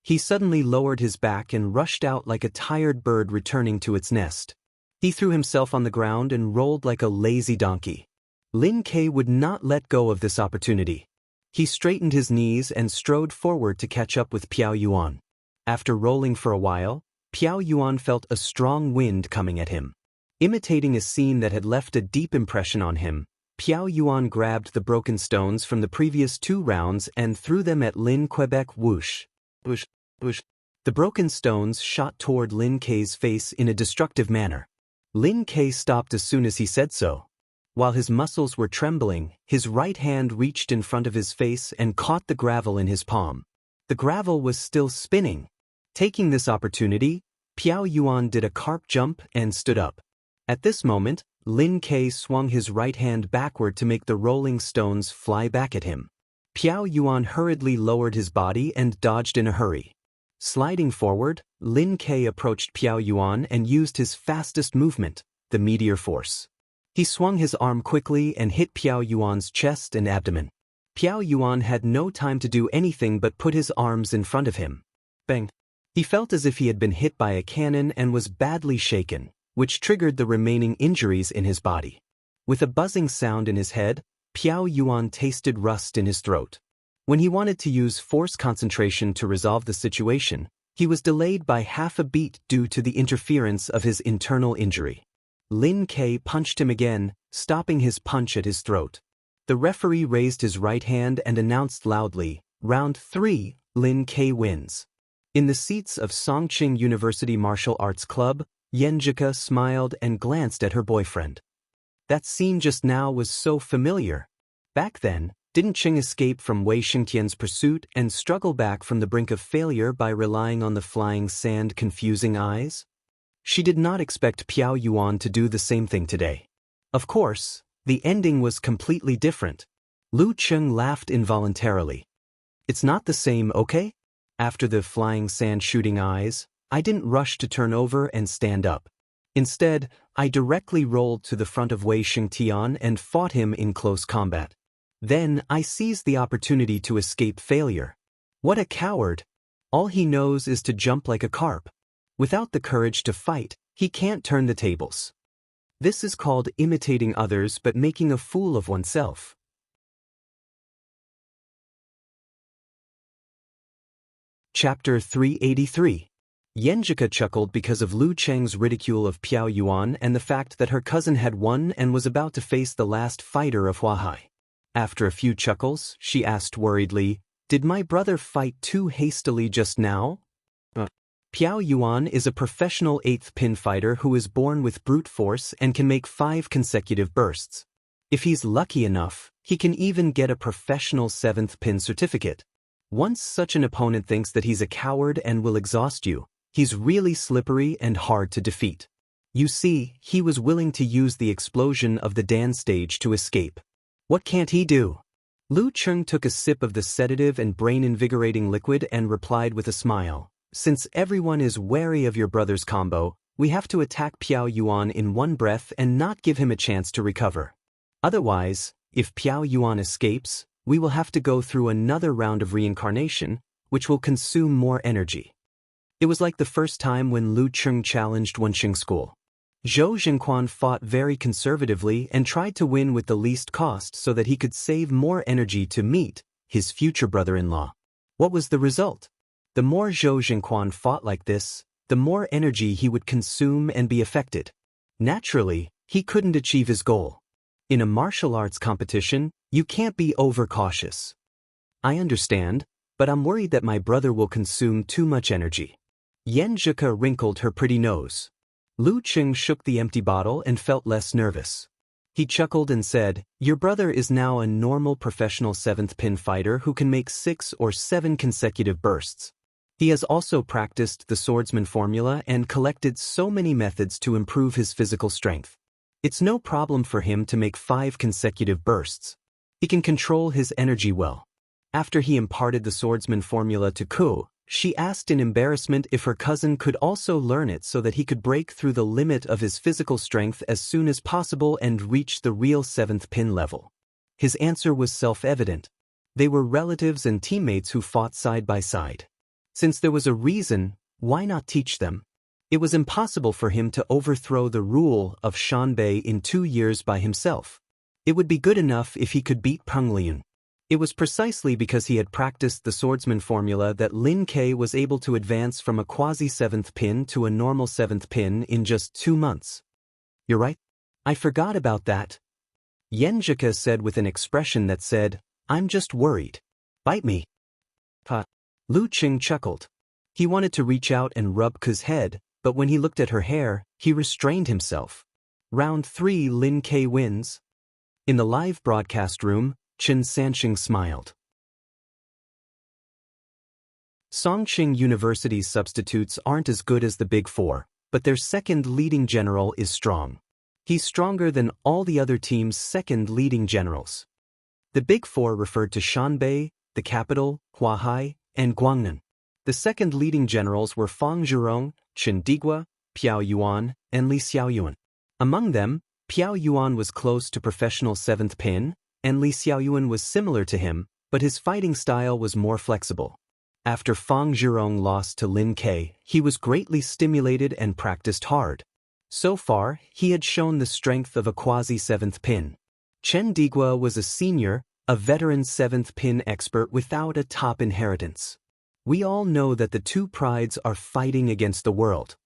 He suddenly lowered his back and rushed out like a tired bird returning to its nest. He threw himself on the ground and rolled like a lazy donkey. Lin Kei would not let go of this opportunity. He straightened his knees and strode forward to catch up with Piao Yuan. After rolling for a while, Piao Yuan felt a strong wind coming at him. Imitating a scene that had left a deep impression on him, Piao Yuan grabbed the broken stones from the previous 2 rounds and threw them at Lin Quebec. Whoosh. Whoosh. Whoosh. The broken stones shot toward Lin Kei's face in a destructive manner. Lin Kei stopped as soon as he said so. While his muscles were trembling, his right hand reached in front of his face and caught the gravel in his palm. The gravel was still spinning. Taking this opportunity, Piao Yuan did a carp jump and stood up. At this moment, Lin Kei swung his right hand backward to make the rolling stones fly back at him. Piao Yuan hurriedly lowered his body and dodged in a hurry. Sliding forward, Lin Kei approached Piao Yuan and used his fastest movement, the meteor force. He swung his arm quickly and hit Piao Yuan's chest and abdomen. Piao Yuan had no time to do anything but put his arms in front of him. Bang! He felt as if he had been hit by a cannon and was badly shaken, which triggered the remaining injuries in his body. With a buzzing sound in his head, Piao Yuan tasted rust in his throat. When he wanted to use force concentration to resolve the situation, he was delayed by half a beat due to the interference of his internal injury. Lin Kei punched him again, stopping his punch at his throat. The referee raised his right hand and announced loudly, "Round 3, Lin Kei wins." In the seats of Songqing University Martial Arts Club, Yenjika smiled and glanced at her boyfriend. That scene just now was so familiar. Back then, didn't Qing escape from Wei Xingtian's pursuit and struggle back from the brink of failure by relying on the flying sand confusing eyes? She did not expect Piao Yuan to do the same thing today. Of course, the ending was completely different. Lu Cheng laughed involuntarily. It's not the same, okay? After the flying sand shooting eyes, I didn't rush to turn over and stand up. Instead, I directly rolled to the front of Wei Xingtian and fought him in close combat. Then I seized the opportunity to escape failure. What a coward! All he knows is to jump like a carp. Without the courage to fight, he can't turn the tables. This is called imitating others but making a fool of oneself. Chapter 383. Yenjika chuckled because of Lu Cheng's ridicule of Piao Yuan and the fact that her cousin had won and was about to face the last fighter of Huahai. After a few chuckles, she asked worriedly, "Did my brother fight too hastily just now?" Piao Yuan is a professional 8th pin fighter who is born with brute force and can make 5 consecutive bursts. If he's lucky enough, he can even get a professional 7th pin certificate. Once such an opponent thinks that he's a coward and will exhaust you, he's really slippery and hard to defeat. You see, he was willing to use the explosion of the Dan stage to escape. What can't he do? Lu Cheng took a sip of the sedative and brain-invigorating liquid and replied with a smile. Since everyone is wary of your brother's combo, we have to attack Piao Yuan in one breath and not give him a chance to recover. Otherwise, if Piao Yuan escapes, we will have to go through another round of reincarnation, which will consume more energy. It was like the first time when Lu Cheng challenged Wenxing School. Zhou Jingquan fought very conservatively and tried to win with the least cost so that he could save more energy to meet his future brother-in-law. What was the result? The more Zhou Jingquan fought like this, the more energy he would consume and be affected. Naturally, he couldn't achieve his goal. In a martial arts competition, you can't be overcautious. I understand, but I'm worried that my brother will consume too much energy. Yenjika wrinkled her pretty nose. Lu Cheng shook the empty bottle and felt less nervous. He chuckled and said, "Your brother is now a normal professional 7th pin fighter who can make 6 or 7 consecutive bursts. He has also practiced the swordsman formula and collected so many methods to improve his physical strength. It's no problem for him to make 5 consecutive bursts. He can control his energy well." After he imparted the swordsman formula to Ku, she asked in embarrassment if her cousin could also learn it so that he could break through the limit of his physical strength as soon as possible and reach the real 7th pin level. His answer was self-evident. They were relatives and teammates who fought side by side. Since there was a reason, why not teach them? It was impossible for him to overthrow the rule of Shanbei in 2 years by himself. It would be good enough if he could beat Peng Liun. It was precisely because he had practiced the swordsman formula that Lin Ke was able to advance from a quasi-7th pin to a normal 7th pin in just 2 months. You're right. I forgot about that. Yenjika said with an expression that said, "I'm just worried. Bite me." Lu Cheng chuckled. He wanted to reach out and rub Ku's head, but when he looked at her hair, he restrained himself. Round 3, Lin Ke wins. In the live broadcast room, Chen Sanxing smiled. Songqing University's substitutes aren't as good as the Big Four, but their second leading general is strong. He's stronger than all the other teams' second leading generals. The Big Four referred to Shanbei, the capital, Huahai, and Guangnan. The second leading generals were Fang Zhurong, Chen Digua, Piao Yuan, and Li Xiaoyuan. Among them, Piao Yuan was close to professional 7th pin, and Li Xiaoyuan was similar to him, but his fighting style was more flexible. After Fang Zhurong lost to Lin Ke, he was greatly stimulated and practiced hard. So far, he had shown the strength of a quasi-7th pin. Chen Digua was a senior, a veteran 7th pin expert without a top inheritance. We all know that the two prides are fighting against the world.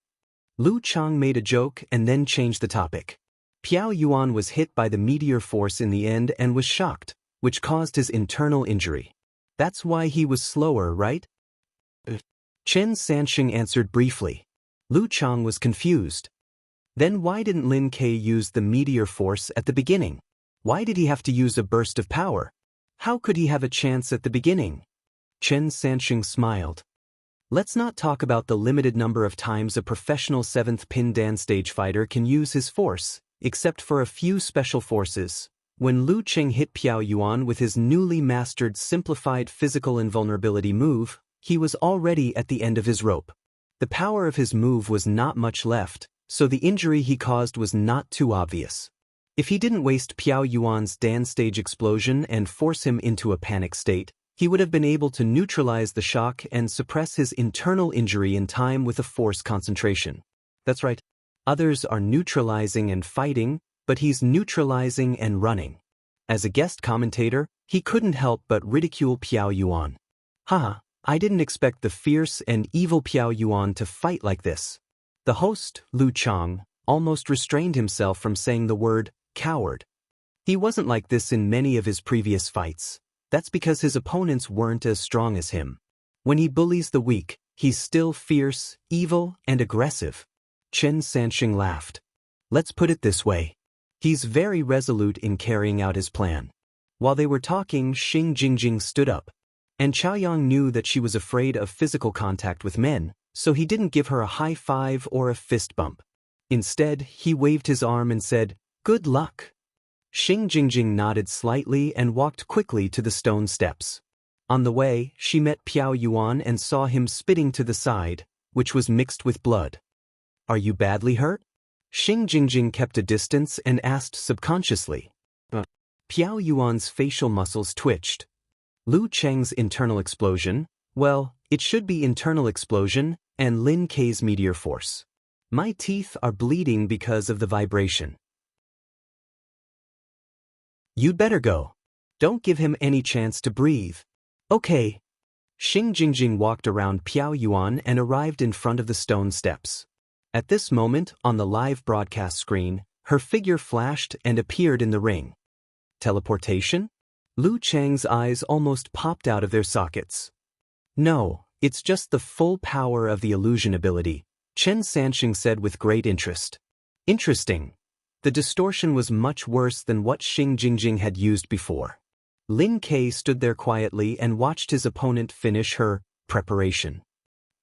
Lu Chang made a joke and then changed the topic. Piao Yuan was hit by the meteor force in the end and was shocked, which caused his internal injury. That's why he was slower, right? Chen Sansheng answered briefly. Lu Chang was confused. Then why didn't Lin Ke use the meteor force at the beginning? Why did he have to use a burst of power? How could he have a chance at the beginning? Chen Sansheng smiled. Let's not talk about the limited number of times a professional 7th pin dan stage fighter can use his force, except for a few special forces. When Lu Cheng hit Piao Yuan with his newly mastered simplified physical invulnerability move, he was already at the end of his rope. The power of his move was not much left, so the injury he caused was not too obvious. If he didn't waste Piao Yuan's dan stage explosion and force him into a panic state, he would have been able to neutralize the shock and suppress his internal injury in time with a force concentration. That's right. Others are neutralizing and fighting, but he's neutralizing and running. As a guest commentator, he couldn't help but ridicule Piao Yuan. Haha, I didn't expect the fierce and evil Piao Yuan to fight like this. The host, Lu Chang, almost restrained himself from saying the word coward. He wasn't like this in many of his previous fights. That's because his opponents weren't as strong as him. When he bullies the weak, he's still fierce, evil, and aggressive. Chen Sansheng laughed. Let's put it this way. He's very resolute in carrying out his plan. While they were talking, Xing Jingjing stood up. And Chaoyang knew that she was afraid of physical contact with men, so he didn't give her a high five or a fist bump. Instead, he waved his arm and said, "Good luck." Xing Jingjing nodded slightly and walked quickly to the stone steps. On the way, she met Piao Yuan and saw him spitting to the side, which was mixed with blood. "Are you badly hurt?" Xing Jingjing kept a distance and asked subconsciously. Piao Yuan's facial muscles twitched. Lu Cheng's internal explosion, well, it should be internal explosion, and Lin Ke's meteor force. My teeth are bleeding because of the vibration. You'd better go. Don't give him any chance to breathe. Okay. Xing Jingjing walked around Piao Yuan and arrived in front of the stone steps. At this moment, on the live broadcast screen, her figure flashed and appeared in the ring. Teleportation? Lu Cheng's eyes almost popped out of their sockets. No, it's just the full power of the illusion ability, Chen Sansheng said with great interest. Interesting. The distortion was much worse than what Xing Jingjing had used before. Lin Ke stood there quietly and watched his opponent finish her preparation.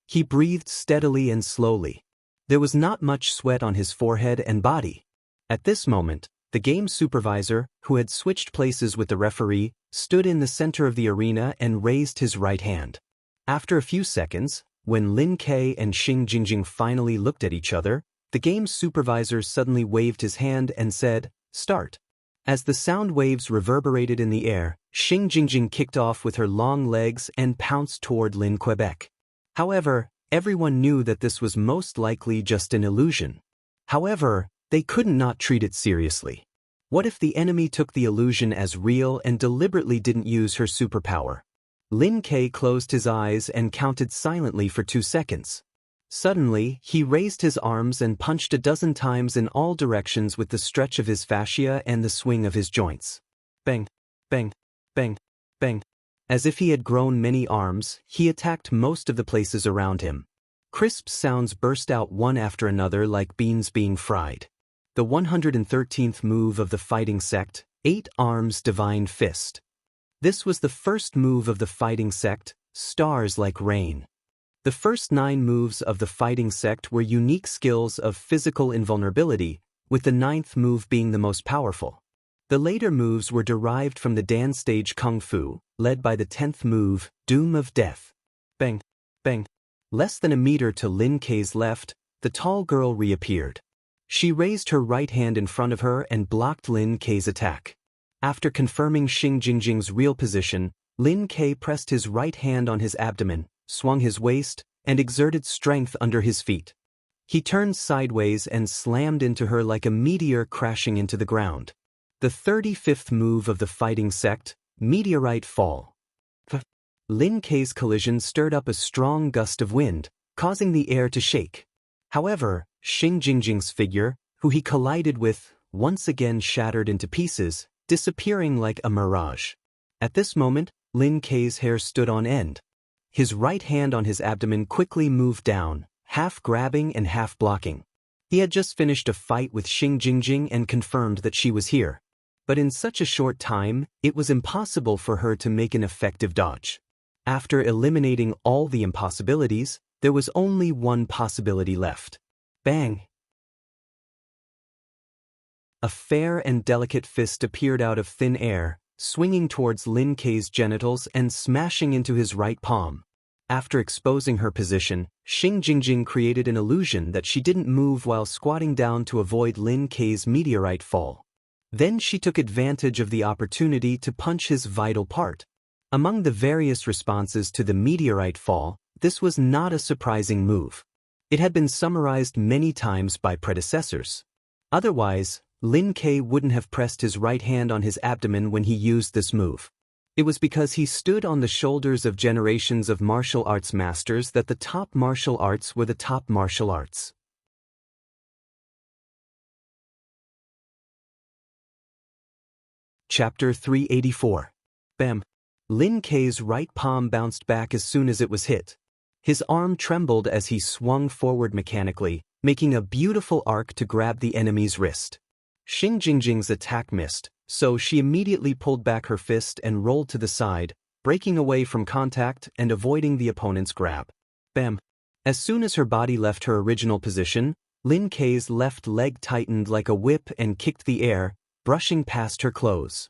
He breathed steadily and slowly. There was not much sweat on his forehead and body. At this moment, the game supervisor, who had switched places with the referee, stood in the center of the arena and raised his right hand. After a few seconds, when Lin Ke and Xing Jingjing finally looked at each other, the game's supervisor suddenly waved his hand and said, "Start." As the sound waves reverberated in the air, Xing Jingjing kicked off with her long legs and pounced toward Lin Quebec. However, everyone knew that this was most likely just an illusion. However, they couldn't not treat it seriously. What if the enemy took the illusion as real and deliberately didn't use her superpower? Lin Ke closed his eyes and counted silently for 2 seconds. Suddenly, he raised his arms and punched a dozen times in all directions with the stretch of his fascia and the swing of his joints. Bang, bang, bang, bang. As if he had grown many arms, he attacked most of the places around him. Crisp sounds burst out one after another like beans being fried. The 113th move of the fighting sect, 8 Arms Divine Fist. This was the first move of the fighting sect, Stars Like Rain. The first 9 moves of the fighting sect were unique skills of physical invulnerability, with the 9th move being the most powerful. The later moves were derived from the Dan stage Kung Fu, led by the 10th move, Doom of Death. Bang, bang. Less than a meter to Lin Ke's left, the tall girl reappeared. She raised her right hand in front of her and blocked Lin Ke's attack. After confirming Xing Jingjing's real position, Lin Ke pressed his right hand on his abdomen, swung his waist, and exerted strength under his feet. He turned sideways and slammed into her like a meteor crashing into the ground. The 35th move of the fighting sect, Meteorite Fall. Lin Ke's collision stirred up a strong gust of wind, causing the air to shake. However, Xing Jingjing's figure, who he collided with, once again shattered into pieces, disappearing like a mirage. At this moment, Lin Ke's hair stood on end. His right hand on his abdomen quickly moved down, half grabbing and half blocking. He had just finished a fight with Xing Jingjing and confirmed that she was here. But in such a short time, it was impossible for her to make an effective dodge. After eliminating all the impossibilities, there was only one possibility left. Bang! A fair and delicate fist appeared out of thin air, swinging towards Lin Kei's genitals and smashing into his right palm. After exposing her position, Xing Jingjing created an illusion that she didn't move while squatting down to avoid Lin Kei's meteorite fall. Then she took advantage of the opportunity to punch his vital part. Among the various responses to the meteorite fall, this was not a surprising move. It had been summarized many times by predecessors. Otherwise, Lin Kei wouldn't have pressed his right hand on his abdomen when he used this move. It was because he stood on the shoulders of generations of martial arts masters that the top martial arts were the top martial arts. Chapter 384. Bam! Lin Kei's right palm bounced back as soon as it was hit. His arm trembled as he swung forward mechanically, making a beautiful arc to grab the enemy's wrist. Xing Jingjing's attack missed, so she immediately pulled back her fist and rolled to the side, breaking away from contact and avoiding the opponent's grab. Bam! As soon as her body left her original position, Lin Kei's left leg tightened like a whip and kicked the air, brushing past her clothes.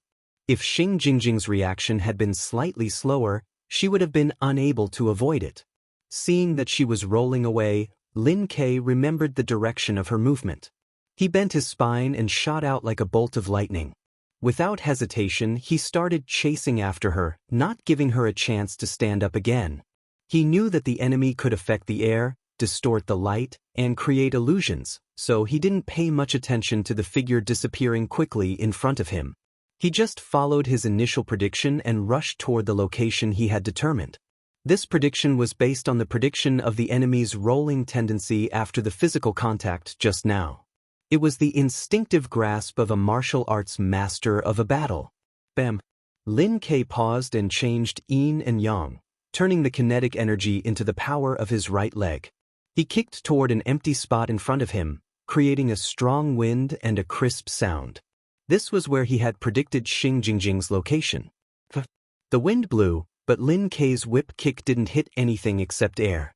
If Xing Jingjing's reaction had been slightly slower, she would have been unable to avoid it. Seeing that she was rolling away, Lin Kei remembered the direction of her movement. He bent his spine and shot out like a bolt of lightning. Without hesitation, he started chasing after her, not giving her a chance to stand up again. He knew that the enemy could affect the air, distort the light, and create illusions, so he didn't pay much attention to the figure disappearing quickly in front of him. He just followed his initial prediction and rushed toward the location he had determined. This prediction was based on the prediction of the enemy's rolling tendency after the physical contact just now. It was the instinctive grasp of a martial arts master of a battle. Bam! Lin Kei paused and changed yin and yang, turning the kinetic energy into the power of his right leg. He kicked toward an empty spot in front of him, creating a strong wind and a crisp sound. This was where he had predicted Xing Jingjing's location. The wind blew, but Lin Kei's whip kick didn't hit anything except air.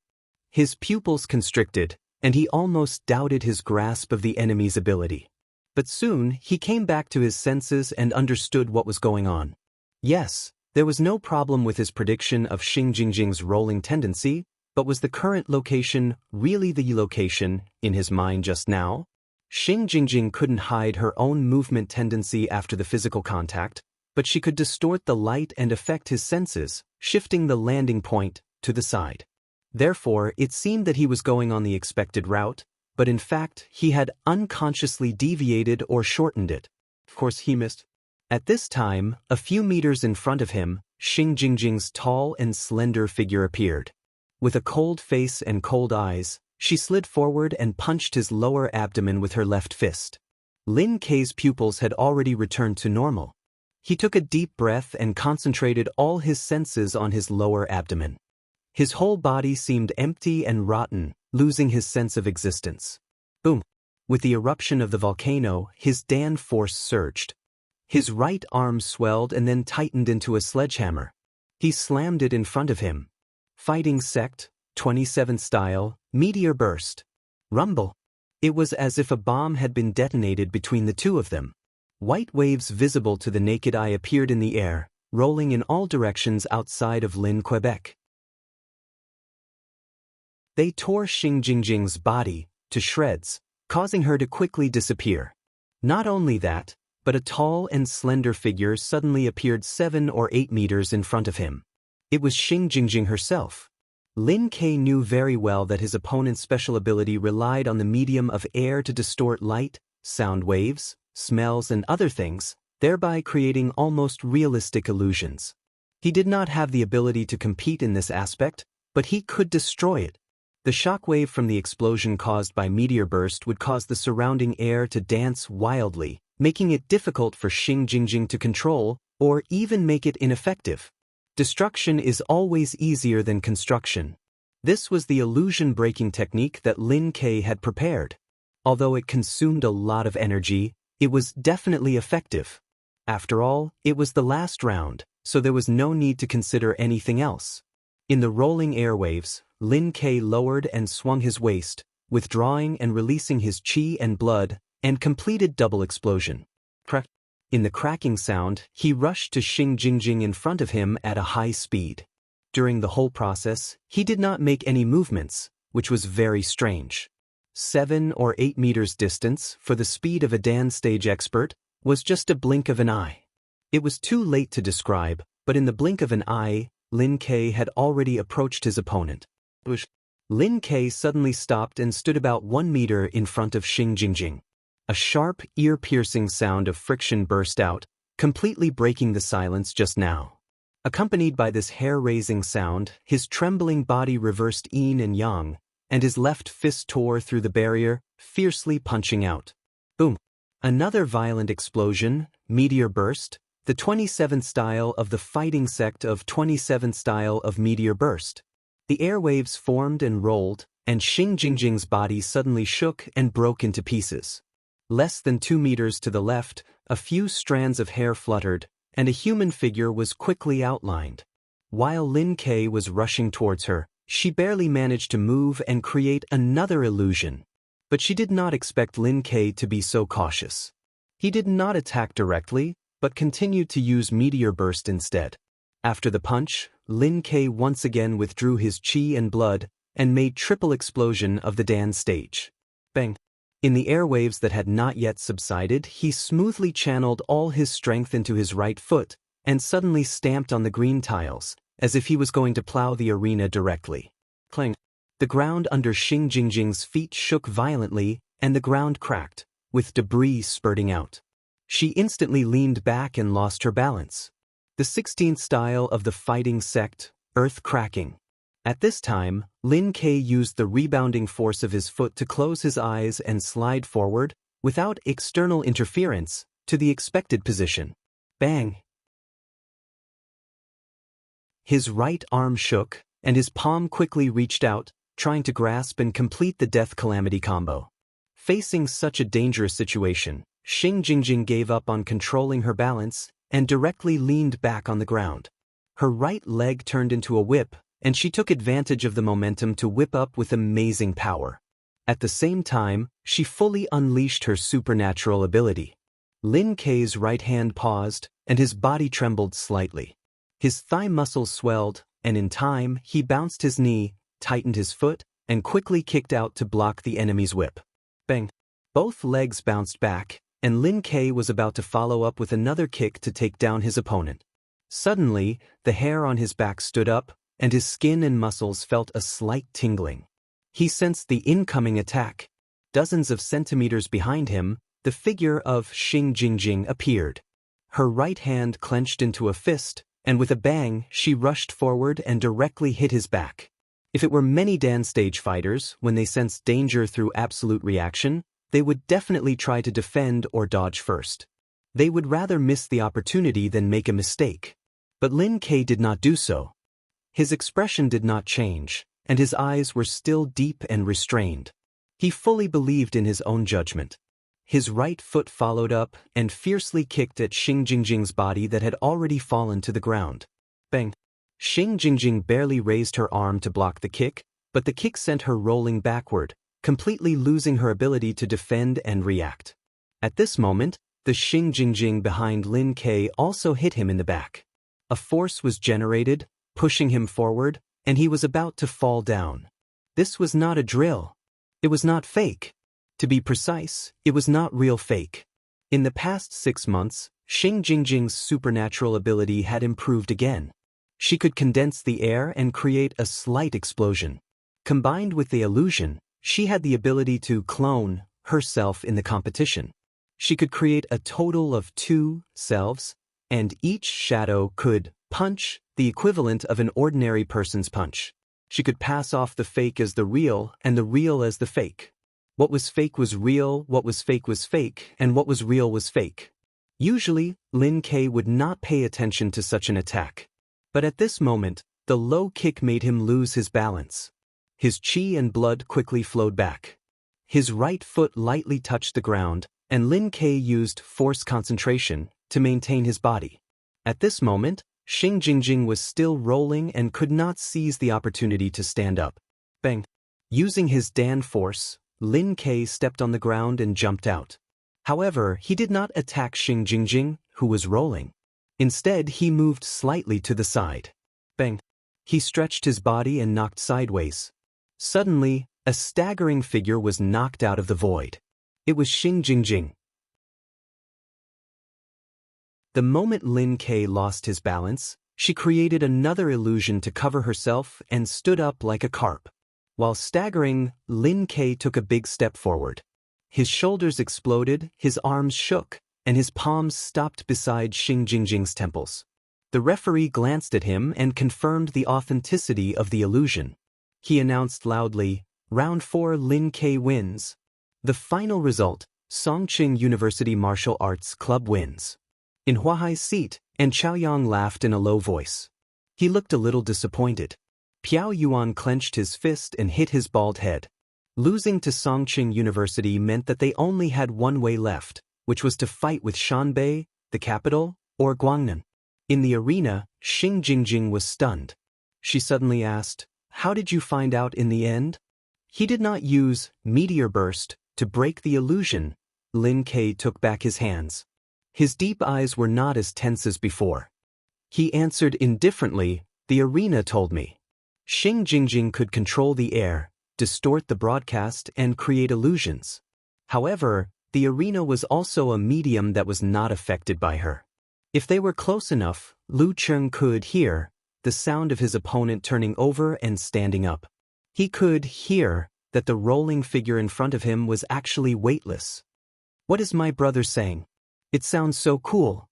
His pupils constricted, and he almost doubted his grasp of the enemy's ability. But soon, he came back to his senses and understood what was going on. Yes, there was no problem with his prediction of Xing Jingjing's rolling tendency, but was the current location really the location in his mind just now? Xing Jingjing couldn't hide her own movement tendency after the physical contact, but she could distort the light and affect his senses, shifting the landing point to the side. Therefore, it seemed that he was going on the expected route, but in fact, he had unconsciously deviated or shortened it. Of course, he missed. At this time, a few meters in front of him, Xing Jingjing's tall and slender figure appeared. With a cold face and cold eyes, she slid forward and punched his lower abdomen with her left fist. Lin Kei's pupils had already returned to normal. He took a deep breath and concentrated all his senses on his lower abdomen. His whole body seemed empty and rotten, losing his sense of existence. Boom! With the eruption of the volcano, his Dan force surged. His right arm swelled and then tightened into a sledgehammer. He slammed it in front of him. Fighting Sect, 27 style, meteor burst. Rumble. It was as if a bomb had been detonated between the two of them. White waves visible to the naked eye appeared in the air, rolling in all directions outside of Lin Quebec. They tore Xing Jingjing's body to shreds, causing her to quickly disappear. Not only that, but a tall and slender figure suddenly appeared 7 or 8 meters in front of him. It was Xing Jingjing herself. Lin Kei knew very well that his opponent's special ability relied on the medium of air to distort light, sound waves, smells and other things, thereby creating almost realistic illusions. He did not have the ability to compete in this aspect, but he could destroy it. The shockwave from the explosion caused by meteor burst would cause the surrounding air to dance wildly, making it difficult for Xing Jingjing to control, or even make it ineffective. Destruction is always easier than construction. This was the illusion-breaking technique that Lin Ke had prepared. Although it consumed a lot of energy, it was definitely effective. After all, it was the last round, so there was no need to consider anything else. In the rolling airwaves, Lin Ke lowered and swung his waist, withdrawing and releasing his chi and blood, and completed double explosion. Crack. In the cracking sound, he rushed to Xing Jingjing in front of him at a high speed. During the whole process, he did not make any movements, which was very strange. 7 or 8 meters distance, for the speed of a dance stage expert, was just a blink of an eye. It was too late to describe, but in the blink of an eye, Lin Ke had already approached his opponent. Lin Ke suddenly stopped and stood about 1 meter in front of Xing Jingjing. A sharp, ear-piercing sound of friction burst out, completely breaking the silence just now. Accompanied by this hair-raising sound, his trembling body reversed yin and yang, and his left fist tore through the barrier, fiercely punching out. Boom! Another violent explosion, meteor burst, the 27th style of the fighting sect of 27th style of meteor burst. The airwaves formed and rolled, and Xing Jingjing's body suddenly shook and broke into pieces. Less than 2 meters to the left, a few strands of hair fluttered, and a human figure was quickly outlined. While Lin Ke was rushing towards her, she barely managed to move and create another illusion. But she did not expect Lin Ke to be so cautious. He did not attack directly, but continued to use meteor burst instead. After the punch, Lin Ke once again withdrew his chi and blood, and made triple explosion of the dance stage. Bang! In the airwaves that had not yet subsided, he smoothly channeled all his strength into his right foot, and suddenly stamped on the green tiles, as if he was going to plow the arena directly. Clang! The ground under Xing Jingjing's feet shook violently, and the ground cracked, with debris spurting out. She instantly leaned back and lost her balance. The 16th style of the fighting sect, earth cracking. At this time, Lin Ke used the rebounding force of his foot to close his eyes and slide forward, without external interference, to the expected position. Bang! His right arm shook, and his palm quickly reached out, trying to grasp and complete the death calamity combo. Facing such a dangerous situation, Xing Jingjing gave up on controlling her balance and directly leaned back on the ground. Her right leg turned into a whip, and she took advantage of the momentum to whip up with amazing power. At the same time, she fully unleashed her supernatural ability. Lin Ke's right hand paused, and his body trembled slightly. His thigh muscles swelled, and in time, he bounced his knee, tightened his foot, and quickly kicked out to block the enemy's whip. Bang! Both legs bounced back, and Lin Ke was about to follow up with another kick to take down his opponent. Suddenly, the hair on his back stood up, and his skin and muscles felt a slight tingling. He sensed the incoming attack. Dozens of centimeters behind him, the figure of Xing Jingjing appeared. Her right hand clenched into a fist, and with a bang, she rushed forward and directly hit his back. If it were many dance stage fighters, when they sensed danger through absolute reaction, they would definitely try to defend or dodge first. They would rather miss the opportunity than make a mistake. But Lin Ke did not do so. His expression did not change, and his eyes were still deep and restrained. He fully believed in his own judgment. His right foot followed up and fiercely kicked at Xing Jingjing's body that had already fallen to the ground. Bang! Xing Jingjing barely raised her arm to block the kick, but the kick sent her rolling backward, completely losing her ability to defend and react. At this moment, the Xing Jingjing behind Lin Ke also hit him in the back. A force was generated, pushing him forward, and he was about to fall down. This was not a drill. It was not fake. To be precise, it was not real fake. In the past 6 months, Xing Jingjing's supernatural ability had improved again. She could condense the air and create a slight explosion. Combined with the illusion, she had the ability to clone herself in the competition. She could create a total of 2 selves, and each shadow could punch the equivalent of an ordinary person's punch. She could pass off the fake as the real and the real as the fake. What was fake was real, what was fake, and what was real was fake. Usually, Lin Ke would not pay attention to such an attack. But at this moment, the low kick made him lose his balance. His chi and blood quickly flowed back. His right foot lightly touched the ground, and Lin Ke used force concentration to maintain his body. At this moment, Xing Jingjing was still rolling and could not seize the opportunity to stand up. Bang! Using his Dan force, Lin Ke stepped on the ground and jumped out. However, he did not attack Xing Jingjing, who was rolling. Instead, he moved slightly to the side. Bang! He stretched his body and knocked sideways. Suddenly, a staggering figure was knocked out of the void. It was Xing Jingjing. The moment Lin Ke lost his balance, she created another illusion to cover herself and stood up like a carp. While staggering, Lin Ke took a big step forward. His shoulders exploded, his arms shook, and his palms stopped beside Xing Jingjing's temples. The referee glanced at him and confirmed the authenticity of the illusion. He announced loudly, "Round 4, Lin Ke wins." The final result, Songqing University Martial Arts Club wins. In Huahai's seat, and Chaoyang laughed in a low voice. He looked a little disappointed. Piao Yuan clenched his fist and hit his bald head. Losing to Songqing University meant that they only had one way left, which was to fight with Shanbei, the capital, or Guangnan. In the arena, Xing Jingjing was stunned. She suddenly asked, "How did you find out in the end?" He did not use meteor burst to break the illusion. Lin Ke took back his hands. His deep eyes were not as tense as before. He answered indifferently, "The arena told me." Xing Jingjing could control the air, distort the broadcast, and create illusions. However, the arena was also a medium that was not affected by her. If they were close enough, Lu Cheng could hear the sound of his opponent turning over and standing up. He could hear that the rolling figure in front of him was actually weightless. "What is my brother saying? It sounds so cool."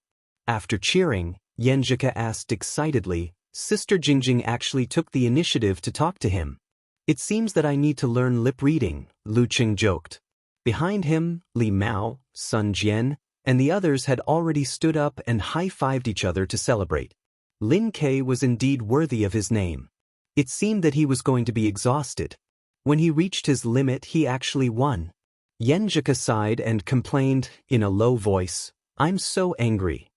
After cheering, Yenjika asked excitedly, "Sister Jingjing actually took the initiative to talk to him." "It seems that I need to learn lip reading," Lu Qing joked. Behind him, Li Mao, Sun Jian, and the others had already stood up and high-fived each other to celebrate. Lin Ke was indeed worthy of his name. It seemed that he was going to be exhausted. When he reached his limit, he actually won. Yenjika sighed and complained in a low voice, "I'm so angry.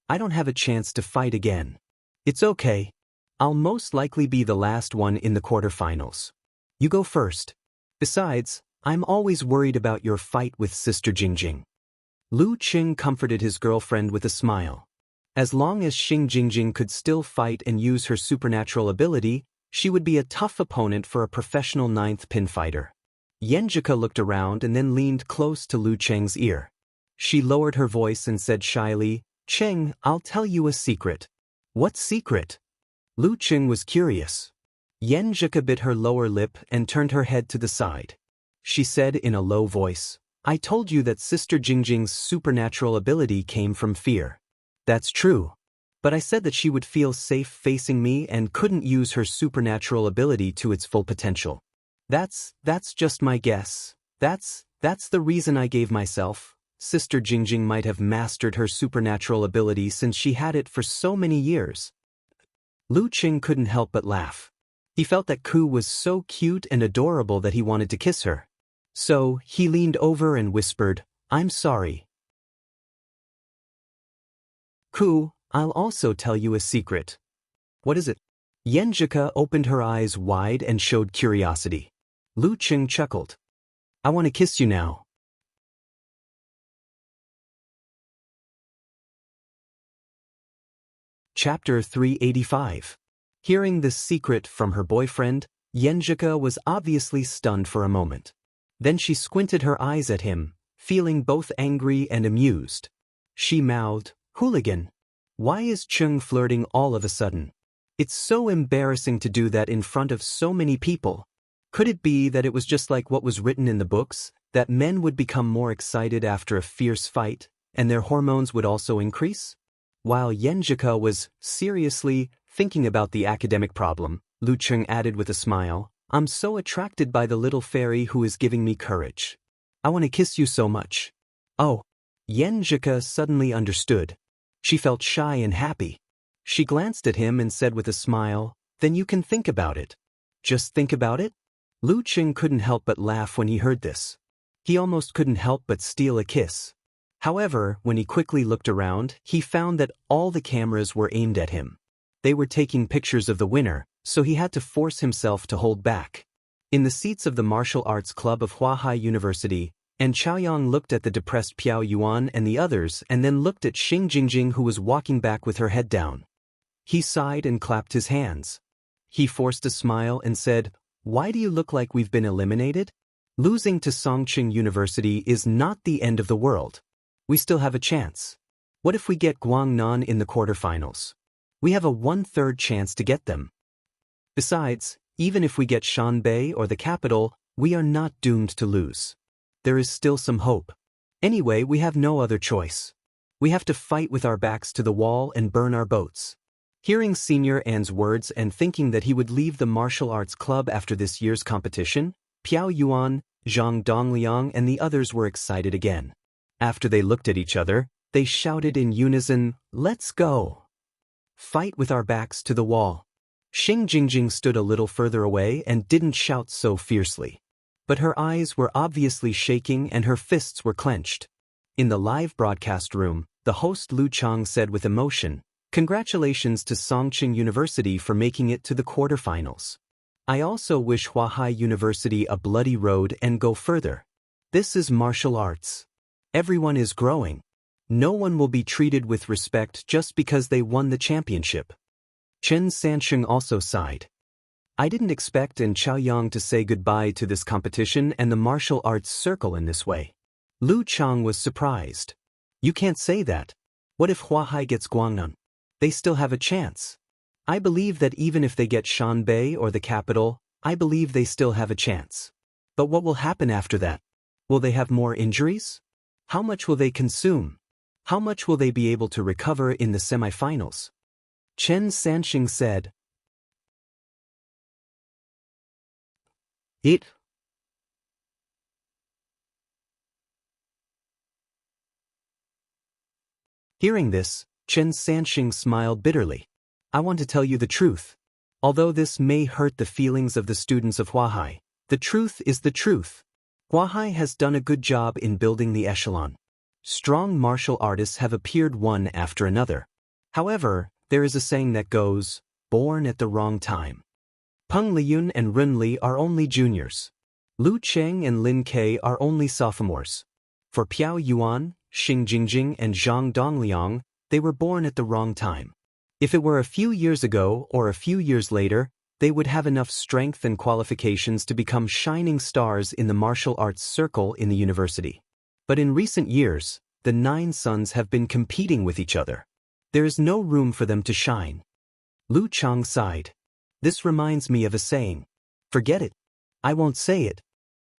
I don't have a chance to fight again. It's okay. I'll most likely be the last one in the quarterfinals. You go first. Besides, I'm always worried about your fight with Sister Jingjing." Lu Qing comforted his girlfriend with a smile. As long as Xing Jingjing could still fight and use her supernatural ability, she would be a tough opponent for a professional ninth pin fighter. Yenjika looked around and then leaned close to Lu Cheng's ear. She lowered her voice and said shyly, "Cheng, I'll tell you a secret." "What secret?" Lu Cheng was curious. Yenjika bit her lower lip and turned her head to the side. She said in a low voice, "I told you that Sister Jingjing's supernatural ability came from fear." "That's true. But I said that she would feel safe facing me and couldn't use her supernatural ability to its full potential. That's just my guess. That's the reason I gave myself. Sister Jingjing might have mastered her supernatural ability since she had it for so many years." Lu Qing couldn't help but laugh. He felt that Ku was so cute and adorable that he wanted to kiss her. So, he leaned over and whispered, "I'm sorry. Ku, I'll also tell you a secret." "What is it?" Yenjika opened her eyes wide and showed curiosity. Lu Qing chuckled. "I want to kiss you now." Chapter 385. Hearing this secret from her boyfriend, Yenjika was obviously stunned for a moment. Then she squinted her eyes at him, feeling both angry and amused. She mouthed, "Hooligan. Why is Chung flirting all of a sudden? It's so embarrassing to do that in front of so many people. Could it be that it was just like what was written in the books, that men would become more excited after a fierce fight, and their hormones would also increase?" While Yenjika was seriously thinking about the academic problem, Lu Cheng added with a smile, "I'm so attracted by the little fairy who is giving me courage. I want to kiss you so much." Oh, Yenjika suddenly understood. She felt shy and happy. She glanced at him and said with a smile, "Then you can think about it." "Just think about it?" Lu Qing couldn't help but laugh when he heard this. He almost couldn't help but steal a kiss. However, when he quickly looked around, he found that all the cameras were aimed at him. They were taking pictures of the winner, so he had to force himself to hold back. In the seats of the martial arts club of Huahai University, and Chaoyang looked at the depressed Piao Yuan and the others and then looked at Xing Jingjing, who was walking back with her head down. He sighed and clapped his hands. He forced a smile and said, "Why do you look like we've been eliminated? Losing to Songqing University is not the end of the world. We still have a chance. What if we get Guangnan in the quarterfinals? We have a 1/3 chance to get them. Besides, even if we get Shanbei or the capital, we are not doomed to lose. There is still some hope. Anyway, we have no other choice. We have to fight with our backs to the wall and burn our boats." Hearing Senior An's words and thinking that he would leave the martial arts club after this year's competition, Piao Yuan, Zhang Dongliang and the others were excited again. After they looked at each other, they shouted in unison, "Let's go! Fight with our backs to the wall." Xing Jingjing stood a little further away and didn't shout so fiercely. But her eyes were obviously shaking and her fists were clenched. In the live broadcast room, the host Lu Chang said with emotion, "Congratulations to Songqing University for making it to the quarterfinals. I also wish Huahai University a bloody road and go further. This is martial arts. Everyone is growing. No one will be treated with respect just because they won the championship." Chen Sansheng also sighed. "I didn't expect Chaoyang to say goodbye to this competition and the martial arts circle in this way." Lu Chang was surprised. "You can't say that. What if Huahai gets Guangnan? They still have a chance. I believe that even if they get Shanbei or the capital, I believe they still have a chance. But what will happen after that? Will they have more injuries? How much will they consume? How much will they be able to recover in the semifinals?" Chen Sansheng said, "It Hearing this, Chen Sansheng smiled bitterly. "I want to tell you the truth. Although this may hurt the feelings of the students of Huahai, the truth is the truth. Huahai has done a good job in building the echelon. Strong martial artists have appeared one after another. However, there is a saying that goes, 'Born at the wrong time.' Peng Liyun and Ren Li are only juniors. Lu Cheng and Lin Ke are only sophomores. For Piao Yuan, Xing Jingjing and Zhang Dongliang, they were born at the wrong time. If it were a few years ago or a few years later, they would have enough strength and qualifications to become shining stars in the martial arts circle in the university. But in recent years, the 9 sons have been competing with each other. There is no room for them to shine." Lu Chang sighed. "This reminds me of a saying. Forget it. I won't say it.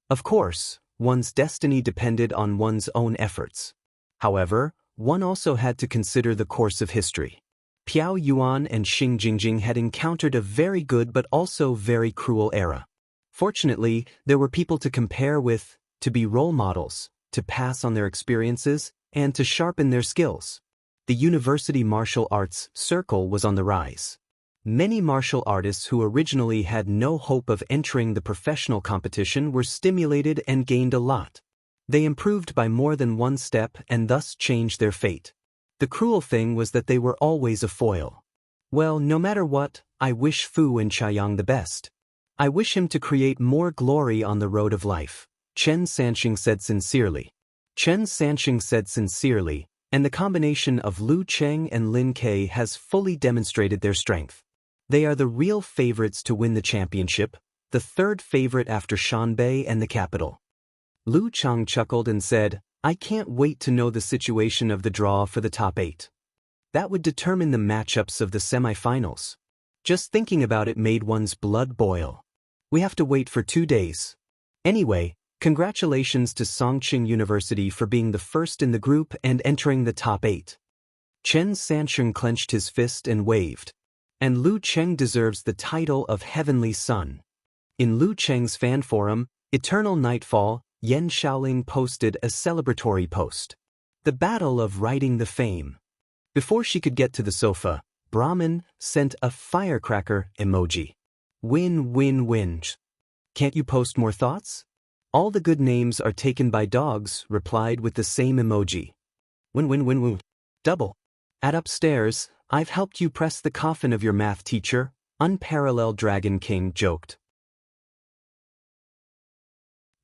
Of course, one's destiny depended on one's own efforts. However, one also had to consider the course of history. Piao Yuan and Xing Jingjing had encountered a very good but also very cruel era. Fortunately, there were people to compare with, to be role models, to pass on their experiences, and to sharpen their skills. The university martial arts circle was on the rise. Many martial artists who originally had no hope of entering the professional competition were stimulated and gained a lot. They improved by more than one step and thus changed their fate. The cruel thing was that they were always a foil. Well, no matter what, I wish Fu and Chaoyang the best. I wish him to create more glory on the road of life," Chen Sansheng said sincerely. Chen Sansheng said sincerely, and the combination of Lu Cheng and Lin Ke has fully demonstrated their strength. They are the real favorites to win the championship, the 3rd favorite after Shanbei and the capital. Lu Chang chuckled and said, "I can't wait to know the situation of the draw for the top 8. That would determine the matchups of the semifinals. Just thinking about it made one's blood boil. We have to wait for 2 days. Anyway, congratulations to Songqing University for being the first in the group and entering the top 8. Chen Sansheng clenched his fist and waved. "And Lu Cheng deserves the title of Heavenly Son." In Lu Cheng's fan forum, Eternal Nightfall, Yen Shaoling posted a celebratory post. The battle of writing the fame. Before she could get to the sofa, Brahmin sent a firecracker emoji. Win, win, win. Can't you post more thoughts? All the good names are taken by dogs, replied with the same emoji. Win, win, win, win. Double. At upstairs, I've helped you press the coffin of your math teacher, Unparalleled Dragon King joked.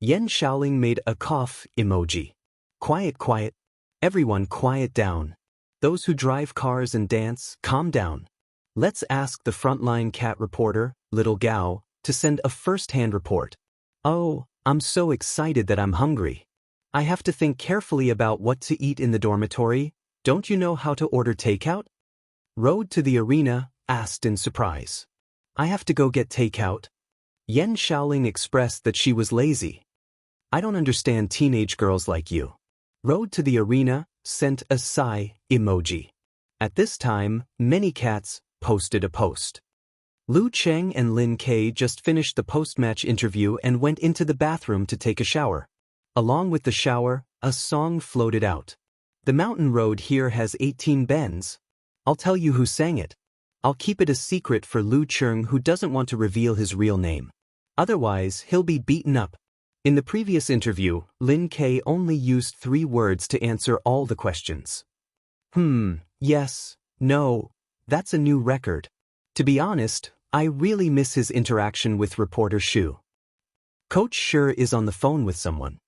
Yan Shaoling made a cough emoji. Quiet, quiet. Everyone quiet down. Those who drive cars and dance, calm down. Let's ask the frontline cat reporter, Little Gao, to send a first-hand report. Oh, I'm so excited that I'm hungry. I have to think carefully about what to eat in the dormitory. Don't you know how to order takeout? Road to the arena asked in surprise. I have to go get takeout. Yan Shaoling expressed that she was lazy. I don't understand teenage girls like you. Road to the arena sent a sigh emoji. At this time, many cats posted a post. Lu Cheng and Lin Kei just finished the post-match interview and went into the bathroom to take a shower. Along with the shower, a song floated out. The mountain road here has 18 bends. I'll tell you who sang it. I'll keep it a secret for Lu Cheng, who doesn't want to reveal his real name. Otherwise, he'll be beaten up. In the previous interview, Lin Kei only used 3 words to answer all the questions. Yes, no, that's a new record. To be honest, I really miss his interaction with reporter Shu. Coach Shi is on the phone with someone.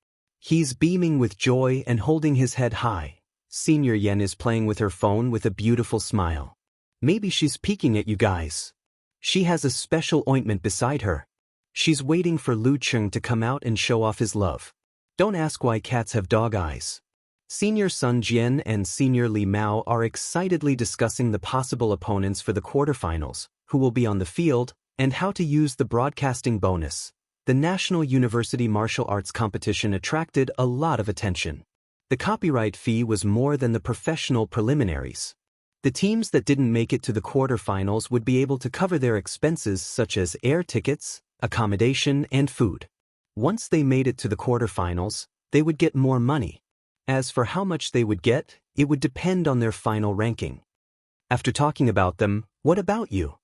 He's beaming with joy and holding his head high. Senior Yen is playing with her phone with a beautiful smile. Maybe she's peeking at you guys. She has a special ointment beside her. She's waiting for Lu Cheng to come out and show off his love. Don't ask why cats have dog eyes. Senior Sun Jian and Senior Li Mao are excitedly discussing the possible opponents for the quarterfinals, who will be on the field, and how to use the broadcasting bonus. The National University Martial Arts competition attracted a lot of attention. The copyright fee was more than the professional preliminaries. The teams that didn't make it to the quarterfinals would be able to cover their expenses such as air tickets, accommodation, and food. Once they made it to the quarterfinals, they would get more money. As for how much they would get, it would depend on their final ranking. After talking about them, what about you?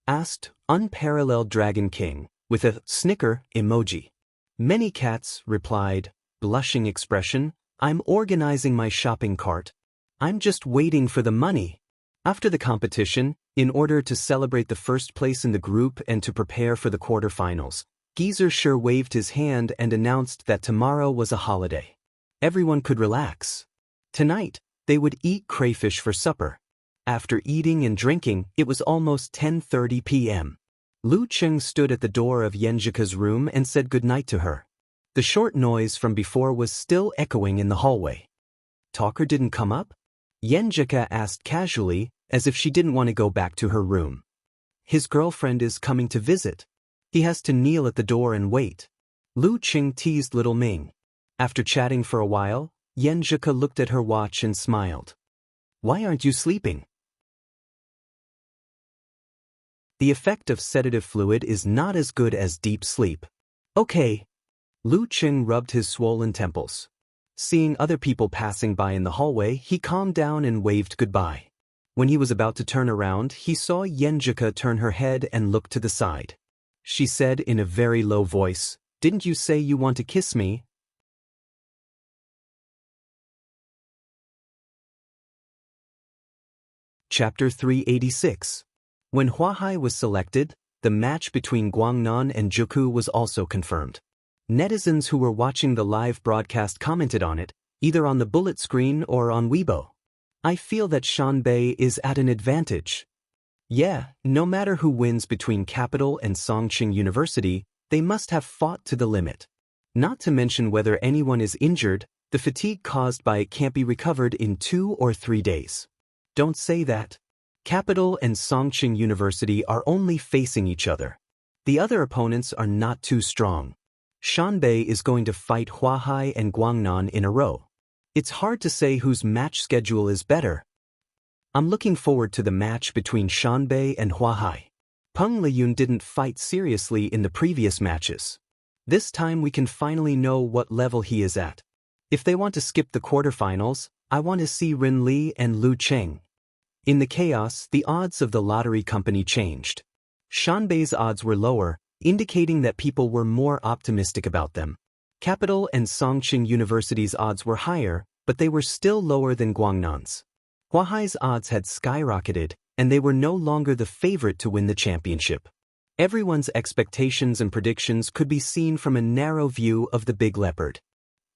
Asked Unparalleled Dragon King, with a snicker emoji. Many cats replied, blushing expression, I'm organizing my shopping cart. I'm just waiting for the money. After the competition, in order to celebrate the first place in the group and to prepare for the quarterfinals, Geezer sure waved his hand and announced that tomorrow was a holiday. Everyone could relax. Tonight, they would eat crayfish for supper. After eating and drinking, it was almost 10:30 p.m. Lu Cheng stood at the door of Yenjika's room and said goodnight to her. The short noise from before was still echoing in the hallway. Talker didn't come up? Yenjika asked casually, as if she didn't want to go back to her room. His girlfriend is coming to visit. He has to kneel at the door and wait. Lu Cheng teased little Ming. After chatting for a while, Yenjika looked at her watch and smiled. Why aren't you sleeping? The effect of sedative fluid is not as good as deep sleep. Okay. Lu Cheng rubbed his swollen temples. Seeing other people passing by in the hallway, he calmed down and waved goodbye. When he was about to turn around, he saw Yenjika turn her head and look to the side. She said in a very low voice, "Didn't you say you want to kiss me?" Chapter 386. When Huahai was selected, the match between Guangnan and Juku was also confirmed. Netizens who were watching the live broadcast commented on it, either on the bullet screen or on Weibo. I feel that Shanbei is at an advantage. Yeah, no matter who wins between Capital and Songqing University, they must have fought to the limit. Not to mention whether anyone is injured, the fatigue caused by it can't be recovered in 2 or 3 days. Don't say that. Capital and Songqing University are only facing each other. The other opponents are not too strong. Shanbei is going to fight Huahai and Guangnan in a row. It's hard to say whose match schedule is better. I'm looking forward to the match between Shanbei and Huahai. Peng Liyun didn't fight seriously in the previous matches. This time we can finally know what level he is at. If they want to skip the quarterfinals, I want to see Rin Li and Lu Cheng. In the chaos, the odds of the lottery company changed. Shanbei's odds were lower, indicating that people were more optimistic about them. Capital and Songqing University's odds were higher, but they were still lower than Guangnan's. Huahai's odds had skyrocketed, and they were no longer the favorite to win the championship. Everyone's expectations and predictions could be seen from a narrow view of the Big Leopard.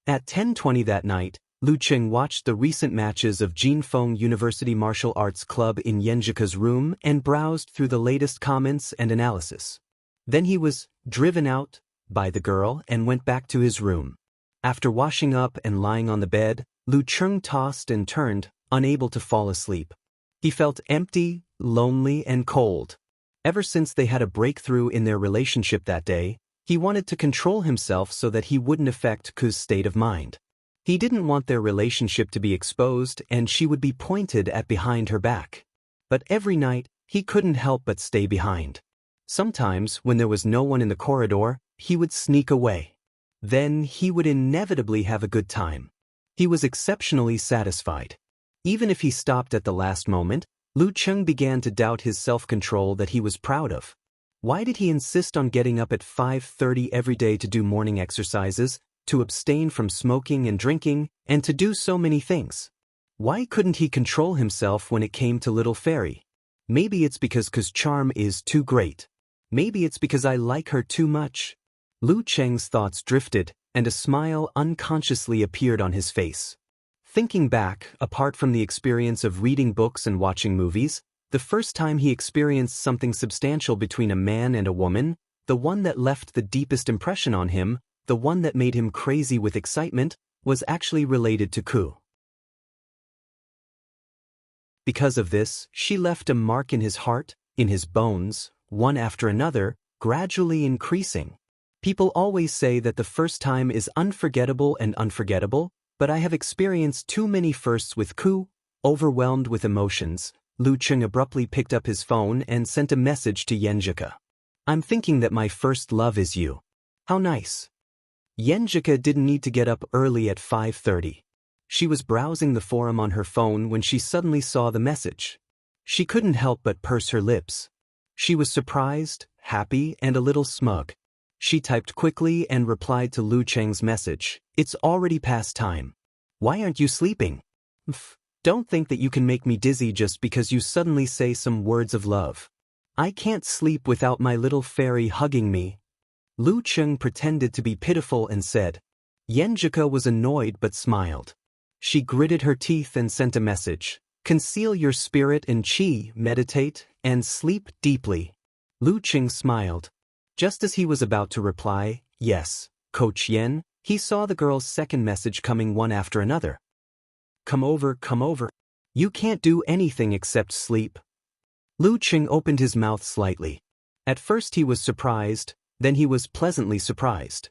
At 10:20 that night, Lu Cheng watched the recent matches of Jinfeng University Martial Arts Club in Yenjika's room and browsed through the latest comments and analysis. Then he was driven out by the girl and went back to his room. After washing up and lying on the bed, Lu Cheng tossed and turned, unable to fall asleep. He felt empty, lonely, and cold. Ever since they had a breakthrough in their relationship that day, he wanted to control himself so that he wouldn't affect Ku's state of mind. He didn't want their relationship to be exposed and she would be pointed at behind her back. But every night, he couldn't help but stay behind. Sometimes, when there was no one in the corridor, he would sneak away. Then he would inevitably have a good time. He was exceptionally satisfied. Even if he stopped at the last moment, Lu Cheng began to doubt his self-control that he was proud of. Why did he insist on getting up at 5:30 every day to do morning exercises, to abstain from smoking and drinking, and to do so many things? Why couldn't he control himself when it came to Little Fairy? Maybe it's because Ku's charm is too great. Maybe it's because I like her too much. Lu Cheng's thoughts drifted, and a smile unconsciously appeared on his face. Thinking back, apart from the experience of reading books and watching movies, the first time he experienced something substantial between a man and a woman, the one that left the deepest impression on him, the one that made him crazy with excitement, was actually related to Ku. Because of this, she left a mark in his heart, in his bones, one after another, gradually increasing. People always say that the first time is unforgettable and unforgettable, but I have experienced too many firsts with Ku. Overwhelmed with emotions, Lu Cheng abruptly picked up his phone and sent a message to Yenjika. I'm thinking that my first love is you. How nice. Yenjika didn't need to get up early at 5:30. She was browsing the forum on her phone when she suddenly saw the message. She couldn't help but purse her lips. She was surprised, happy, and a little smug. She typed quickly and replied to Lu Cheng's message. It's already past time. Why aren't you sleeping? Don't think that you can make me dizzy just because you suddenly say some words of love. I can't sleep without my little fairy hugging me. Lu Cheng pretended to be pitiful and said. Yenjika was annoyed but smiled. She gritted her teeth and sent a message. Conceal your spirit in qi, meditate, and sleep deeply. Lu Cheng smiled. Just as he was about to reply, yes, Coach Yen, he saw the girl's second message coming one after another. Come over, come over. You can't do anything except sleep. Lu Cheng opened his mouth slightly. At first he was surprised, then he was pleasantly surprised.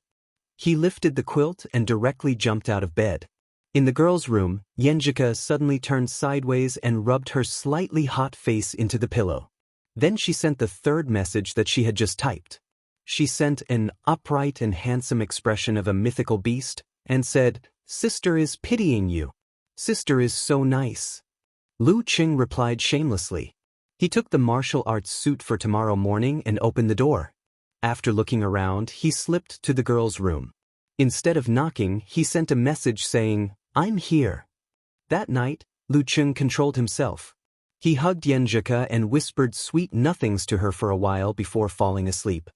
He lifted the quilt and directly jumped out of bed. In the girl's room, Yenjika suddenly turned sideways and rubbed her slightly hot face into the pillow. Then she sent the third message that she had just typed. She sent an upright and handsome expression of a mythical beast, and said, Sister is pitying you. Sister is so nice. Lu Cheng replied shamelessly. He took the martial arts suit for tomorrow morning and opened the door. After looking around, he slipped to the girl's room. Instead of knocking, he sent a message saying, I'm here. That night, Lu Cheng controlled himself. He hugged Yenjika and whispered sweet nothings to her for a while before falling asleep.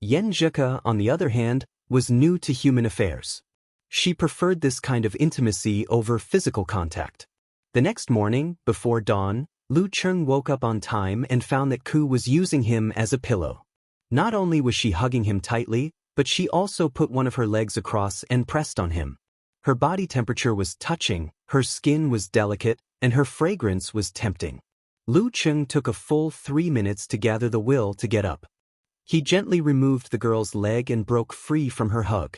Yenjika, on the other hand, was new to human affairs. She preferred this kind of intimacy over physical contact. The next morning, before dawn, Lu Cheng woke up on time and found that Ku was using him as a pillow. Not only was she hugging him tightly, but she also put one of her legs across and pressed on him. Her body temperature was touching, her skin was delicate, and her fragrance was tempting. Lu Cheng took a full 3 minutes to gather the will to get up. He gently removed the girl's leg and broke free from her hug.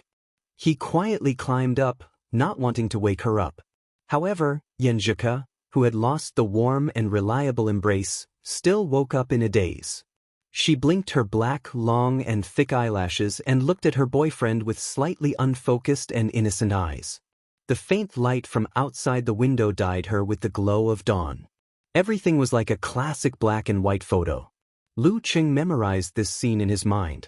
He quietly climbed up, not wanting to wake her up. However, Yenjika, who had lost the warm and reliable embrace, still woke up in a daze. She blinked her black, long, and thick eyelashes and looked at her boyfriend with slightly unfocused and innocent eyes. The faint light from outside the window dyed her with the glow of dawn. Everything was like a classic black and white photo. Lu Qing memorized this scene in his mind.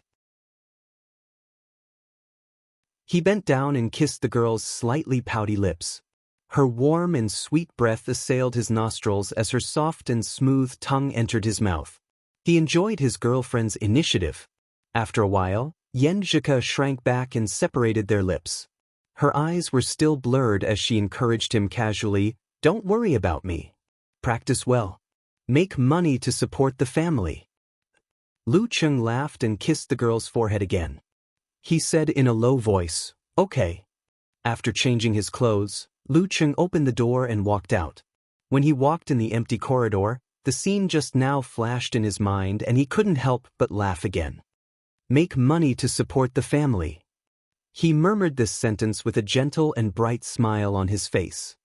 He bent down and kissed the girl's slightly pouty lips. Her warm and sweet breath assailed his nostrils as her soft and smooth tongue entered his mouth. He enjoyed his girlfriend's initiative. After a while, Yenjika shrank back and separated their lips. Her eyes were still blurred as she encouraged him casually, "Don't worry about me. Practice well. Make money to support the family." Lu Qing laughed and kissed the girl's forehead again. He said in a low voice, "Okay." After changing his clothes, Lu Qing opened the door and walked out. When he walked in the empty corridor, the scene just now flashed in his mind and he couldn't help but laugh again. Make money to support the family. He murmured this sentence with a gentle and bright smile on his face.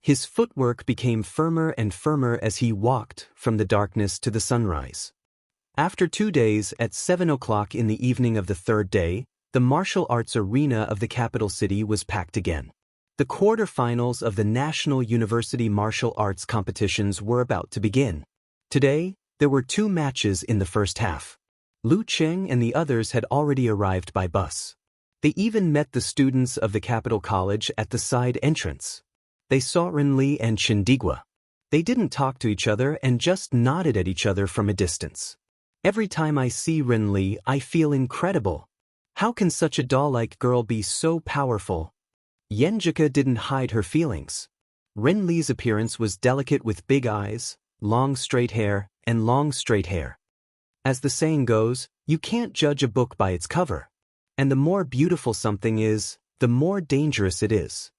His footwork became firmer and firmer as he walked from the darkness to the sunrise. After 2 days, at 7 o'clock in the evening of the third day, the martial arts arena of the capital city was packed again. The quarterfinals of the National University Martial Arts competitions were about to begin. Today, there were 2 matches in the first half. Lu Qing and the others had already arrived by bus. They even met the students of the capital college at the side entrance. They saw Renli and Chindigua. They didn't talk to each other and just nodded at each other from a distance. Every time I see Renli, I feel incredible. How can such a doll-like girl be so powerful? Yenjika didn't hide her feelings. Renli's appearance was delicate with big eyes, long straight hair, and long straight hair. As the saying goes, you can't judge a book by its cover. And the more beautiful something is, the more dangerous it is.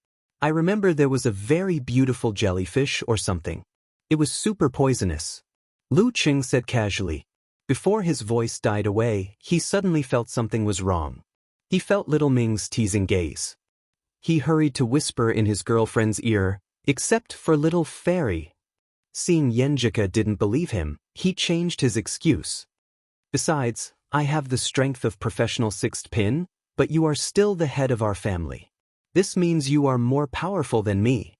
I remember there was a very beautiful jellyfish or something. It was super poisonous. Lu Qing said casually. Before his voice died away, he suddenly felt something was wrong. He felt Little Ming's teasing gaze. He hurried to whisper in his girlfriend's ear, "Except for little fairy." Seeing Yenjika didn't believe him, he changed his excuse. "Besides, I have the strength of professional sixth pin, but you are still the head of our family. This means you are more powerful than me."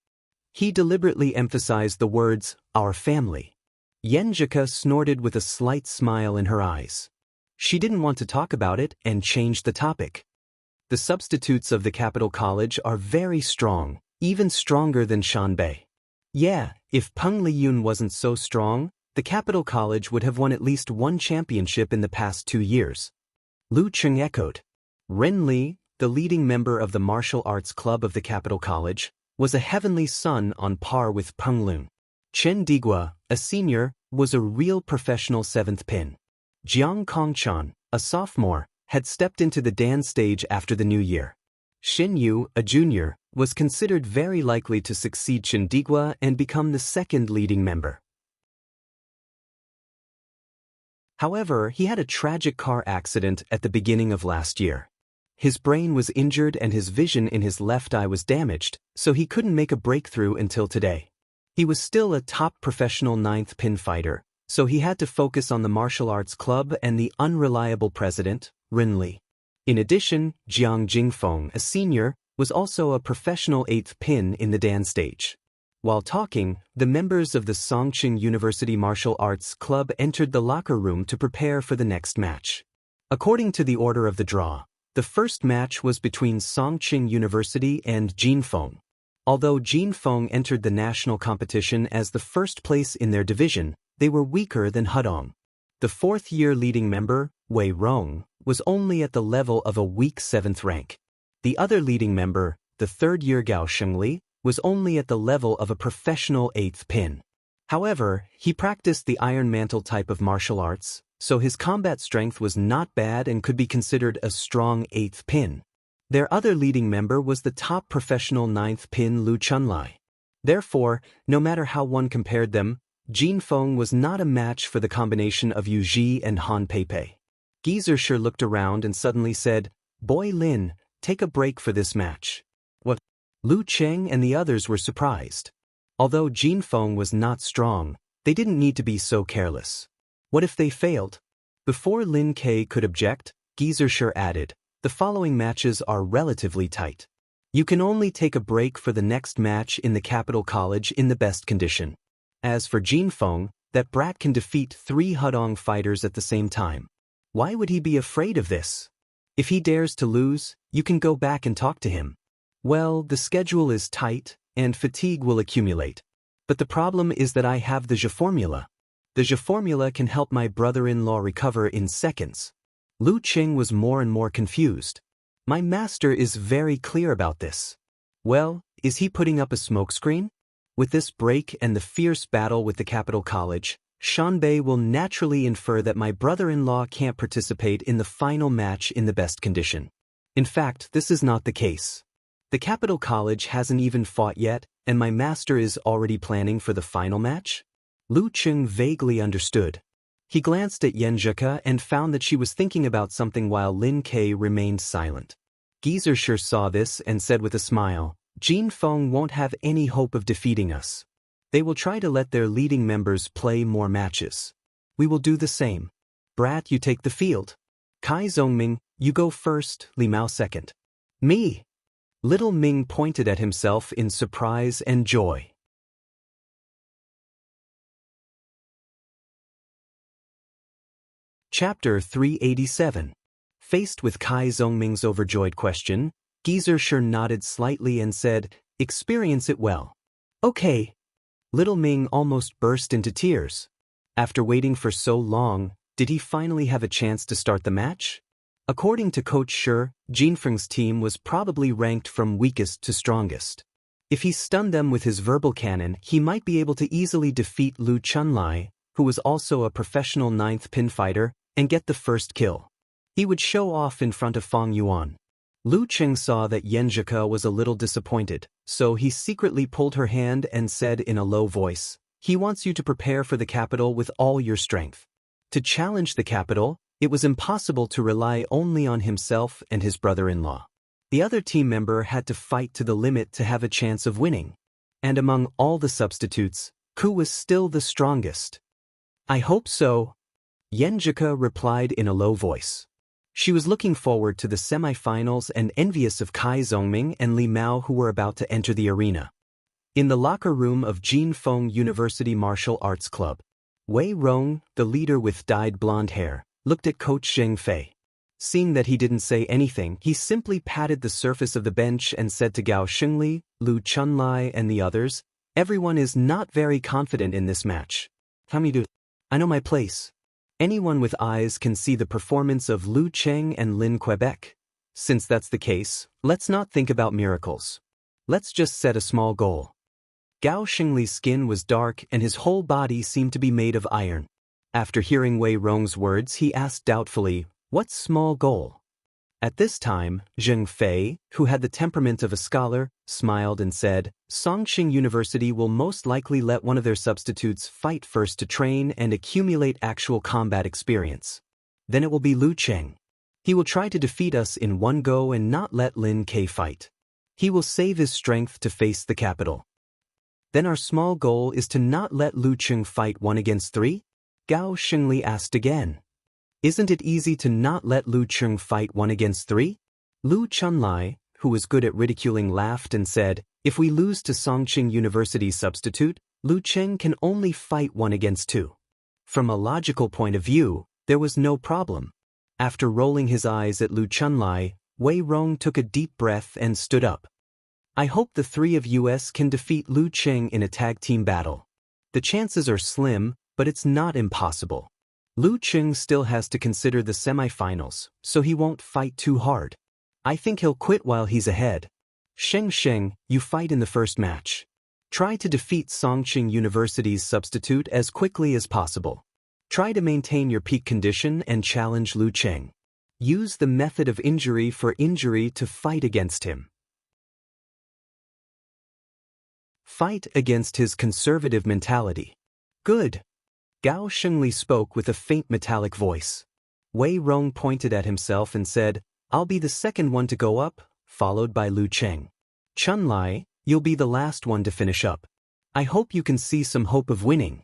He deliberately emphasized the words, "our family." Yenjika snorted with a slight smile in her eyes. She didn't want to talk about it and changed the topic. "The substitutes of the capital college are very strong, even stronger than Shanbei. Yeah, if Peng Liyun wasn't so strong, the capital college would have won at least 1 championship in the past 2 years." Lu Qing echoed. Renli, the leading member of the martial arts club of the capital college, was a heavenly son on par with Peng Lun. Chen Digua, a senior, was a real professional 7th pin. Jiang Kongchan, a sophomore, had stepped into the dance stage after the new year. Xin Yu, a junior, was considered very likely to succeed Chen Digua and become the 2nd leading member. However, he had a tragic car accident at the beginning of last year. His brain was injured and his vision in his left eye was damaged, so he couldn't make a breakthrough until today. He was still a top professional 9th pin fighter, so he had to focus on the martial arts club and the unreliable president, Renli. In addition, Jiang Jingfeng, a senior, was also a professional 8th pin in the dance stage. While talking, the members of the Songqing University Martial Arts Club entered the locker room to prepare for the next match. According to the order of the draw, the first match was between Songqing University and Jinfeng. Although Jinfeng entered the national competition as the first place in their division, they were weaker than Hudong. The 4th-year leading member, Wei Rong, was only at the level of a weak 7th rank. The other leading member, the 3rd-year Gao Shengli, was only at the level of a professional 8th pin. However, he practiced the Iron Mantle type of martial arts, so his combat strength was not bad and could be considered a strong 8th pin. Their other leading member was the top professional 9th pin Lu Chunlai. Therefore, no matter how one compared them, Jinfeng was not a match for the combination of Yu Ji and Han Peipei. Gieserscher looked around and suddenly said, "Boy Lin, take a break for this match." What? Lu Cheng and the others were surprised. Although Jinfeng was not strong, they didn't need to be so careless. What if they failed? Before Lin Kei could object, Gieserscher added, "The following matches are relatively tight. You can only take a break for the next match in the capital college in the best condition. As for Jin Feng, that brat can defeat 3 Hudong fighters at the same time. Why would he be afraid of this? If he dares to lose, you can go back and talk to him. Well, the schedule is tight, and fatigue will accumulate. But the problem is that I have the J formula. The J formula can help my brother-in-law recover in seconds. Lu Qing was more and more confused. My master is very clear about this. Well, is he putting up a smokescreen? With this break and the fierce battle with the Capital College, Shanbei will naturally infer that my brother-in-law can't participate in the final match in the best condition. In fact, this is not the case. The Capital College hasn't even fought yet, and my master is already planning for the final match? Lu Qing vaguely understood. He glanced at Yenjika and found that she was thinking about something while Lin Kei remained silent. Geezer sure saw this and said with a smile, Jin Feng won't have any hope of defeating us. They will try to let their leading members play more matches. We will do the same. Brat, you take the field. Kai Zhongming, you go first, Li Mao second. Me! Little Ming pointed at himself in surprise and joy. Chapter 387. Faced with Kai Zhongming's overjoyed question, Geezer sure nodded slightly and said, experience it well. Okay. Little Ming almost burst into tears. After waiting for so long, did he finally have a chance to start the match? According to Coach Shi, Jinfeng's team was probably ranked from weakest to strongest. If he stunned them with his verbal cannon, he might be able to easily defeat Lu Chunlai, who was also a professional 9th pin fighter, and get the first kill. He would show off in front of Fang Yuan. Lu Qing saw that Yenjika was a little disappointed, so he secretly pulled her hand and said in a low voice, he wants you to prepare for the capital with all your strength. To challenge the capital, it was impossible to rely only on himself and his brother-in-law. The other team member had to fight to the limit to have a chance of winning. And among all the substitutes, Ku was still the strongest. I hope so, Yenjika replied in a low voice. She was looking forward to the semi-finals and envious of Kai Zhongming and Li Mao who were about to enter the arena. In the locker room of Jin Feng University Martial Arts Club, Wei Rong, the leader with dyed blonde hair, looked at Coach Zheng Fei. Seeing that he didn't say anything, he simply patted the surface of the bench and said to Gao Xingli, Lu Chunlai and the others, everyone is not very confident in this match. I know my place. Anyone with eyes can see the performance of Lu Cheng and Lin Quebec. Since that's the case, let's not think about miracles. Let's just set a small goal. Gao Xingli's skin was dark and his whole body seemed to be made of iron. After hearing Wei Rong's words, he asked doubtfully, what small goal? At this time, Zheng Fei, who had the temperament of a scholar, smiled and said, Songqing University will most likely let one of their substitutes fight first to train and accumulate actual combat experience. Then it will be Lu Cheng. He will try to defeat us in one go and not let Lin Kei fight. He will save his strength to face the capital. Then our small goal is to not let Lu Cheng fight 1 against 3? Gao Xingli asked again. Isn't it easy to not let Lu Cheng fight 1 against 3? Lu Chunlai, who was good at ridiculing, laughed and said, if we lose to Songqing University's substitute, Lu Cheng can only fight 1 against 2. From a logical point of view, there was no problem. After rolling his eyes at Lu Chunlai, Wei Rong took a deep breath and stood up. I hope the 3 of us can defeat Lu Cheng in a tag team battle. The chances are slim, but it's not impossible. Lu Cheng still has to consider the semi-finals, so he won't fight too hard. I think he'll quit while he's ahead. Sheng, you fight in the first match. Try to defeat Songqing University's substitute as quickly as possible. Try to maintain your peak condition and challenge Lu Cheng. Use the method of injury for injury to fight against him. Fight against his conservative mentality. Good. Gao Xingli spoke with a faint metallic voice. Wei Rong pointed at himself and said, I'll be the second one to go up, followed by Lu Cheng. Chunlai, you'll be the last one to finish up. I hope you can see some hope of winning.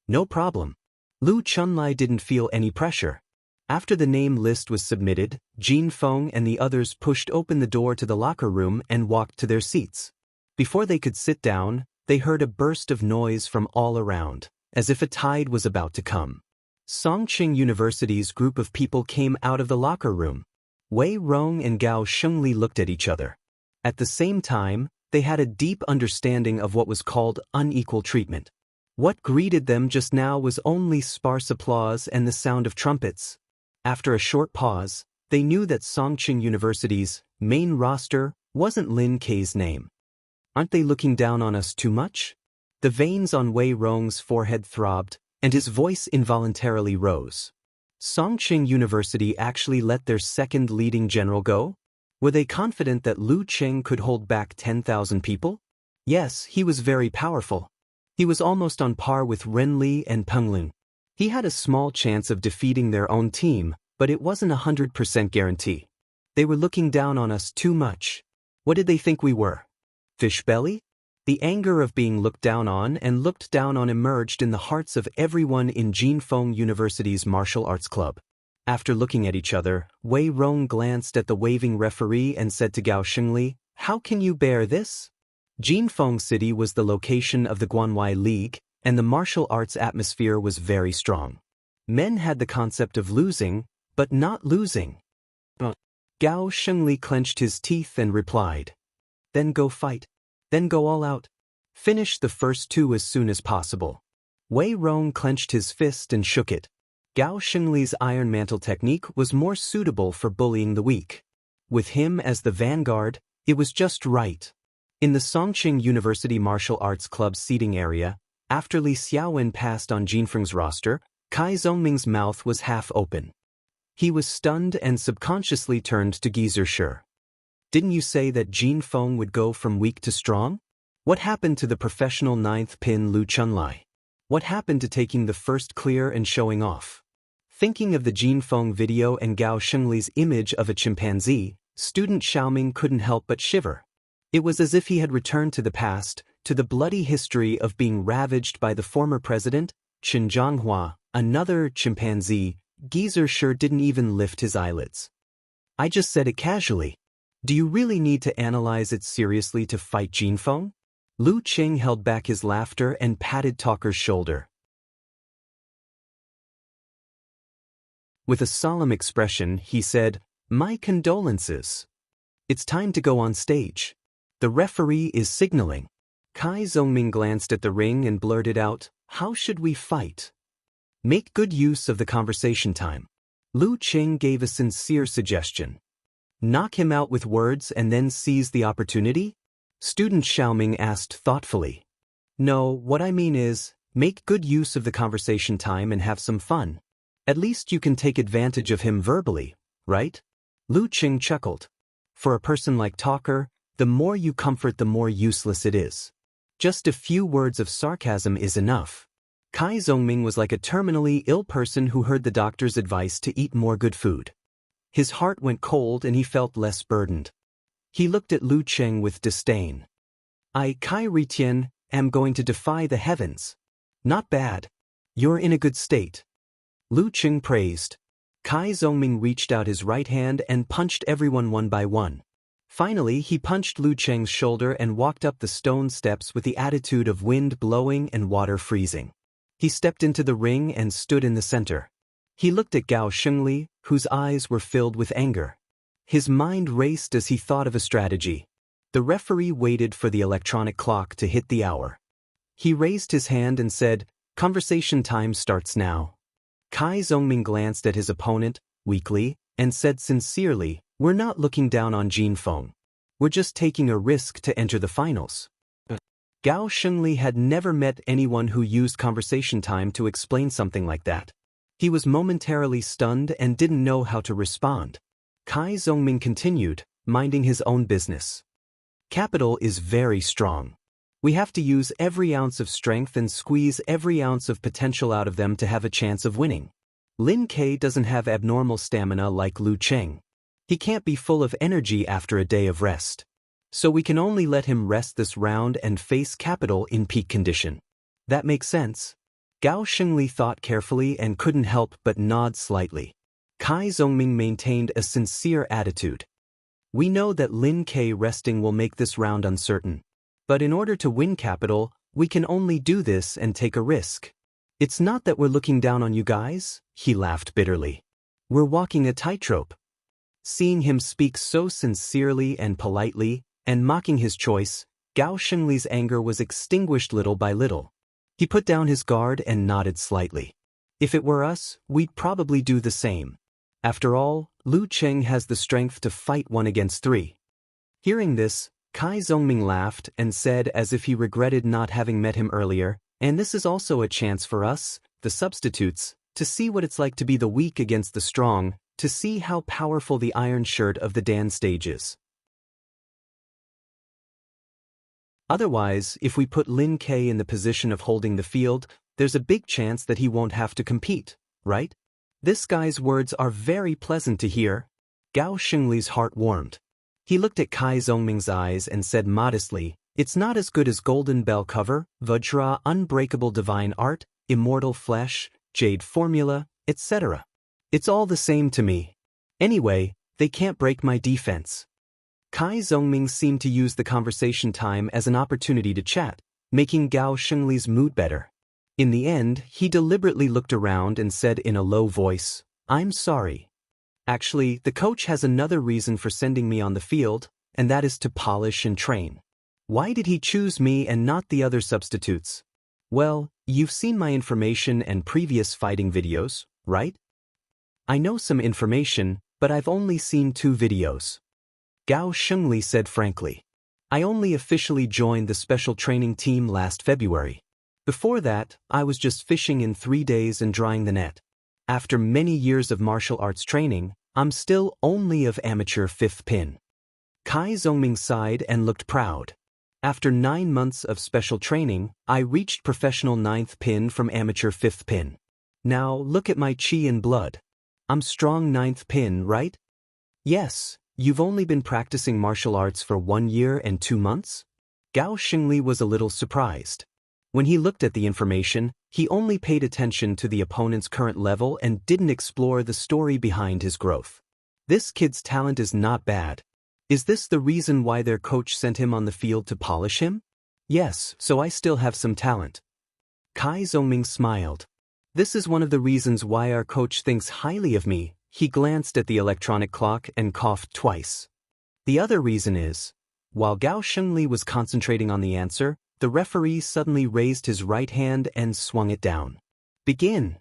No problem. Lu Chunlai didn't feel any pressure. After the name list was submitted, Jin Feng and the others pushed open the door to the locker room and walked to their seats. Before they could sit down, they heard a burst of noise from all around, as if a tide was about to come. Songqing University's group of people came out of the locker room. Wei Rong and Gao Shengli looked at each other. At the same time, they had a deep understanding of what was called unequal treatment. What greeted them just now was only sparse applause and the sound of trumpets. After a short pause, they knew that Songqing University's main roster wasn't Lin Kei's name. Aren't they looking down on us too much? The veins on Wei Rong's forehead throbbed, and his voice involuntarily rose. Songqing University actually let their second leading general go? Were they confident that Lu Cheng could hold back 10,000 people? Yes, he was very powerful. He was almost on par with Ren Li and Peng Lin. He had a small chance of defeating their own team, but it wasn't 100% guarantee. They were looking down on us too much. What did they think we were? Fish belly? The anger of being looked down on and looked down on emerged in the hearts of everyone in Jinfeng University's martial arts club. After looking at each other, Wei Rong glanced at the waving referee and said to Gao Shengli, "How can you bear this?" Jinfeng City was the location of the Guanwei League, and the martial arts atmosphere was very strong. Men had the concept of losing, but not losing. Gao Shengli clenched his teeth and replied, "Then go fight. Then go all out. Finish the first two as soon as possible." Wei Rong clenched his fist and shook it. Gao Shengli's iron mantle technique was more suitable for bullying the weak. With him as the vanguard, it was just right. In the Songqing University Martial Arts Club seating area, after Li Xiaowen passed on Jinfeng's roster, Kai Zhongming's mouth was half open. He was stunned and subconsciously turned to Geezer Shi. "Didn't you say that Jinfeng would go from weak to strong? What happened to the professional ninth pin Lu Chunlai? What happened to taking the first clear and showing off?" Thinking of the Jinfeng video and Gao Shengli's image of a chimpanzee, student Xiaoming couldn't help but shiver. It was as if he had returned to the past, to the bloody history of being ravaged by the former president, Qin Zhonghua, another chimpanzee. Geezer Shi didn't even lift his eyelids. "I just said it casually. Do you really need to analyze it seriously to fight Jinfeng?" Lu Qing held back his laughter and patted Talker's shoulder. With a solemn expression, he said, "My condolences. It's time to go on stage. The referee is signaling." Kai Zhongming glanced at the ring and blurted out, "How should we fight?" "Make good use of the conversation time." Lu Qing gave a sincere suggestion. "Knock him out with words and then seize the opportunity?" Student Xiaoming asked thoughtfully. "No, what I mean is, make good use of the conversation time and have some fun. At least you can take advantage of him verbally, right?" Lu Qing chuckled. "For a person like Talker, the more you comfort the more useless it is. Just a few words of sarcasm is enough." Kai Zhongming was like a terminally ill person who heard the doctor's advice to eat more good food. His heart went cold and he felt less burdened. He looked at Lu Qing with disdain. "I, Kai Ritian, am going to defy the heavens." "Not bad. You're in a good state." Lu Qing praised. Kai Zhongming reached out his right hand and punched everyone one by one. Finally, he punched Lu Qing's shoulder and walked up the stone steps with the attitude of wind blowing and water freezing. He stepped into the ring and stood in the center. He looked at Gao Shengli, whose eyes were filled with anger. His mind raced as he thought of a strategy. The referee waited for the electronic clock to hit the hour. He raised his hand and said, "Conversation time starts now." Kai Zhongming glanced at his opponent, weakly, and said sincerely, "We're not looking down on Jinfeng. We're just taking a risk to enter the finals." Gao Shengli had never met anyone who used conversation time to explain something like that. He was momentarily stunned and didn't know how to respond. Kai Zhongming continued, minding his own business. "Capital is very strong. We have to use every ounce of strength and squeeze every ounce of potential out of them to have a chance of winning. Lin Kei doesn't have abnormal stamina like Lu Cheng. He can't be full of energy after a day of rest. So we can only let him rest this round and face Capital in peak condition. That makes sense?" Gao Shengli thought carefully and couldn't help but nod slightly. Kai Zhongming maintained a sincere attitude. "We know that Lin Kei resting will make this round uncertain. But in order to win capital, we can only do this and take a risk. It's not that we're looking down on you guys, he laughed bitterly. We're walking a tightrope. Seeing him speak so sincerely and politely, and mocking his choice, Gao Shengli's anger was extinguished little by little. He put down his guard and nodded slightly. If it were us, we'd probably do the same. After all, Lu Cheng has the strength to fight 1 against 3. Hearing this, Kai Zongming laughed and said as if he regretted not having met him earlier, and this is also a chance for us, the substitutes, to see what it's like to be the weak against the strong, to see how powerful the iron shirt of the Dan stage is. Otherwise, if we put Lin Ke in the position of holding the field, there's a big chance that he won't have to compete, right? This guy's words are very pleasant to hear. Gao Shengli's heart warmed. He looked at Kai Zongming's eyes and said modestly, it's not as good as Golden Bell Cover, Vajra, Unbreakable Divine Art, Immortal Flesh, Jade Formula, etc. It's all the same to me. Anyway, they can't break my defense. Kai Zongming seemed to use the conversation time as an opportunity to chat, making Gao Shengli's mood better. In the end, he deliberately looked around and said in a low voice, I'm sorry. Actually, the coach has another reason for sending me on the field, and that is to polish and train. Why did he choose me and not the other substitutes? Well, you've seen my information and previous fighting videos, right? I know some information, but I've only seen 2 videos. Gao Shengli said frankly. I only officially joined the special training team last February. Before that, I was just fishing in 3 days and drying the net. After many years of martial arts training, I'm still only of amateur 5th pin. Kai Zongming sighed and looked proud. After 9 months of special training, I reached professional 9th pin from amateur 5th pin. Now look at my chi and blood. I'm strong 9th pin, right? Yes, you've only been practicing martial arts for 1 year and 2 months? Gao Shengli was a little surprised. When he looked at the information, he only paid attention to the opponent's current level and didn't explore the story behind his growth. This kid's talent is not bad. Is this the reason why their coach sent him on the field to polish him? Yes, so I still have some talent. Kai Zongming smiled. This is one of the reasons why our coach thinks highly of me. He glanced at the electronic clock and coughed twice. The other reason is, while Gao Shengli was concentrating on the answer, the referee suddenly raised his right hand and swung it down. Begin.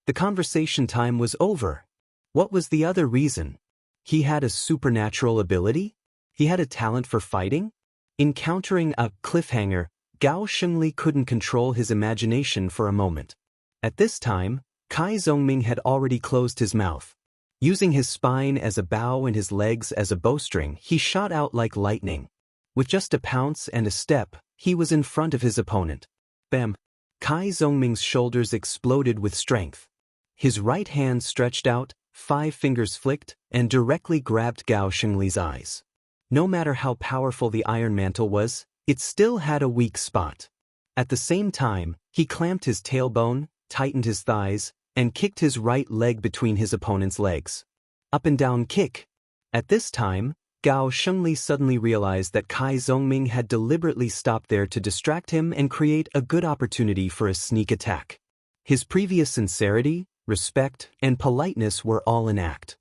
The conversation time was over. What was the other reason? He had a supernatural ability? He had a talent for fighting? Encountering a cliffhanger, Gao Shengli couldn't control his imagination for a moment. At this time, Kai Zongming had already closed his mouth. Using his spine as a bow and his legs as a bowstring, he shot out like lightning. With just a pounce and a step, he was in front of his opponent. Bam! Kai Zongming's shoulders exploded with strength. His right hand stretched out, 5 fingers flicked, and directly grabbed Gao Shengli's eyes. No matter how powerful the iron mantle was, it still had a weak spot. At the same time, he clamped his tailbone, tightened his thighs, and kicked his right leg between his opponent's legs. Up and down kick. At this time, Gao Shengli suddenly realized that Kai Zongming had deliberately stopped there to distract him and create a good opportunity for a sneak attack. His previous sincerity, respect, and politeness were all in act.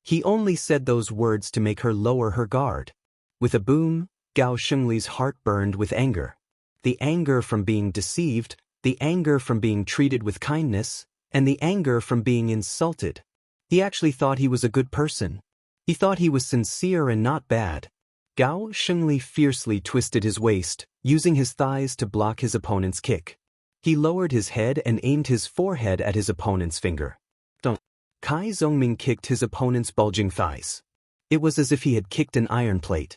He only said those words to make her lower her guard. With a boom, Gao Shengli's heart burned with anger. The anger from being deceived, the anger from being treated with kindness, and the anger from being insulted. He actually thought he was a good person. He thought he was sincere and not bad. Gao Shengli fiercely twisted his waist, using his thighs to block his opponent's kick. He lowered his head and aimed his forehead at his opponent's finger. Dunk. Kai Zongming kicked his opponent's bulging thighs. It was as if he had kicked an iron plate.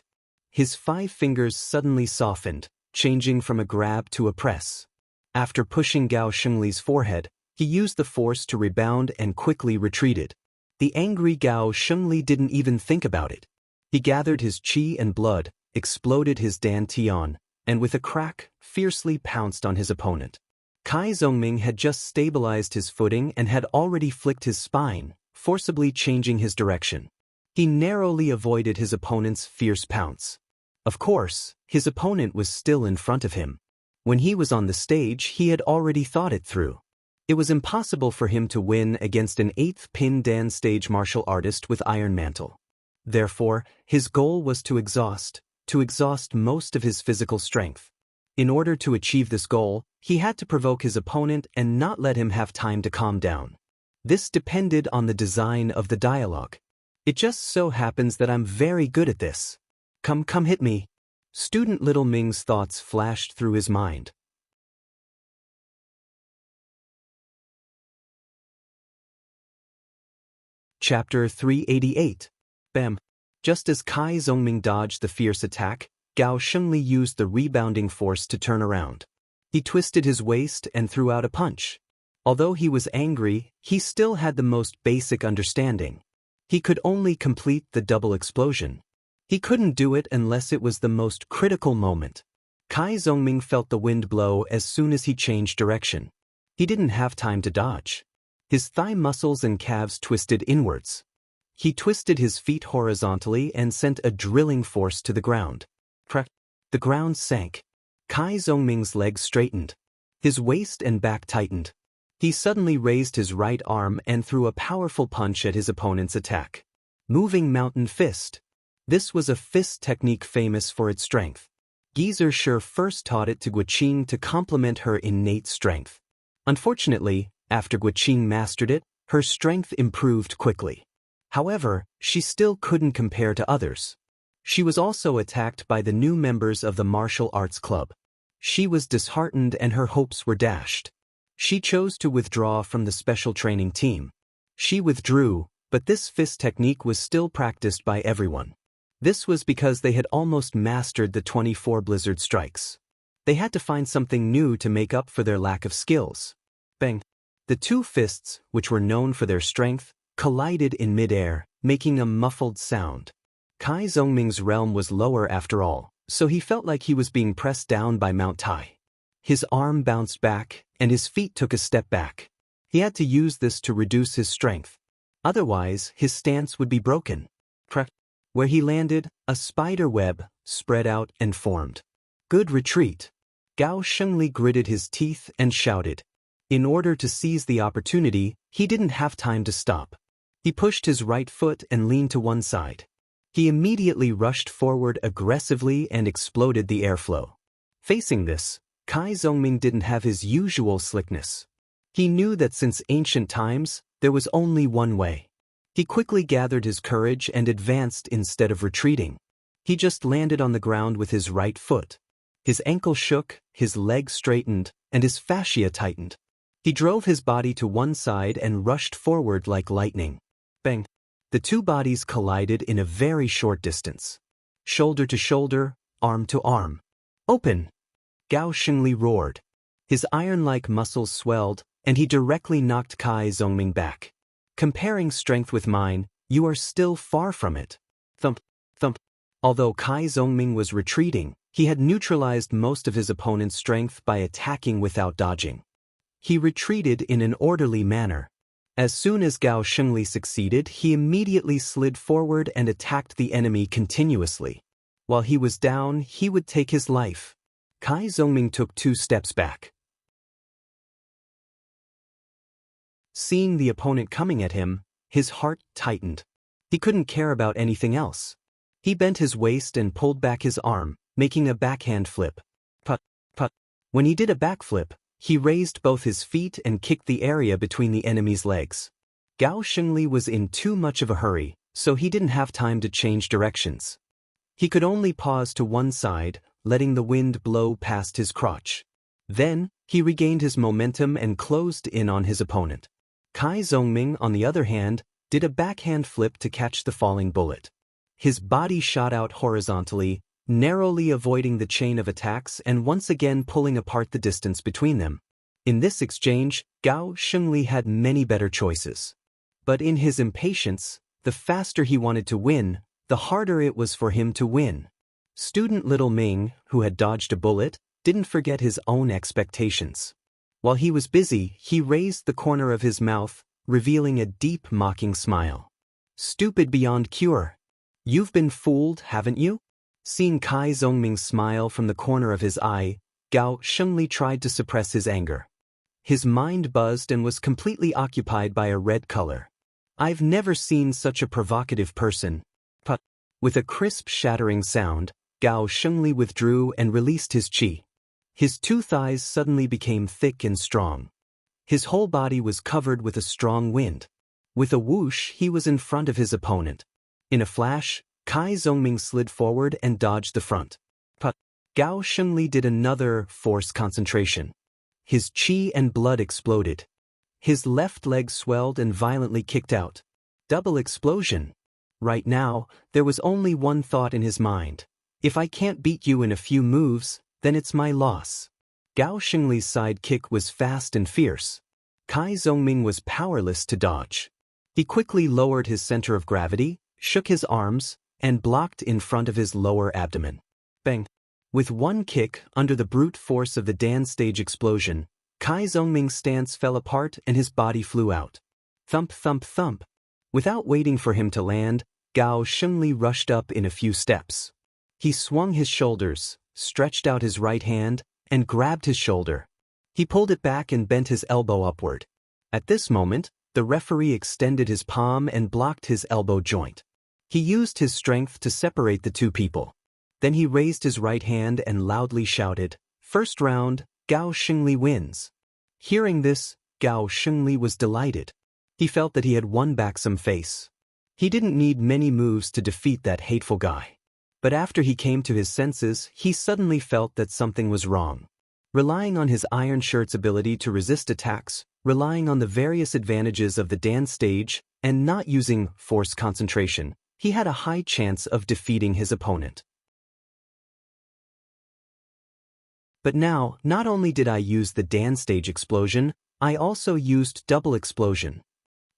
His 5 fingers suddenly softened, changing from a grab to a press. After pushing Gao Shengli's forehead, he used the force to rebound and quickly retreated. The angry Gao Shengli didn't even think about it. He gathered his chi and blood, exploded his dantian, and with a crack, fiercely pounced on his opponent. Kai Zongming had just stabilized his footing and had already flicked his spine, forcibly changing his direction. He narrowly avoided his opponent's fierce pounce. Of course, his opponent was still in front of him. When he was on the stage, he had already thought it through. It was impossible for him to win against an 8th pin Dan stage martial artist with Iron Mantle. Therefore, his goal was to exhaust most of his physical strength. In order to achieve this goal, he had to provoke his opponent and not let him have time to calm down. This depended on the design of the dialogue. It just so happens that I'm very good at this. Come hit me. Student Little Ming's thoughts flashed through his mind. Chapter 388. Bam. Just as Kai Zhongming dodged the fierce attack, Gao Shengli used the rebounding force to turn around. He twisted his waist and threw out a punch. Although he was angry, he still had the most basic understanding. He could only complete the double explosion. He couldn't do it unless it was the most critical moment. Kai Zhongming felt the wind blow as soon as he changed direction. He didn't have time to dodge. His thigh muscles and calves twisted inwards. He twisted his feet horizontally and sent a drilling force to the ground. Crack! The ground sank. Kai Zhongming's legs straightened. His waist and back tightened. He suddenly raised his right arm and threw a powerful punch at his opponent's attack. Moving mountain fist. This was a fist technique famous for its strength. Geezer Shi first taught it to Guqing to complement her innate strength. Unfortunately, after Guqing mastered it, her strength improved quickly. However, she still couldn't compare to others. She was also attacked by the new members of the martial arts club. She was disheartened and her hopes were dashed. She chose to withdraw from the special training team. She withdrew, but this fist technique was still practiced by everyone. This was because they had almost mastered the 24 blizzard strikes. They had to find something new to make up for their lack of skills. Bang! The two fists, which were known for their strength, collided in midair, making a muffled sound. Kai Zhongming's realm was lower after all, so he felt like he was being pressed down by Mount Tai. His arm bounced back, and his feet took a step back. He had to use this to reduce his strength. Otherwise, his stance would be broken. Crack! Where he landed, a spider web spread out and formed. Good retreat. Gao Shengli gritted his teeth and shouted. In order to seize the opportunity, he didn't have time to stop. He pushed his right foot and leaned to one side. He immediately rushed forward aggressively and exploded the airflow. Facing this, Kai Zhongming didn't have his usual slickness. He knew that since ancient times, there was only one way. He quickly gathered his courage and advanced instead of retreating. He just landed on the ground with his right foot. His ankle shook, his leg straightened, and his fascia tightened. He drove his body to one side and rushed forward like lightning. Bang! The two bodies collided in a very short distance. Shoulder to shoulder, arm to arm. Open! Gao Shengli roared. His iron-like muscles swelled, and he directly knocked Kai Zhongming back. Comparing strength with mine, you are still far from it. Thump, thump. Although Kai Zhongming was retreating, he had neutralized most of his opponent's strength by attacking without dodging. He retreated in an orderly manner. As soon as Gao Shengli succeeded, he immediately slid forward and attacked the enemy continuously. While he was down, he would take his life. Kai Zhongming took 2 steps back. Seeing the opponent coming at him, his heart tightened. He couldn't care about anything else. He bent his waist and pulled back his arm, making a backhand flip. Put, put. When he did a backflip, he raised both his feet and kicked the area between the enemy's legs. Gao Shengli was in too much of a hurry, so he didn't have time to change directions. He could only pause to one side, letting the wind blow past his crotch. Then, he regained his momentum and closed in on his opponent. Kai Zhongming, on the other hand, did a backhand flip to catch the falling bullet. His body shot out horizontally, narrowly avoiding the chain of attacks and once again pulling apart the distance between them. In this exchange, Gao Shengli had many better choices. But in his impatience, the faster he wanted to win, the harder it was for him to win. Student Little Ming, who had dodged a bullet, didn't forget his own expectations. While he was busy, he raised the corner of his mouth, revealing a deep mocking smile. Stupid beyond cure. You've been fooled, haven't you? Seeing Kai Zhongming smile from the corner of his eye, Gao Shengli tried to suppress his anger. His mind buzzed and was completely occupied by a red color. I've never seen such a provocative person. But, with a crisp shattering sound, Gao Shengli withdrew and released his qi. His two thighs suddenly became thick and strong. His whole body was covered with a strong wind. With a whoosh, he was in front of his opponent. In a flash, Kai Zhongming slid forward and dodged the front. But Gao Shengli did another force concentration. His qi and blood exploded. His left leg swelled and violently kicked out. Double explosion. Right now, there was only one thought in his mind. If I can't beat you in a few moves, then it's my loss. Gao Shengli's side kick was fast and fierce. Kai Zhongming was powerless to dodge. He quickly lowered his center of gravity, shook his arms, and blocked in front of his lower abdomen. Bang! With one kick, under the brute force of the dance stage explosion, Kai Zhongming's stance fell apart and his body flew out. Thump thump thump. Without waiting for him to land, Gao Shengli rushed up in a few steps. He swung his shoulders, stretched out his right hand, and grabbed his shoulder. He pulled it back and bent his elbow upward. At this moment, the referee extended his palm and blocked his elbow joint. He used his strength to separate the two people. Then he raised his right hand and loudly shouted, "First round, Gao Shengli wins." Hearing this, Gao Shengli was delighted. He felt that he had won back some face. He didn't need many moves to defeat that hateful guy. But after he came to his senses, he suddenly felt that something was wrong. Relying on his iron shirt's ability to resist attacks, relying on the various advantages of the dance stage, and not using force concentration, he had a high chance of defeating his opponent. But now, not only did I use the dance stage explosion, I also used double explosion.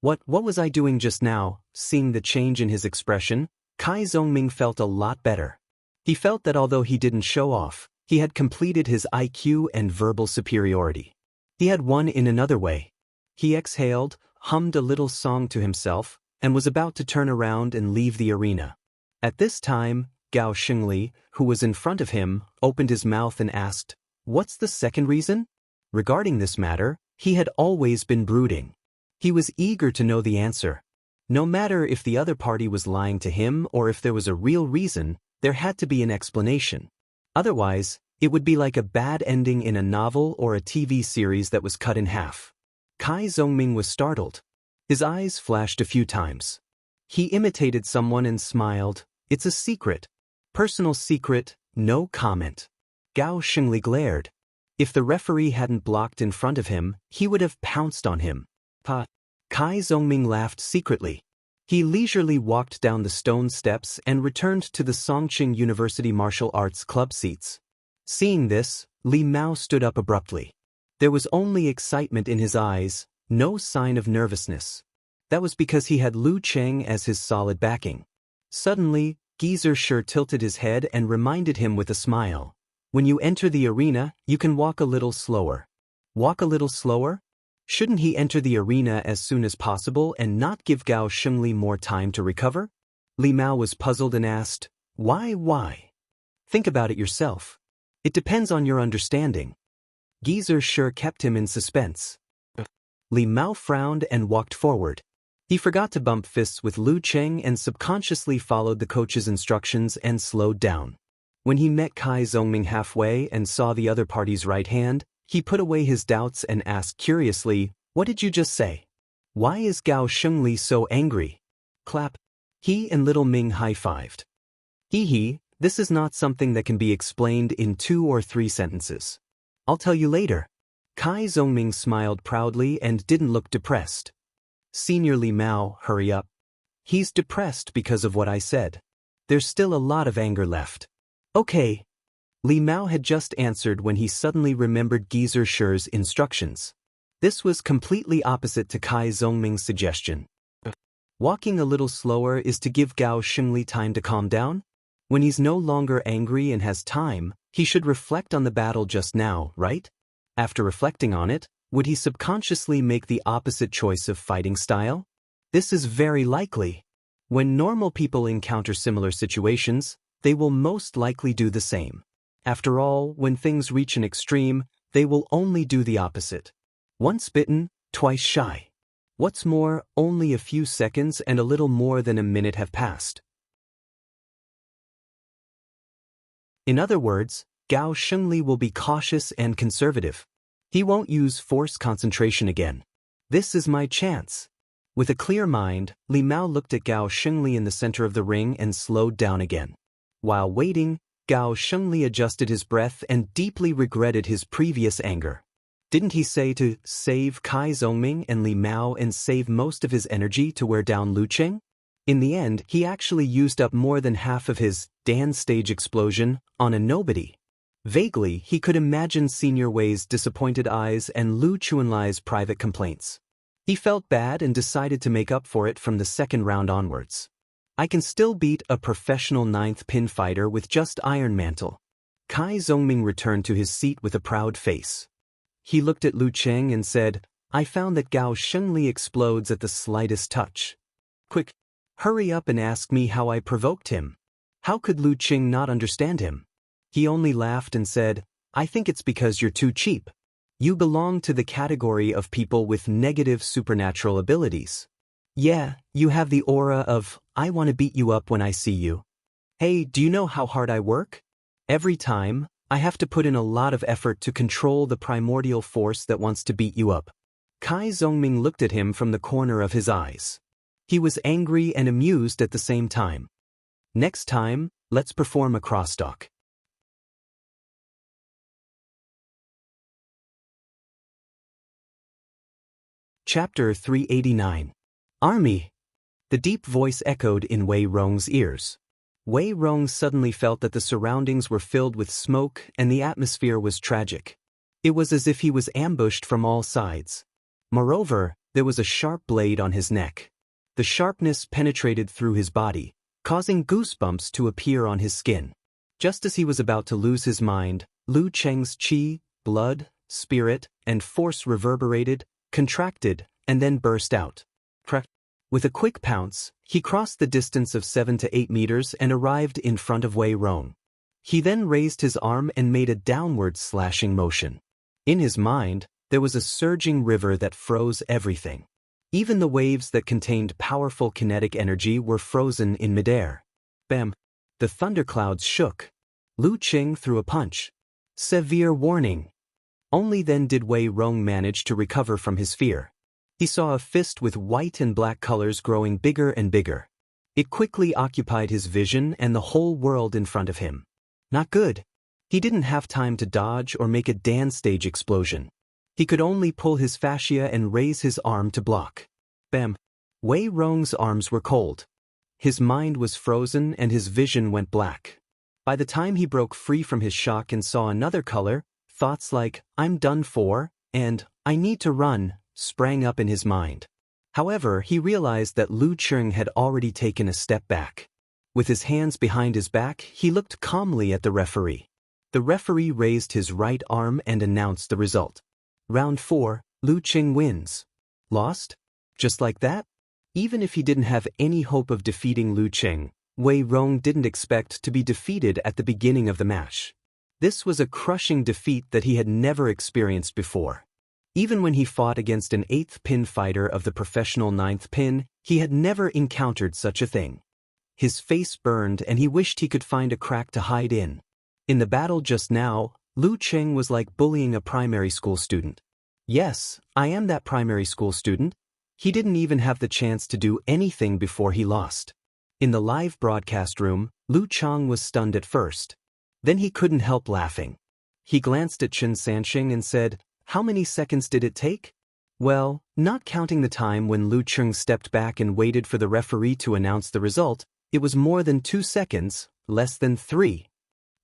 What was I doing just now? Seeing the change in his expression, Kai Zhongming felt a lot better. He felt that although he didn't show off, he had completed his IQ and verbal superiority. He had won in another way. He exhaled, hummed a little song to himself, and was about to turn around and leave the arena. At this time, Gao Shengli, who was in front of him, opened his mouth and asked, "What's the second reason?" Regarding this matter, he had always been brooding. He was eager to know the answer. No matter if the other party was lying to him or if there was a real reason, there had to be an explanation. Otherwise, it would be like a bad ending in a novel or a TV series that was cut in half. Kai Zhongming was startled. His eyes flashed a few times. He imitated someone and smiled. "It's a secret. Personal secret, no comment." Gao Shengli glared. If the referee hadn't blocked in front of him, he would have pounced on him. Kai Zhongming laughed secretly. He leisurely walked down the stone steps and returned to the Songqing University Martial Arts Club seats. Seeing this, Li Mao stood up abruptly. There was only excitement in his eyes, no sign of nervousness. That was because he had Lu Cheng as his solid backing. Suddenly, Geezer Sher tilted his head and reminded him with a smile, "When you enter the arena, you can walk a little slower." Walk a little slower? Shouldn't he enter the arena as soon as possible and not give Gao Shengli more time to recover? Li Mao was puzzled and asked, Why? Think about it yourself. It depends on your understanding." Geezer Sher kept him in suspense. Li Mao frowned and walked forward. He forgot to bump fists with Lu Cheng and subconsciously followed the coach's instructions and slowed down. When he met Kai Zhongming halfway and saw the other party's right hand, he put away his doubts and asked curiously, "What did you just say? Why is Gao Shengli so angry?" Clap. He and Little Ming high-fived. Hee, this is not something that can be explained in 2 or 3 sentences. I'll tell you later. Kai Zhongming smiled proudly and didn't look depressed. Senior Li Mao, hurry up. He's depressed because of what I said. There's still a lot of anger left. Okay. Li Mao had just answered when he suddenly remembered Geezer Sher's instructions. This was completely opposite to Kai Zhongming's suggestion. Walking a little slower is to give Gao Shengli time to calm down? When he's no longer angry and has time, he should reflect on the battle just now, right? After reflecting on it, would he subconsciously make the opposite choice of fighting style? This is very likely. When normal people encounter similar situations, they will most likely do the same. After all, when things reach an extreme, they will only do the opposite. Once bitten, twice shy. What's more, only a few seconds and a little more than a minute have passed. In other words, Gao Shengli will be cautious and conservative. He won't use force concentration again. This is my chance. With a clear mind, Li Mao looked at Gao Shengli in the center of the ring and slowed down again. While waiting, Gao Shengli adjusted his breath and deeply regretted his previous anger. Didn't he say to save Cai Zongming and Li Mao and save most of his energy to wear down Lu Cheng? In the end, he actually used up more than half of his Dan stage explosion on a nobody. Vaguely, he could imagine Senior Wei's disappointed eyes and Lu Chuanlai's private complaints. He felt bad and decided to make up for it from the second round onwards. I can still beat a professional 9th pin fighter with just Iron Mantle. Cai Zongming returned to his seat with a proud face. He looked at Lu Cheng and said, I found that Gao Shengli explodes at the slightest touch. Quick, hurry up and ask me how I provoked him. How could Lu Cheng not understand him? He only laughed and said, I think it's because you're too cheap. You belong to the category of people with negative supernatural abilities. Yeah, you have the aura of, I want to beat you up when I see you. Hey, do you know how hard I work? Every time, I have to put in a lot of effort to control the primordial force that wants to beat you up. Cai Zongming looked at him from the corner of his eyes. He was angry and amused at the same time. Next time, let's perform a crosstalk. Chapter 389. Army. The deep voice echoed in Wei Rong's ears. Wei Rong suddenly felt that the surroundings were filled with smoke and the atmosphere was tragic. It was as if he was ambushed from all sides. Moreover, there was a sharp blade on his neck. The sharpness penetrated through his body, causing goosebumps to appear on his skin. Just as he was about to lose his mind, Lu Cheng's qi, blood, spirit, and force reverberated, contracted, and then burst out. With a quick pounce, he crossed the distance of 7 to 8 meters and arrived in front of Wei Rong. He then raised his arm and made a downward slashing motion. In his mind, there was a surging river that froze everything. Even the waves that contained powerful kinetic energy were frozen in midair. Bam! The thunderclouds shook. Lu Cheng threw a punch. Severe warning. Only then did Wei Rong manage to recover from his fear. He saw a fist with white and black colors growing bigger and bigger. It quickly occupied his vision and the whole world in front of him. Not good. He didn't have time to dodge or make a Dan stage explosion. He could only pull his fascia and raise his arm to block. Bam! Wei Rong's arms were cold. His mind was frozen and his vision went black. By the time he broke free from his shock and saw another color, thoughts like, I'm done for, and I need to run, sprang up in his mind. However, he realized that Lu Cheng had already taken a step back. With his hands behind his back, he looked calmly at the referee. The referee raised his right arm and announced the result. Round 4, Lu Cheng wins. Lost? Just like that? Even if he didn't have any hope of defeating Lu Cheng, Wei Rong didn't expect to be defeated at the beginning of the match. This was a crushing defeat that he had never experienced before. Even when he fought against an 8th pin fighter of the professional 9th pin, he had never encountered such a thing. His face burned and he wished he could find a crack to hide in. In the battle just now, Lu Cheng was like bullying a primary school student. Yes, I am that primary school student. He didn't even have the chance to do anything before he lost. In the live broadcast room, Lu Chang was stunned at first. Then he couldn't help laughing. He glanced at Chen Sansheng and said, How many seconds did it take? Well, not counting the time when Lu Cheng stepped back and waited for the referee to announce the result, it was more than 2 seconds, less than 3.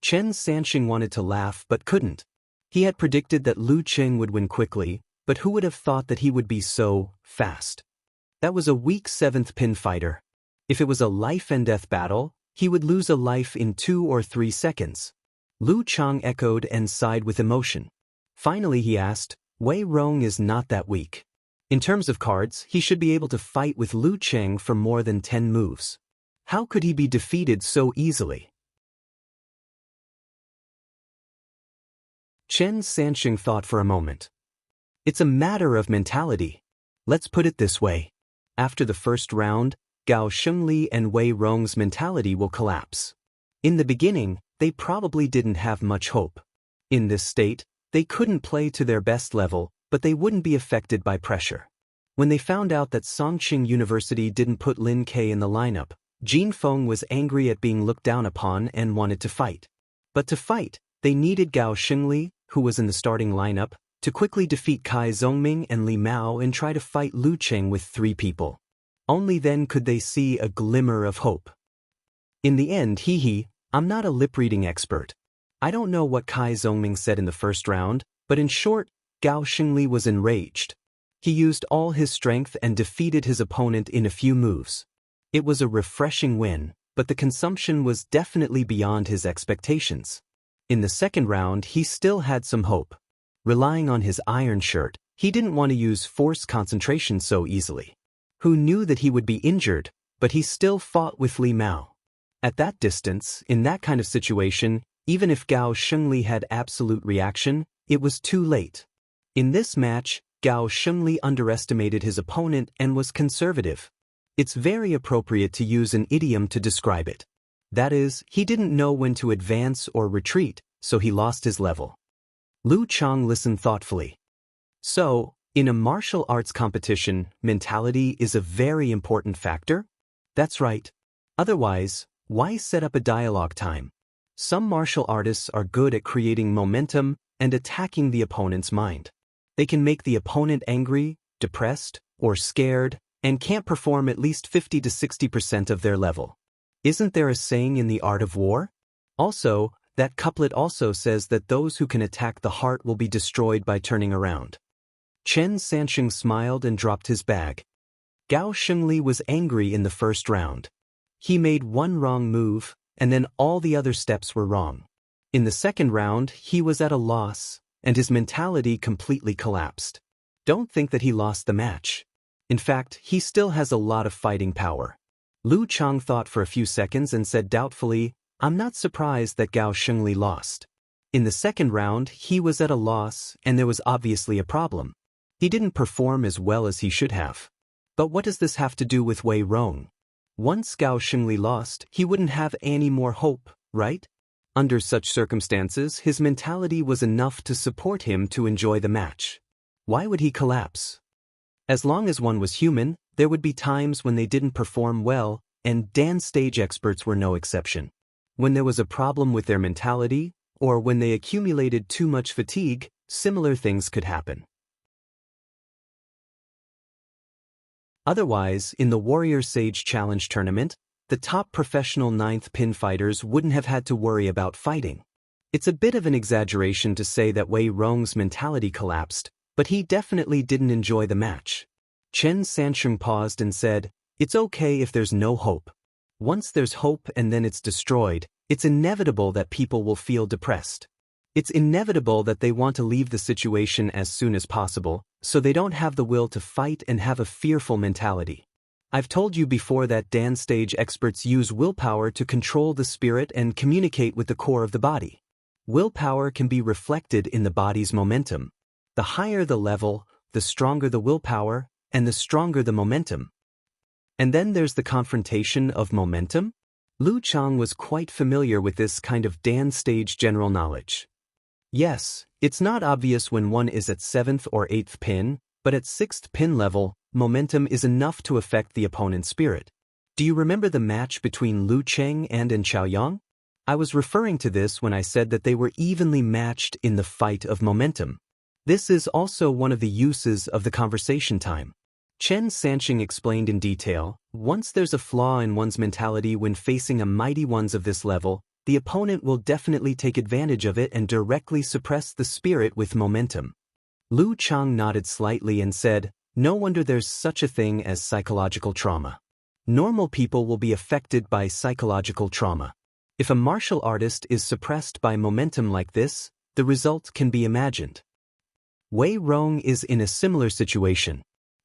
Chen Sansheng wanted to laugh but couldn't. He had predicted that Lu Cheng would win quickly, but who would have thought that he would be so fast? That was a weak 7th pin fighter. If it was a life-and-death battle, he would lose a life in 2 or 3 seconds. Lu Chang echoed and sighed with emotion. Finally he asked, Wei Rong is not that weak. In terms of cards, he should be able to fight with Lu Cheng for more than 10 moves. How could he be defeated so easily? Chen Sansheng thought for a moment. It's a matter of mentality. Let's put it this way. After the first round, Gao Shengli and Wei Rong's mentality will collapse. In the beginning, they probably didn't have much hope. In this state, they couldn't play to their best level, but they wouldn't be affected by pressure. When they found out that Songqing University didn't put Lin Ke in the lineup, Jin Feng was angry at being looked down upon and wanted to fight. But to fight, they needed Gao Shengli, who was in the starting lineup, to quickly defeat Kai Zongming and Li Mao and try to fight Lu Cheng with 3 people. Only then could they see a glimmer of hope. In the end, I'm not a lip-reading expert. I don't know what Kai Zongming said in the first round, but in short, Gao Shengli was enraged. He used all his strength and defeated his opponent in a few moves. It was a refreshing win, but the consumption was definitely beyond his expectations. In the second round, he still had some hope. Relying on his iron shirt, he didn't want to use force concentration so easily. Who knew that he would be injured, but he still fought with Li Mao. At that distance, in that kind of situation, even if Gao Shengli had absolute reaction, it was too late. In this match, Gao Shengli underestimated his opponent and was conservative. It's very appropriate to use an idiom to describe it. That is, he didn't know when to advance or retreat, so he lost his level. Lu Chang listened thoughtfully. So, in a martial arts competition, mentality is a very important factor? That's right. Otherwise, why set up a dialogue time? Some martial artists are good at creating momentum and attacking the opponent's mind. They can make the opponent angry, depressed, or scared, and can't perform at least 50 to 60% of their level. Isn't there a saying in the art of war? Also, that couplet also says that those who can attack the heart will be destroyed by turning around. Chen Sansheng smiled and dropped his bag. Gao Shengli was angry in the first round. He made one wrong move, and then all the other steps were wrong. In the second round, he was at a loss, and his mentality completely collapsed. Don't think that he lost the match. In fact, he still has a lot of fighting power. Lu Chang thought for a few seconds and said doubtfully, I'm not surprised that Gao Shengli lost. In the second round, he was at a loss, and there was obviously a problem. He didn't perform as well as he should have. But what does this have to do with Wei Rong? Once Gao Shengli lost, he wouldn't have any more hope, right? Under such circumstances, his mentality was enough to support him to enjoy the match. Why would he collapse? As long as one was human, there would be times when they didn't perform well, and dance stage experts were no exception. When there was a problem with their mentality, or when they accumulated too much fatigue, similar things could happen. Otherwise, in the Warrior Sage Challenge tournament, the top professional 9th pin fighters wouldn't have had to worry about fighting. It's a bit of an exaggeration to say that Wei Rong's mentality collapsed, but he definitely didn't enjoy the match. Chen Sansheng paused and said, It's okay if there's no hope. Once there's hope and then it's destroyed, it's inevitable that people will feel depressed. It's inevitable that they want to leave the situation as soon as possible, so they don't have the will to fight and have a fearful mentality. I've told you before that dance stage experts use willpower to control the spirit and communicate with the core of the body. Willpower can be reflected in the body's momentum. The higher the level, the stronger the willpower, and the stronger the momentum. And then there's the confrontation of momentum. Lu Chang was quite familiar with this kind of dance stage general knowledge. Yes, it's not obvious when one is at 7th or 8th pin, but at 6th pin level, momentum is enough to affect the opponent's spirit. Do you remember the match between Lu Cheng and Chaoyang? I was referring to this when I said that they were evenly matched in the fight of momentum. This is also one of the uses of the conversation time. Chen Sansheng explained in detail, once there's a flaw in one's mentality when facing a mighty ones of this level, the opponent will definitely take advantage of it and directly suppress the spirit with momentum. Lu Chang nodded slightly and said, No wonder there's such a thing as psychological trauma. Normal people will be affected by psychological trauma. If a martial artist is suppressed by momentum like this, the result can be imagined. Wei Rong is in a similar situation.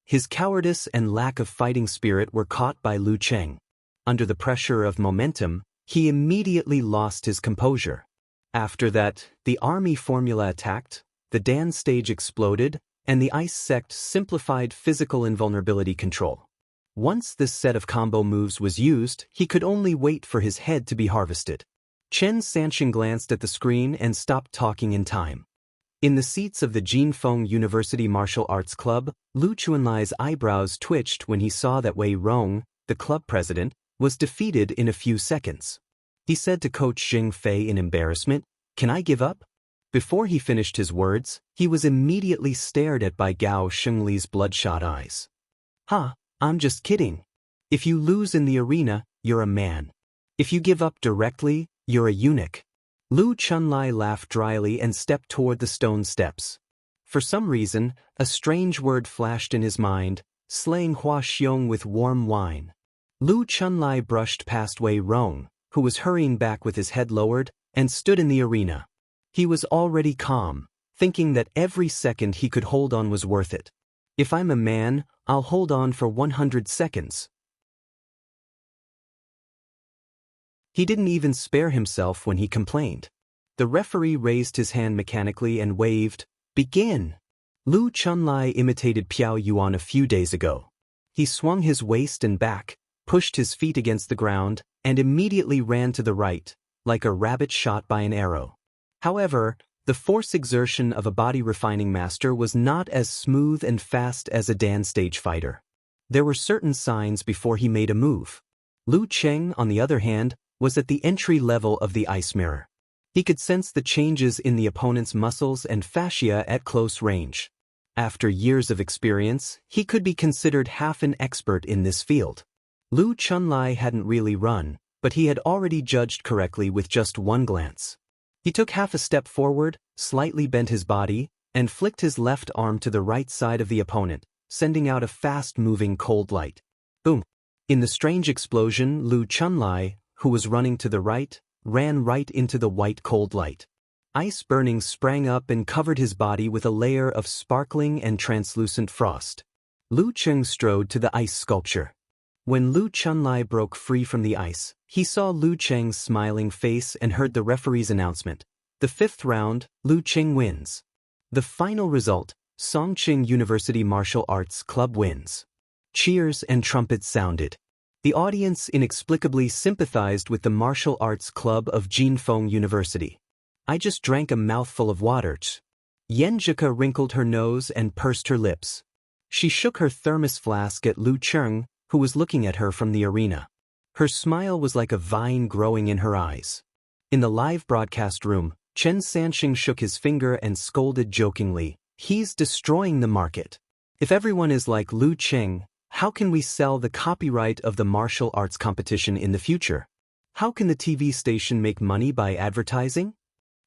His cowardice and lack of fighting spirit were caught by Lu Cheng. Under the pressure of momentum, he immediately lost his composure. After that, the army formula attacked, the Dan stage exploded, and the ice sect simplified physical invulnerability control. Once this set of combo moves was used, he could only wait for his head to be harvested. Chen Sansheng glanced at the screen and stopped talking in time. In the seats of the Jinfeng University Martial Arts Club, Lu Chuanlai's eyebrows twitched when he saw that Wei Rong, the club president, was defeated in a few seconds. He said to Coach Xing Fei in embarrassment, "Can I give up?" Before he finished his words, he was immediately stared at by Gao Shengli's bloodshot eyes. "Ha, I'm just kidding. If you lose in the arena, you're a man. If you give up directly, you're a eunuch." Lu Chunlai laughed dryly and stepped toward the stone steps. For some reason, a strange word flashed in his mind, slaying Hua Xiong with warm wine. Lu Chunlai brushed past Wei Rong, who was hurrying back with his head lowered, and stood in the arena. He was already calm, thinking that every second he could hold on was worth it. "If I'm a man, I'll hold on for 100 seconds. He didn't even spare himself when he complained. The referee raised his hand mechanically and waved, "Begin!" Lu Chunlai imitated Piao Yuan a few days ago. He swung his waist and back, pushed his feet against the ground, and immediately ran to the right, like a rabbit shot by an arrow. However, the force exertion of a body refining master was not as smooth and fast as a Dan stage fighter. There were certain signs before he made a move. Lu Cheng, on the other hand, was at the entry level of the ice mirror. He could sense the changes in the opponent's muscles and fascia at close range. After years of experience, he could be considered half an expert in this field. Lu Chunlai hadn't really run, but he had already judged correctly with just one glance. He took half a step forward, slightly bent his body, and flicked his left arm to the right side of the opponent, sending out a fast-moving cold light. Boom! In the strange explosion, Lu Chunlai, who was running to the right, ran right into the white cold light. Ice burnings sprang up and covered his body with a layer of sparkling and translucent frost. Lu Cheng strode to the ice sculpture. When Lu Chunlai broke free from the ice, he saw Lu Cheng's smiling face and heard the referee's announcement. The 5th round, Lu Cheng wins. The final result, Songqing University Martial Arts Club wins. Cheers and trumpets sounded. The audience inexplicably sympathized with the Martial Arts Club of Jinfeng University. "I just drank a mouthful of water." Yenjika wrinkled her nose and pursed her lips. She shook her thermos flask at Lu Cheng, who was looking at her from the arena. Her smile was like a vine growing in her eyes. In the live broadcast room, Chen Sansheng shook his finger and scolded jokingly, "He's destroying the market. If everyone is like Lu Cheng, how can we sell the copyright of the martial arts competition in the future? How can the TV station make money by advertising?"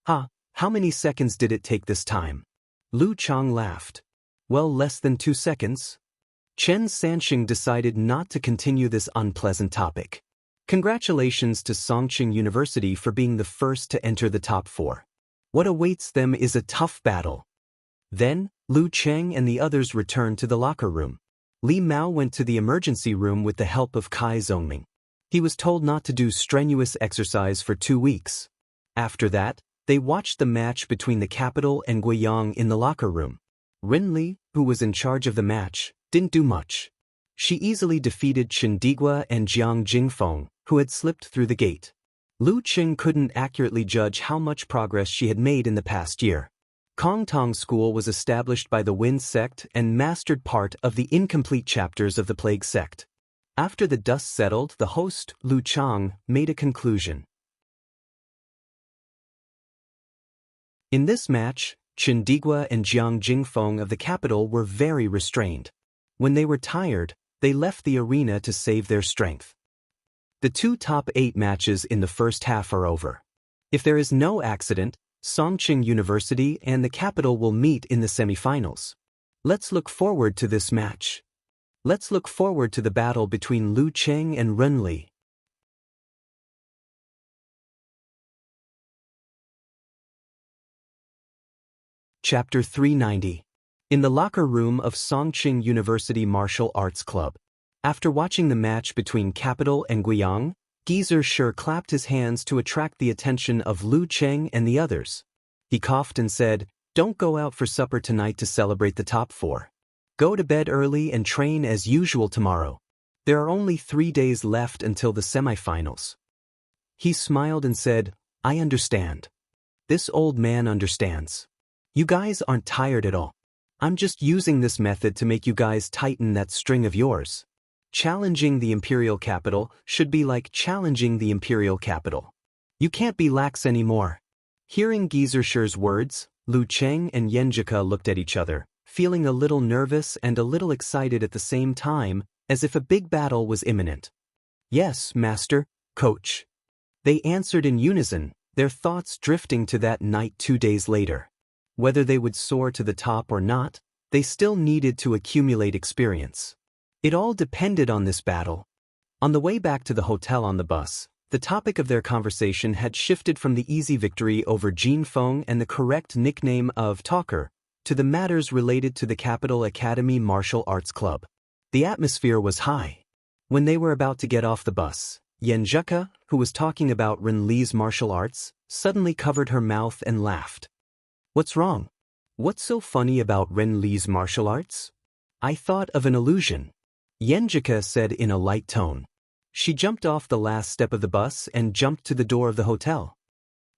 How many seconds did it take this time?" Lu Chang laughed. "Well, less than 2 seconds. Chen Sansheng decided not to continue this unpleasant topic. Congratulations to Songqing University for being the first to enter the top 4. What awaits them is a tough battle. Then, Lu Cheng and the others returned to the locker room. Li Mao went to the emergency room with the help of Kai Zongming. He was told not to do strenuous exercise for 2 weeks. After that, they watched the match between the capital and Guiyang in the locker room. Rin Li, who was in charge of the match, didn't do much. She easily defeated Chindigua and Jiang Jingfeng, who had slipped through the gate. Lu Qing couldn't accurately judge how much progress she had made in the past year. Kongtong School was established by the Wind sect and mastered part of the incomplete chapters of the Plague sect. After the dust settled, the host, Lu Chang, made a conclusion. In this match, Chindigua and Jiang Jingfeng of the capital were very restrained. When they were tired, they left the arena to save their strength. The 2 top 8 matches in the first half are over. If there is no accident, Songqing University and the capital will meet in the semifinals. Let's look forward to this match. Let's look forward to the battle between Lu Cheng and Ren Li. Chapter 390. In the locker room of Songqing University Martial Arts Club. After watching the match between Capital and Guiyang, Geezer sure clapped his hands to attract the attention of Lu Cheng and the others. He coughed and said, "Don't go out for supper tonight to celebrate the top 4. Go to bed early and train as usual tomorrow. There are only 3 days left until the semifinals." He smiled and said, "I understand. This old man understands. You guys aren't tired at all. I'm just using this method to make you guys tighten that string of yours. Challenging the imperial capital should be like challenging the imperial capital. You can't be lax anymore." Hearing Geezersher's words, Lu Cheng and Yenjika looked at each other, feeling a little nervous and a little excited at the same time, as if a big battle was imminent. "Yes, Master, Coach." They answered in unison, their thoughts drifting to that night 2 days later. Whether they would soar to the top or not, they still needed to accumulate experience. It all depended on this battle. On the way back to the hotel on the bus, the topic of their conversation had shifted from the easy victory over Jin Feng and the correct nickname of Talker, to the matters related to the Capital Academy Martial Arts Club. The atmosphere was high. When they were about to get off the bus, Yenjika, who was talking about Ren Li's martial arts, suddenly covered her mouth and laughed. "What's wrong? What's so funny about Ren Li's martial arts?" "I thought of an illusion," Yenjika said in a light tone. She jumped off the last step of the bus and jumped to the door of the hotel.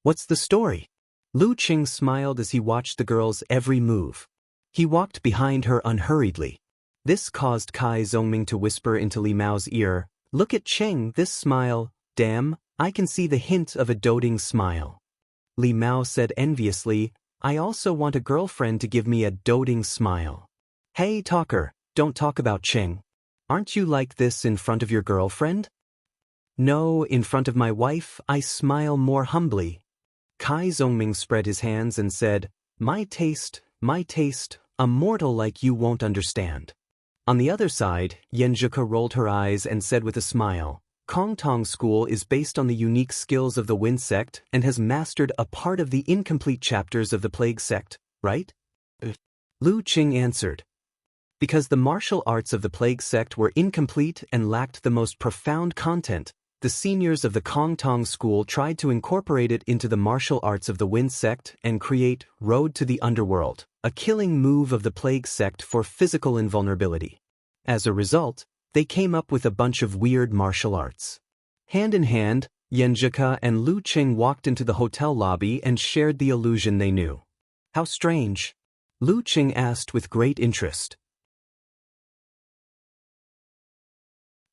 "What's the story?" Lu Qing smiled as he watched the girl's every move. He walked behind her unhurriedly. This caused Kai Zongming to whisper into Li Mao's ear, "Look at Cheng, this smile, damn, I can see the hint of a doting smile." Li Mao said enviously, "I also want a girlfriend to give me a doting smile." "Hey, Talker, don't talk about Cheng. Aren't you like this in front of your girlfriend?" "No, in front of my wife, I smile more humbly." Kai Zongming spread his hands and said, my taste, a mortal like you won't understand." On the other side, Yenjika rolled her eyes and said with a smile, "Kongtong School is based on the unique skills of the Wind Sect and has mastered a part of the incomplete chapters of the Plague Sect, right?" Lu Qing answered. Because the martial arts of the Plague Sect were incomplete and lacked the most profound content, the seniors of the Kongtong School tried to incorporate it into the martial arts of the Wind Sect and create Road to the Underworld, a killing move of the Plague Sect for physical invulnerability. As a result, they came up with a bunch of weird martial arts. Hand in hand, Yenjika and Lu Qing walked into the hotel lobby and shared the illusion they knew. "How strange?" Lu Qing asked with great interest.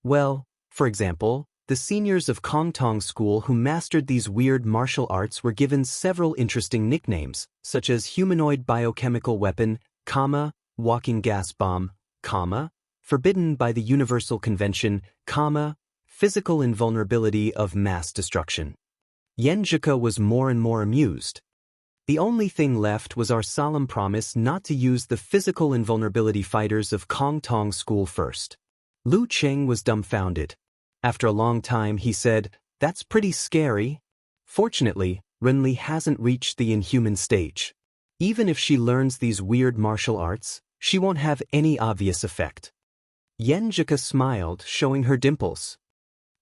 "Well, for example, the seniors of Kongtong School who mastered these weird martial arts were given several interesting nicknames, such as humanoid biochemical weapon, walking gas bomb, forbidden by the Universal Convention, physical invulnerability of mass destruction." Yenjika was more and more amused. "The only thing left was our solemn promise not to use the physical invulnerability fighters of Kongtong School first." Lu Cheng was dumbfounded. After a long time he said, "That's pretty scary." Fortunately, Ren Li hasn't reached the inhuman stage. Even if she learns these weird martial arts, she won't have any obvious effect. Yenjika smiled, showing her dimples.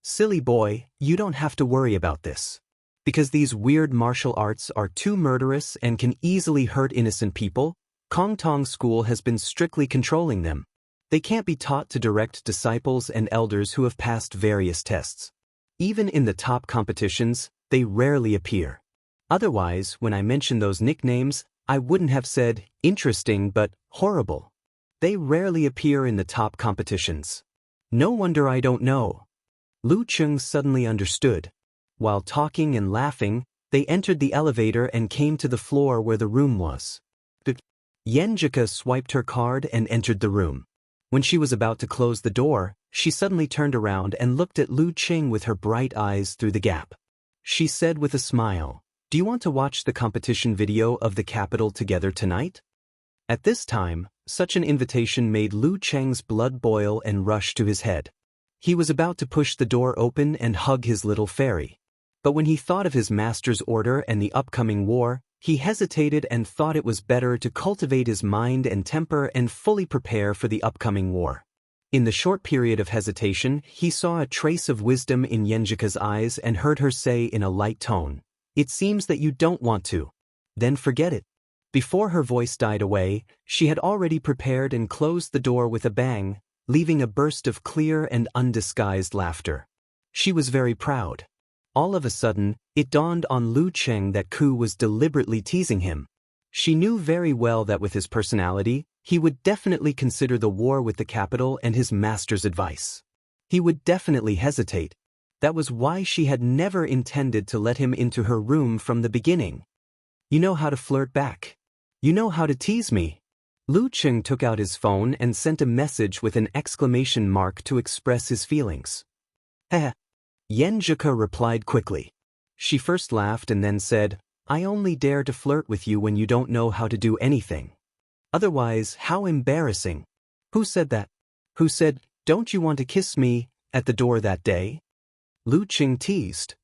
"Silly boy, you don't have to worry about this. Because these weird martial arts are too murderous and can easily hurt innocent people, Kongtong School has been strictly controlling them. They can't be taught to direct disciples and elders who have passed various tests. Even in the top competitions, they rarely appear. Otherwise, when I mention those nicknames, I wouldn't have said interesting but horrible. They rarely appear in the top competitions. No wonder I don't know." Lu Qing suddenly understood. While talking and laughing, they entered the elevator and came to the floor where the room was. Yenjika swiped her card and entered the room. When she was about to close the door, she suddenly turned around and looked at Lu Qing with her bright eyes through the gap. She said with a smile, "Do you want to watch the competition video of the capital together tonight?" At this time, such an invitation made Lu Cheng's blood boil and rush to his head. He was about to push the door open and hug his little fairy. But when he thought of his master's order and the upcoming war, He hesitated and thought it was better to cultivate his mind and temper and fully prepare for the upcoming war. In the short period of hesitation, he saw a trace of wisdom in Yenjika's eyes and heard her say in a light tone, "It seems that you don't want to. Then forget it." Before her voice died away, she had already prepared and closed the door with a bang, leaving a burst of clear and undisguised laughter. She was very proud. All of a sudden, it dawned on Lu Cheng that Ku was deliberately teasing him. She knew very well that with his personality, he would definitely consider the war with the capital and his master's advice. He would definitely hesitate. That was why she had never intended to let him into her room from the beginning. "You know how to flirt back. You know how to tease me." Lu Cheng took out his phone and sent a message with an exclamation mark to express his feelings. "Heh." Yenjika replied quickly. She first laughed and then said, "I only dare to flirt with you when you don't know how to do anything. Otherwise, how embarrassing." "Who said that? Who said, 'Don't you want to kiss me,' at the door that day?" Lu Cheng teased.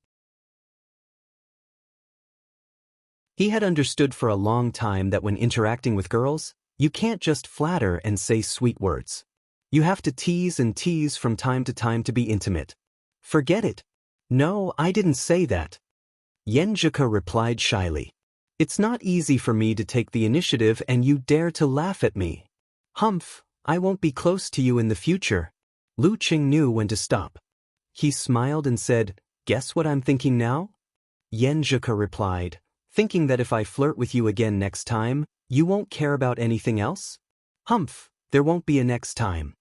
He had understood for a long time that when interacting with girls, you can't just flatter and say sweet words. You have to tease and tease from time to time to be intimate. "Forget it." "No, I didn't say that." Yenjika replied shyly. "It's not easy for me to take the initiative and you dare to laugh at me." "Humph, I won't be close to you in the future." Lu Cheng knew when to stop. He smiled and said, "Guess what I'm thinking now?" Yenjika replied, "Thinking that if I flirt with you again next time, you won't care about anything else?" "Humph, there won't be a next time."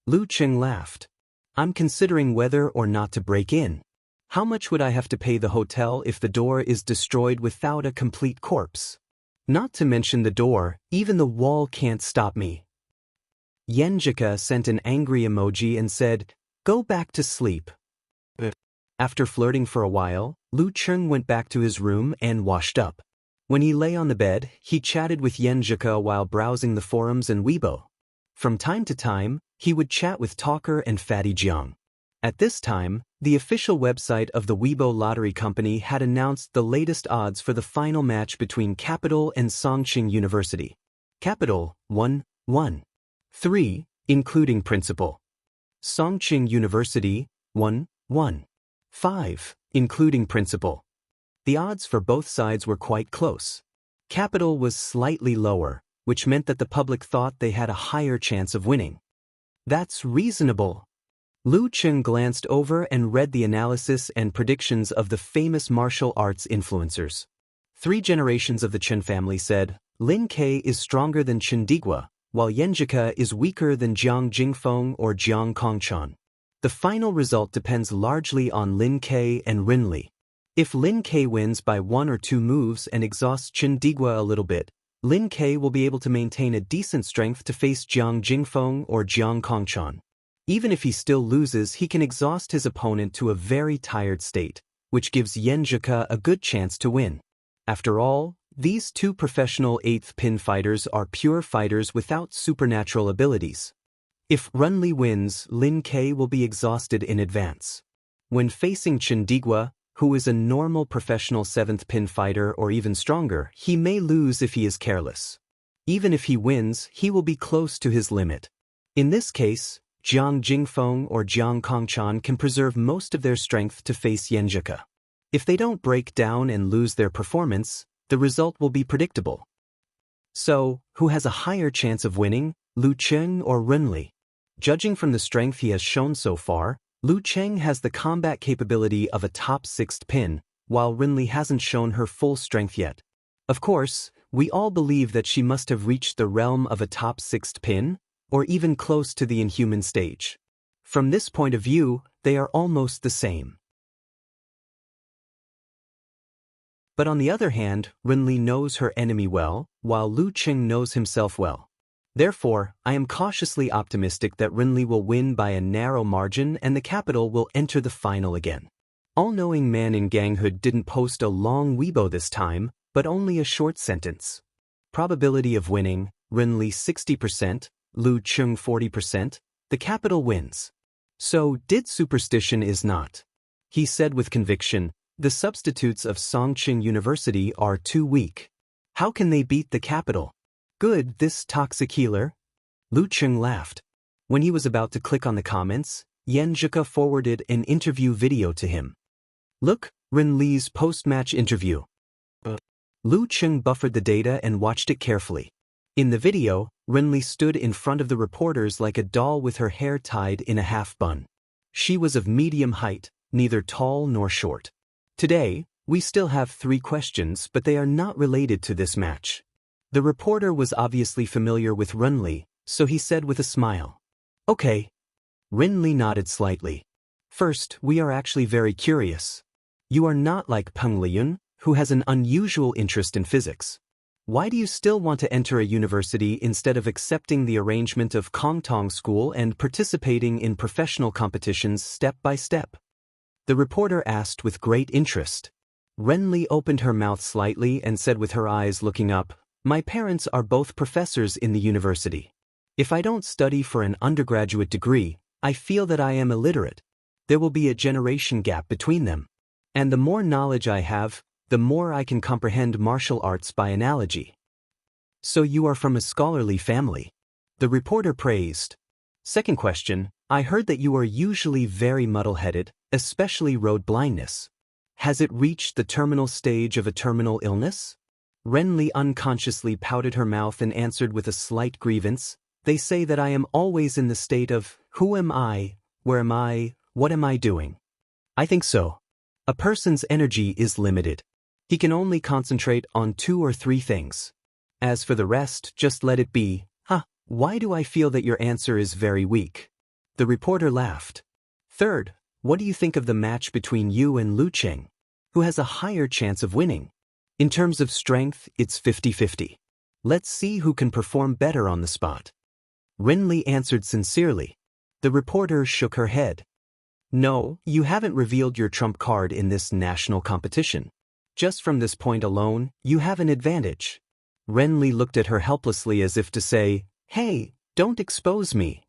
Lu Cheng laughed. "I'm considering whether or not to break in. How much would I have to pay the hotel if the door is destroyed without a complete corpse? Not to mention the door, even the wall can't stop me." Yenjika sent an angry emoji and said, "Go back to sleep." After flirting for a while, Lu Cheng went back to his room and washed up. When he lay on the bed, he chatted with Yenjika while browsing the forums and Weibo. From time to time, he would chat with Talker and Fatty Jiang. At this time, the official website of the Weibo Lottery Company had announced the latest odds for the final match between Capital and Songqing University. Capital, 1-1. 3, including principal. Songqing University, 1-1. 5, including principal. The odds for both sides were quite close. Capital was slightly lower, which meant that the public thought they had a higher chance of winning. "That's reasonable." Lu Cheng glanced over and read the analysis and predictions of the famous martial arts influencers. 3 generations of the Chen family said, Lin Ke is stronger than Chen Digua, while Yenjika is weaker than Jiang Jingfeng or Jiang Kongchan. The final result depends largely on Lin Ke and Rin Li. If Lin Ke wins by 1 or 2 moves and exhausts Chen Digua a little bit, Lin Ke will be able to maintain a decent strength to face Jiang Jingfeng or Jiang Kongchan. Even if he still loses, he can exhaust his opponent to a very tired state, which gives Yenjika a good chance to win. After all, these 2 professional 8th pin fighters are pure fighters without supernatural abilities. If Rin Li wins, Lin Ke will be exhausted in advance. When facing Chen Digua, who is a normal professional 7th pin fighter or even stronger, he may lose if he is careless. Even if he wins, he will be close to his limit. In this case, Jiang Jingfeng or Jiang Kongchan can preserve most of their strength to face Yenjika. If they don't break down and lose their performance, the result will be predictable. So, who has a higher chance of winning, Lu Cheng or Rin Li? Judging from the strength he has shown so far, Lu Cheng has the combat capability of a top 6th pin, while Rin Li hasn't shown her full strength yet. Of course, we all believe that she must have reached the realm of a top 6th pin, or even close to the inhuman stage. From this point of view, they are almost the same. But on the other hand, Rin Li knows her enemy well, while Lu Cheng knows himself well. Therefore, I am cautiously optimistic that Rin Li will win by a narrow margin and the capital will enter the final again. All-knowing man in ganghood didn't post a long Weibo this time, but only a short sentence. Probability of winning, Rin Li 60%, Lu Cheng 40%, the capital wins. So, did superstition is not. He said with conviction, The substitutes of Songqing University are too weak. How can they beat the capital? Good, this toxic healer? Lu Cheng laughed. When he was about to click on the comments, Yan Zhika forwarded an interview video to him. Look, Ren Li's post-match interview. Lu Cheng buffered the data and watched it carefully. In the video, Ren Li stood in front of the reporters like a doll with her hair tied in a half bun. She was of medium height, neither tall nor short. Today, we still have 3 questions, but they are not related to this match. The reporter was obviously familiar with Ren Li, so he said with a smile. Okay. Ren Li nodded slightly. First, we are actually very curious. You are not like Peng Liyun, who has an unusual interest in physics. Why do you still want to enter a university instead of accepting the arrangement of Kongtong School and participating in professional competitions step by step? The reporter asked with great interest. Ren Li opened her mouth slightly and said with her eyes looking up, My parents are both professors in the university. If I don't study for an undergraduate degree, I feel that I am illiterate. There will be a generation gap between them. And the more knowledge I have, the more I can comprehend martial arts by analogy. So you are from a scholarly family. The reporter praised. Second question, I heard that you are usually very muddle-headed, especially road blindness. Has it reached the terminal stage of a terminal illness? Ren Li unconsciously pouted her mouth and answered with a slight grievance. They say that I am always in the state of, who am I, where am I, what am I doing? I think so. A person's energy is limited. He can only concentrate on 2 or 3 things. As for the rest, just let it be. Why do I feel that your answer is very weak? The reporter laughed. Third, what do you think of the match between you and Lu Cheng? Who has a higher chance of winning? In terms of strength, it's 50-50. Let's see who can perform better on the spot. Ren Li answered sincerely. The reporter shook her head. No, you haven't revealed your trump card in this national competition. Just from this point alone, you have an advantage. Ren Li looked at her helplessly as if to say, Hey, don't expose me.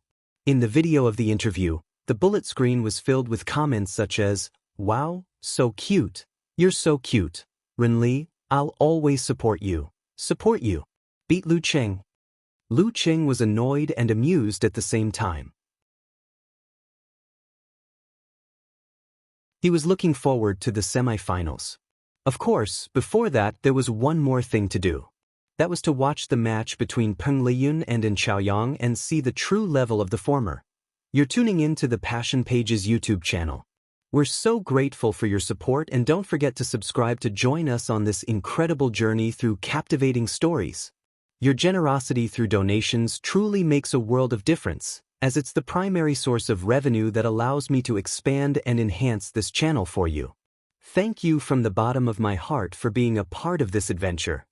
In the video of the interview, the bullet screen was filled with comments such as, Wow, so cute. You're so cute. Ren Li, I'll always support you. Support you. Beat Lu Cheng. Lu Cheng was annoyed and amused at the same time. He was looking forward to the semifinals. Of course, before that there was one more thing to do. That was to watch the match between Peng Liyun and An Chaoyang and see the true level of the former. You're tuning in to the Passion Pages YouTube channel. We're so grateful for your support, and don't forget to subscribe to join us on this incredible journey through captivating stories. Your generosity through donations truly makes a world of difference, as it's the primary source of revenue that allows me to expand and enhance this channel for you. Thank you from the bottom of my heart for being a part of this adventure.